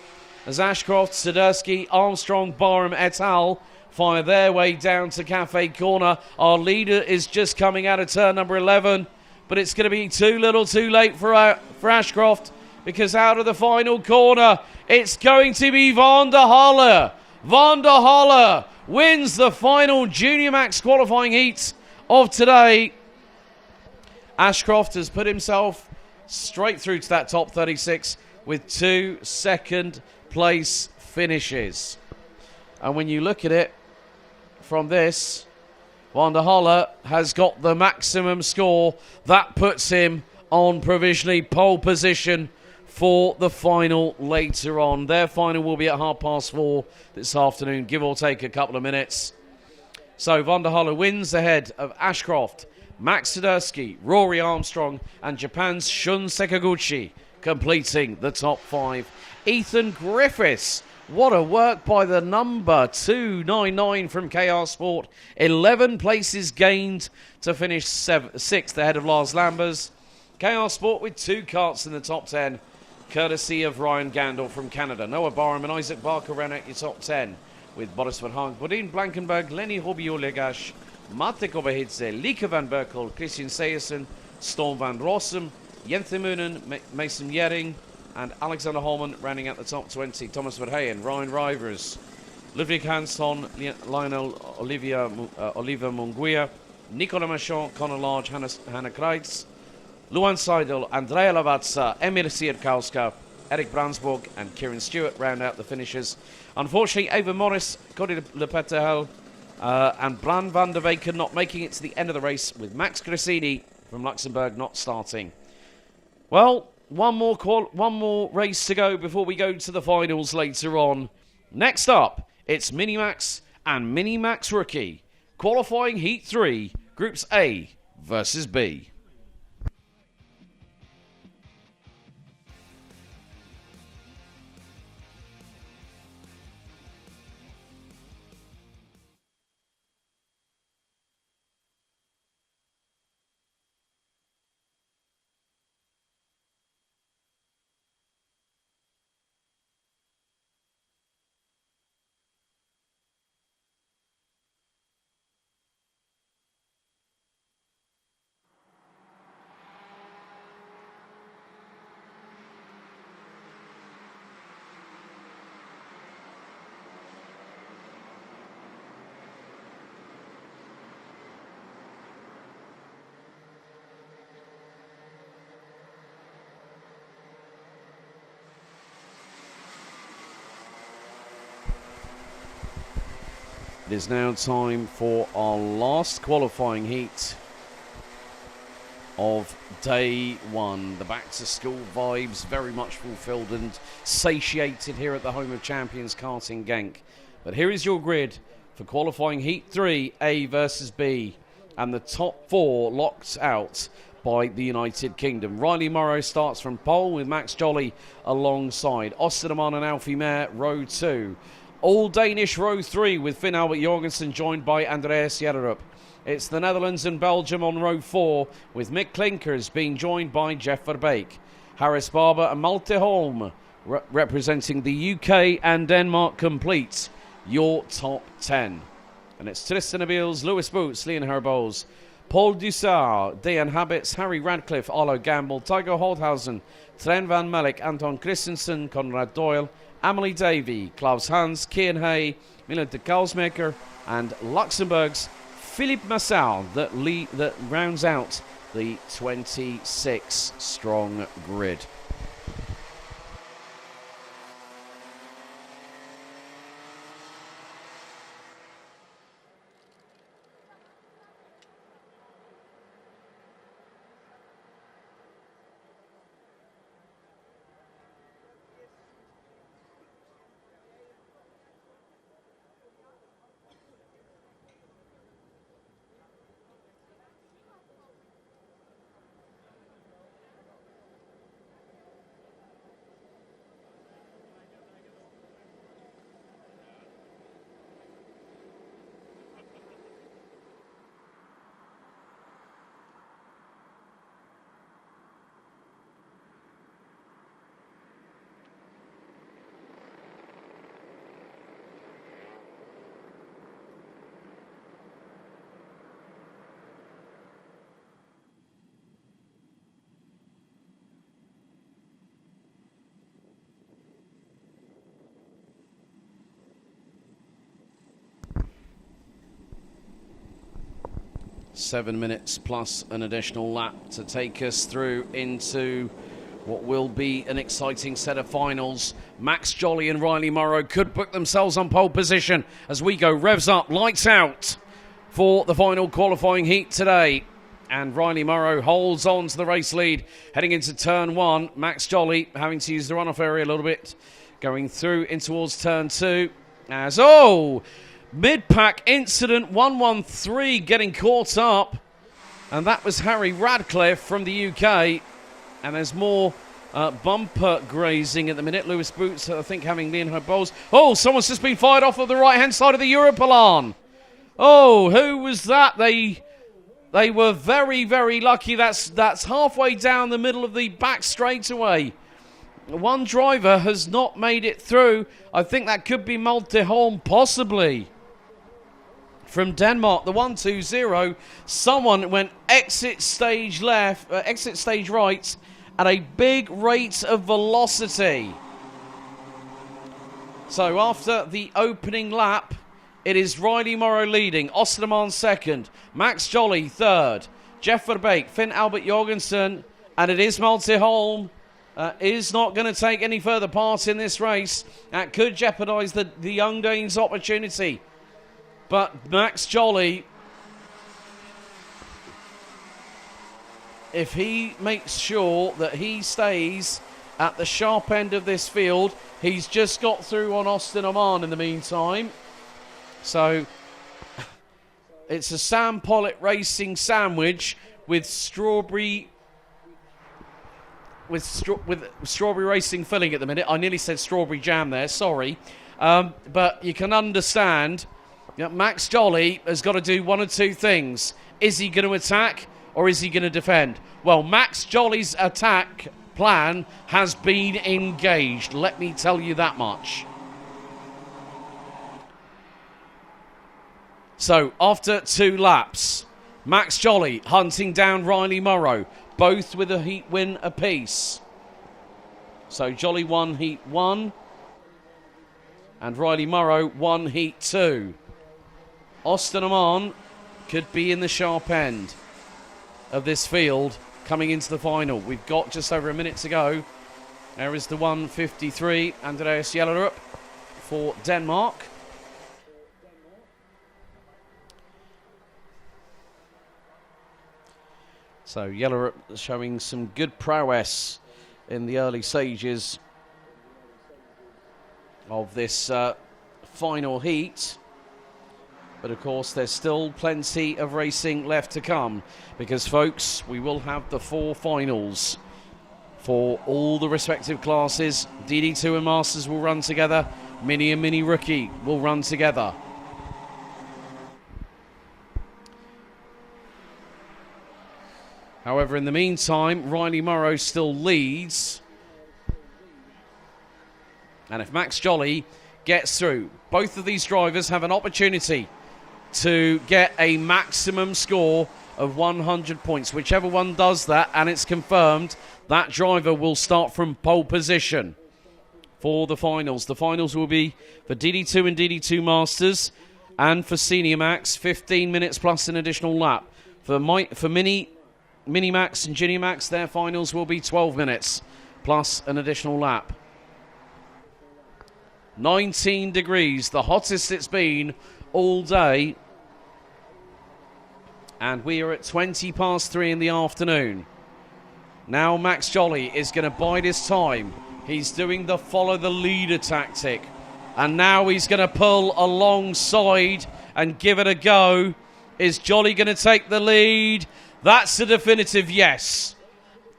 As Ashcroft, Sadurski, Armstrong, Barham et al. Fire their way down to Cafe Corner. Our leader is just coming out of turn number 11. But it's going to be too little too late for Ashcroft, because out of the final corner, it's going to be van der Halle. Van der Halle wins the final Junior Max qualifying heat of today. Ashcroft has put himself straight through to that top 36 with 2 second place finishes. And when you look at it from this, Van der Halle has got the maximum score. That puts him on provisionally pole position for the final later on. Their final will be at 4:30 this afternoon, give or take a couple of minutes. So Van der Halle wins ahead of Ashcroft, Max Sadursky, Rory Armstrong, and Japan's Shun Sekaguchi, completing the top 5. Ethan Griffiths, what a work by the number 299 from KR Sport. 11 places gained to finish 6th ahead of Lars Lambers. KR Sport with 2 karts in the top 10, courtesy of Ryan Gandel from Canada. Noah Barham and Isaac Barker ran out your top 10, with Boris Verhagen, Bodin Blankenberg, Lenny Hobio-Legash, Mate Kobahidze, Lieke van Berkel, Christian Sejersen, Storm van Rossum, Jenthe Moonen, Mason Yering, and Alexander Holman rounding out the top 20. Thomas Verheyen, Ryan Rivers, Ludwig Hansson, Lionel Oliver Munguia, Nicola Machon, Conor Large, Hannah Kreitz, Luan Seidel, Andrea Lavazza, Emir Sierkowska, Eric Bransborg, and Kieran Stewart round out the finishers. Unfortunately, Ava Morris, Cody Lepetahel, and Bran van der Weken not making it to the end of the race, with Max Grissini from Luxembourg not starting. Well, one more race to go before we go to the finals later on. Next up, it's Minimax and Minimax Rookie. Qualifying Heat 3, Groups A versus B. It is now time for our last qualifying heat of day 1. The back-to-school vibes very much fulfilled and satiated here at the home of champions karting Genk. But here is your grid for qualifying heat 3, A versus B, and the top 4 locked out by the United Kingdom. Riley Morrow starts from pole with Max Jolly alongside. Osterman and Alfie Mayer, row 2. All Danish row 3 with Finn Albert Jorgensen joined by Andreas Jederup. It's the Netherlands and Belgium on row 4 with Mick Klinkers being joined by Jeff Verbeek. Harris Barber and Malte Holm representing the UK and Denmark completes your top 10. And it's Tristan Abils, Lewis Boots, Leon Herboz, Paul Dussard, Dejan Habits, Harry Radcliffe, Arlo Gamble, Tiger Holthausen, Tren van Melk, Anton Christensen, Conrad Doyle, Amelie Davy, Klaus Hans, Kian Hay, Milan de Kalsmaker, and Luxembourg's Philippe Massal that rounds out the 26-strong grid. 7 minutes plus an additional lap to take us through into what will be an exciting set of finals. Max Jolly and Riley Morrow could put themselves on pole position as we go revs up, lights out for the final qualifying heat today. And Riley Morrow holds on to the race lead heading into turn 1. Max Jolly having to use the runoff area a little bit, going through in towards turn 2 as, mid-pack incident, 113 getting caught up. And that was Harry Radcliffe from the UK. And there's more bumper grazing at the minute. Lewis Boots, I think, having Leonhard Bowles. Oh, someone's just been fired off of the right-hand side of the Europalan. Oh, who was that? They were very, very lucky. That's halfway down the middle of the back straightaway. One driver has not made it through. I think that could be Malte Holm, possibly. From Denmark, the 120. Someone went exit stage left, exit stage right, at a big rate of velocity. So after the opening lap, it is Riley Morrow leading, Osterman second, Max Jolly third, Jeff Verbeek, Finn Albert Jorgensen, and it is Malte Holm is not going to take any further part in this race. That could jeopardise the young Dane's opportunity. But Max Jolly, if he makes sure that he stays at the sharp end of this field, he's just got through on Austin Oman in the meantime. So it's a Sam Pollitt Racing sandwich with strawberry strawberry racing filling at the minute. I nearly said strawberry jam there, sorry. But you can understand that Max Jolly has got to do one or two things. Is he going to attack or is he going to defend? Well, Max Jolly's attack plan has been engaged, let me tell you that much. So, after 2 laps, Max Jolly hunting down Riley Morrow, both with a heat win apiece. So, Jolly won heat 1, and Riley Morrow won heat 2. Austin Oman could be in the sharp end of this field coming into the final. We've got just over a minute to go. There is the 153, Andreas Jellerup for Denmark. So Jellerup showing some good prowess in the early stages of this final heat. But of course, there's still plenty of racing left to come because, folks, we will have the 4 finals for all the respective classes. DD2 and Masters will run together. Mini and Mini Rookie will run together. However, in the meantime, Riley Morrow still leads. And if Max Jolly gets through, both of these drivers have an opportunity to get a maximum score of 100 points. Whichever one does that, and it's confirmed, that driver will start from pole position for the finals. The finals will be for DD2 and DD2 Masters and for Senior Max, 15 minutes plus an additional lap. For Mini Max and Junior Max, their finals will be 12 minutes plus an additional lap. 19 degrees, the hottest it's been all day. And we are at 20 past 3 in the afternoon. Now Max Jolly is going to bide his time. He's doing the follow the leader tactic. And now he's going to pull alongside and give it a go. Is Jolly going to take the lead? That's a definitive yes.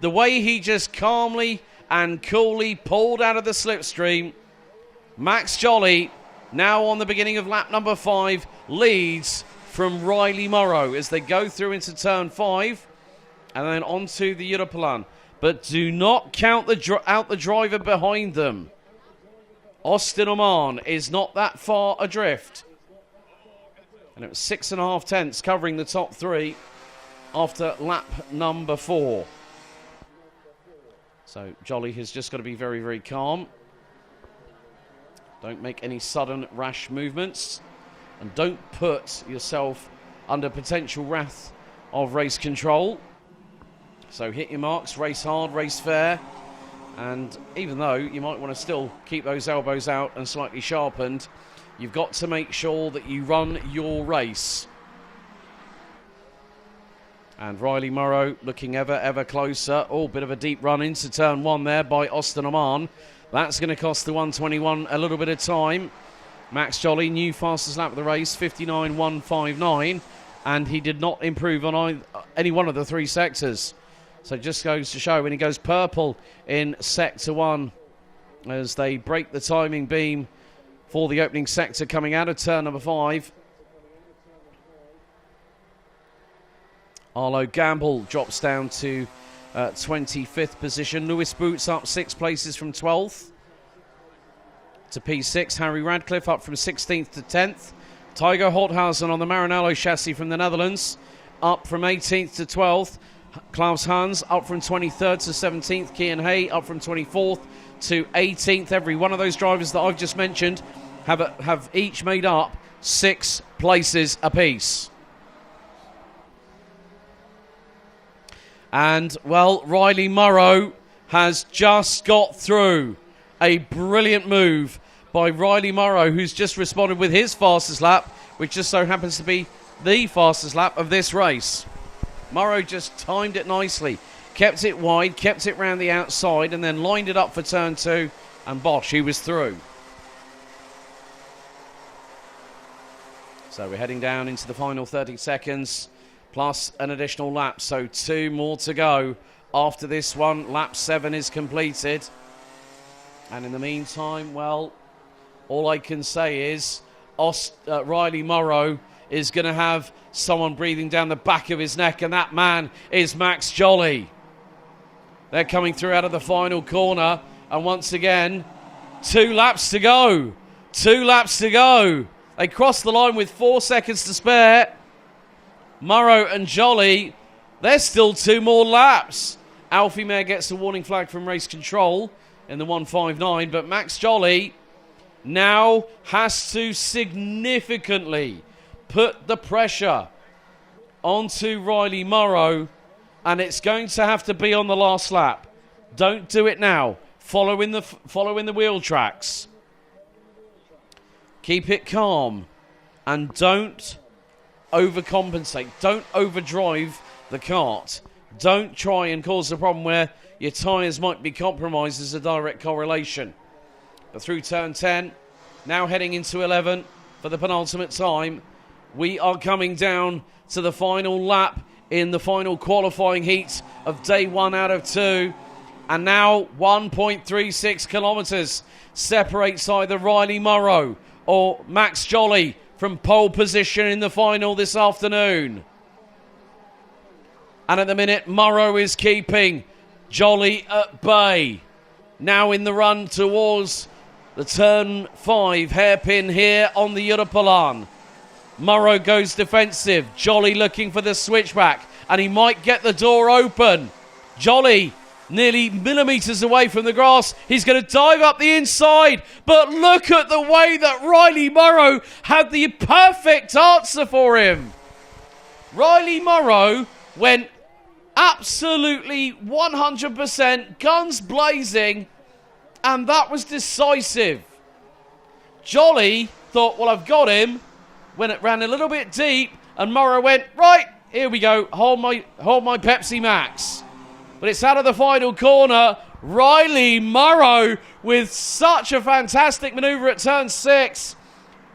The way he just calmly and coolly pulled out of the slipstream. Max Jolly, now on the beginning of lap number 5, leads from Riley Morrow as they go through into turn 5 and then onto the Europalan. But do not count out the driver behind them. Austin Oman is not that far adrift. And it was 6.5 tenths covering the top 3 after lap number 4. So Jolly has just got to be very, very calm. Don't make any sudden rash movements. And don't put yourself under potential wrath of race control. So hit your marks, race hard, race fair. And even though you might want to still keep those elbows out and slightly sharpened, you've got to make sure that you run your race. And Riley Morrow looking ever closer. Oh, bit of a deep run into turn one there by Austin Oman. That's going to cost the 121 a little bit of time. Max Jolly, new fastest lap of the race, 59.159. And he did not improve on any one of the three sectors. So just goes to show when he goes purple in sector one as they break the timing beam for the opening sector coming out of turn number 5. Arlo Gamble drops down to 25th position. Lewis Boots up 6 places from 12th to P6. Harry Radcliffe up from 16th to 10th. Tygo Holthausen on the Maranello chassis from the Netherlands up from 18th to 12th. Klaus Hans up from 23rd to 17th. Kian Hay up from 24th to 18th. Every one of those drivers that I've just mentioned have each made up 6 places apiece. And, well, Riley Morrow has just got through. A brilliant move by Riley Morrow, who's just responded with his fastest lap, which just so happens to be the fastest lap of this race. Morrow just timed it nicely, kept it wide, kept it round the outside, and then lined it up for turn 2, and bosh, he was through. So we're heading down into the final 30 seconds, plus an additional lap, so 2 more to go. After this one, lap 7 is completed. And in the meantime, well, all I can say is Riley Morrow is going to have someone breathing down the back of his neck, and that man is Max Jolly. They're coming through out of the final corner, and once again, 2 laps to go. 2 laps to go. They cross the line with 4 seconds to spare. Morrow and Jolly, there's still 2 more laps. Alfie Mayer gets a warning flag from race control in the 159, but Max Jolly now has to significantly put the pressure onto Riley Morrow, and it's going to have to be on the last lap. Don't do it now. Following the wheel tracks. Keep it calm and don't overcompensate. Don't overdrive the kart. Don't try and cause a problem where your tyres might be compromised as a direct correlation. But through turn 10, now heading into 11 for the penultimate time, we are coming down to the final lap in the final qualifying heat of day 1 out of 2. And now 1.36 kilometres separates either Riley Morrow or Max Jolly from pole position in the final this afternoon. And at the minute, Morrow is keeping Jolly at bay. Now in the run towards the turn 5 hairpin here on the Europolan. Morrow goes defensive. Jolly looking for the switchback, and he might get the door open. Jolly nearly millimetres away from the grass. He's going to dive up the inside, but look at the way that Riley Morrow had the perfect answer for him. Riley Morrow went absolutely 100%, guns blazing, and that was decisive. Jolly thought, well, I've got him, when it ran a little bit deep, and Morrow went, right, here we go, hold my Pepsi Max. But it's out of the final corner. Riley Morrow, with such a fantastic manoeuvre at turn 6,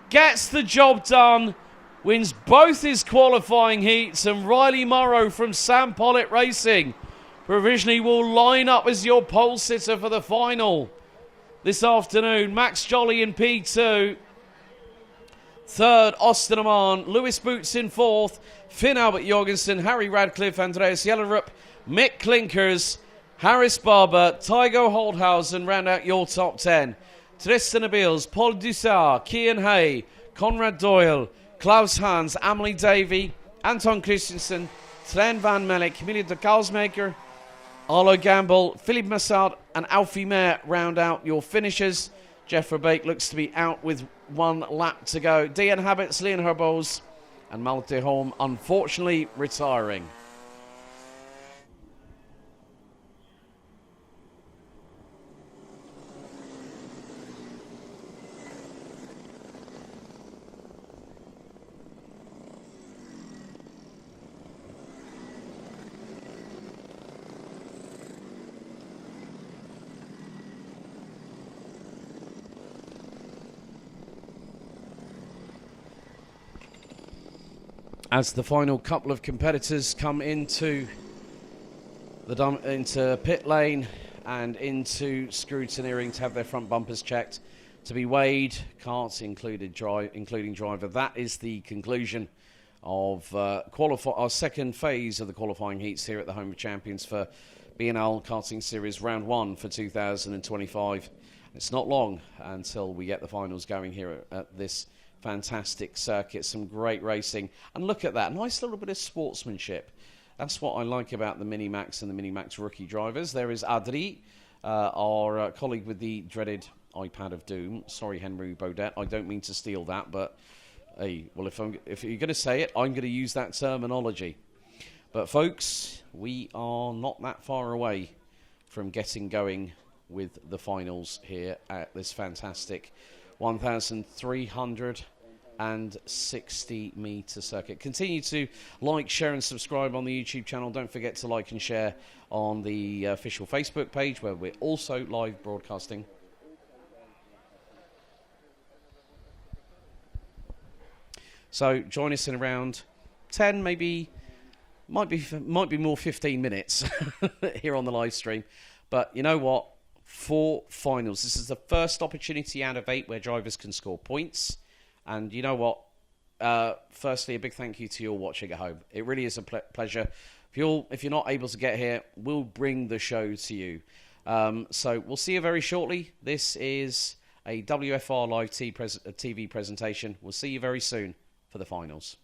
gets the job done, wins both his qualifying heats, and Riley Morrow from Sam Pollitt Racing provisionally will line up as your pole sitter for the final this afternoon. Max Jolly in P2. 3rd, Austin Oman. Lewis Boots in 4th. Finn Albert Jorgensen, Harry Radcliffe, Andreas Jellerup, Mick Klinkers, Harris Barber, Tygo Holthausen round out your top 10. Tristan Abils, Paul Dussard, Kian Hay, Conrad Doyle, Klaus Hans, Amelie Davy, Anton Christensen, Sven Van Melk, Emilia de Kalsmaker, Arlo Gamble, Philippe Massard and Alfie Mayer round out your finishers. Jeff Rebate looks to be out with 1 lap to go. Dean Habits, Leon Herbols, And Malteholm, unfortunately, retiring. As the final couple of competitors come into into pit lane and into scrutineering to have their front bumpers checked, to be weighed, carts including driver. That is the conclusion of our second phase of the qualifying heats here at the Home of Champions for BNL Karting Series Round 1 for 2025. It's not long until we get the finals going here at this fantastic circuit. Some great racing, and look at that, nice little bit of sportsmanship. That's what I like about the Minimax and the Minimax rookie drivers. There is Adri, our colleague with the dreaded iPad of doom. Sorry, Henry Baudet, I don't mean to steal that, but hey, well, if you're going to say it, I'm going to use that terminology. But folks, we are not that far away from getting going with the finals here at this fantastic 1,360 metre circuit. Continue to like, share and subscribe on the YouTube channel. Don't forget to like and share on the official Facebook page, where we're also live broadcasting. So join us in around 10, maybe, might be more 15 minutes here on the live stream. But you know what? 4 finals. This is the first opportunity out of 8 where drivers can score points. And you know what? Firstly, a big thank you to you all watching at home. It really is a pleasure. If you're not able to get here, we'll bring the show to you. So we'll see you very shortly. This is a WFR Live TV presentation. We'll see you very soon for the finals.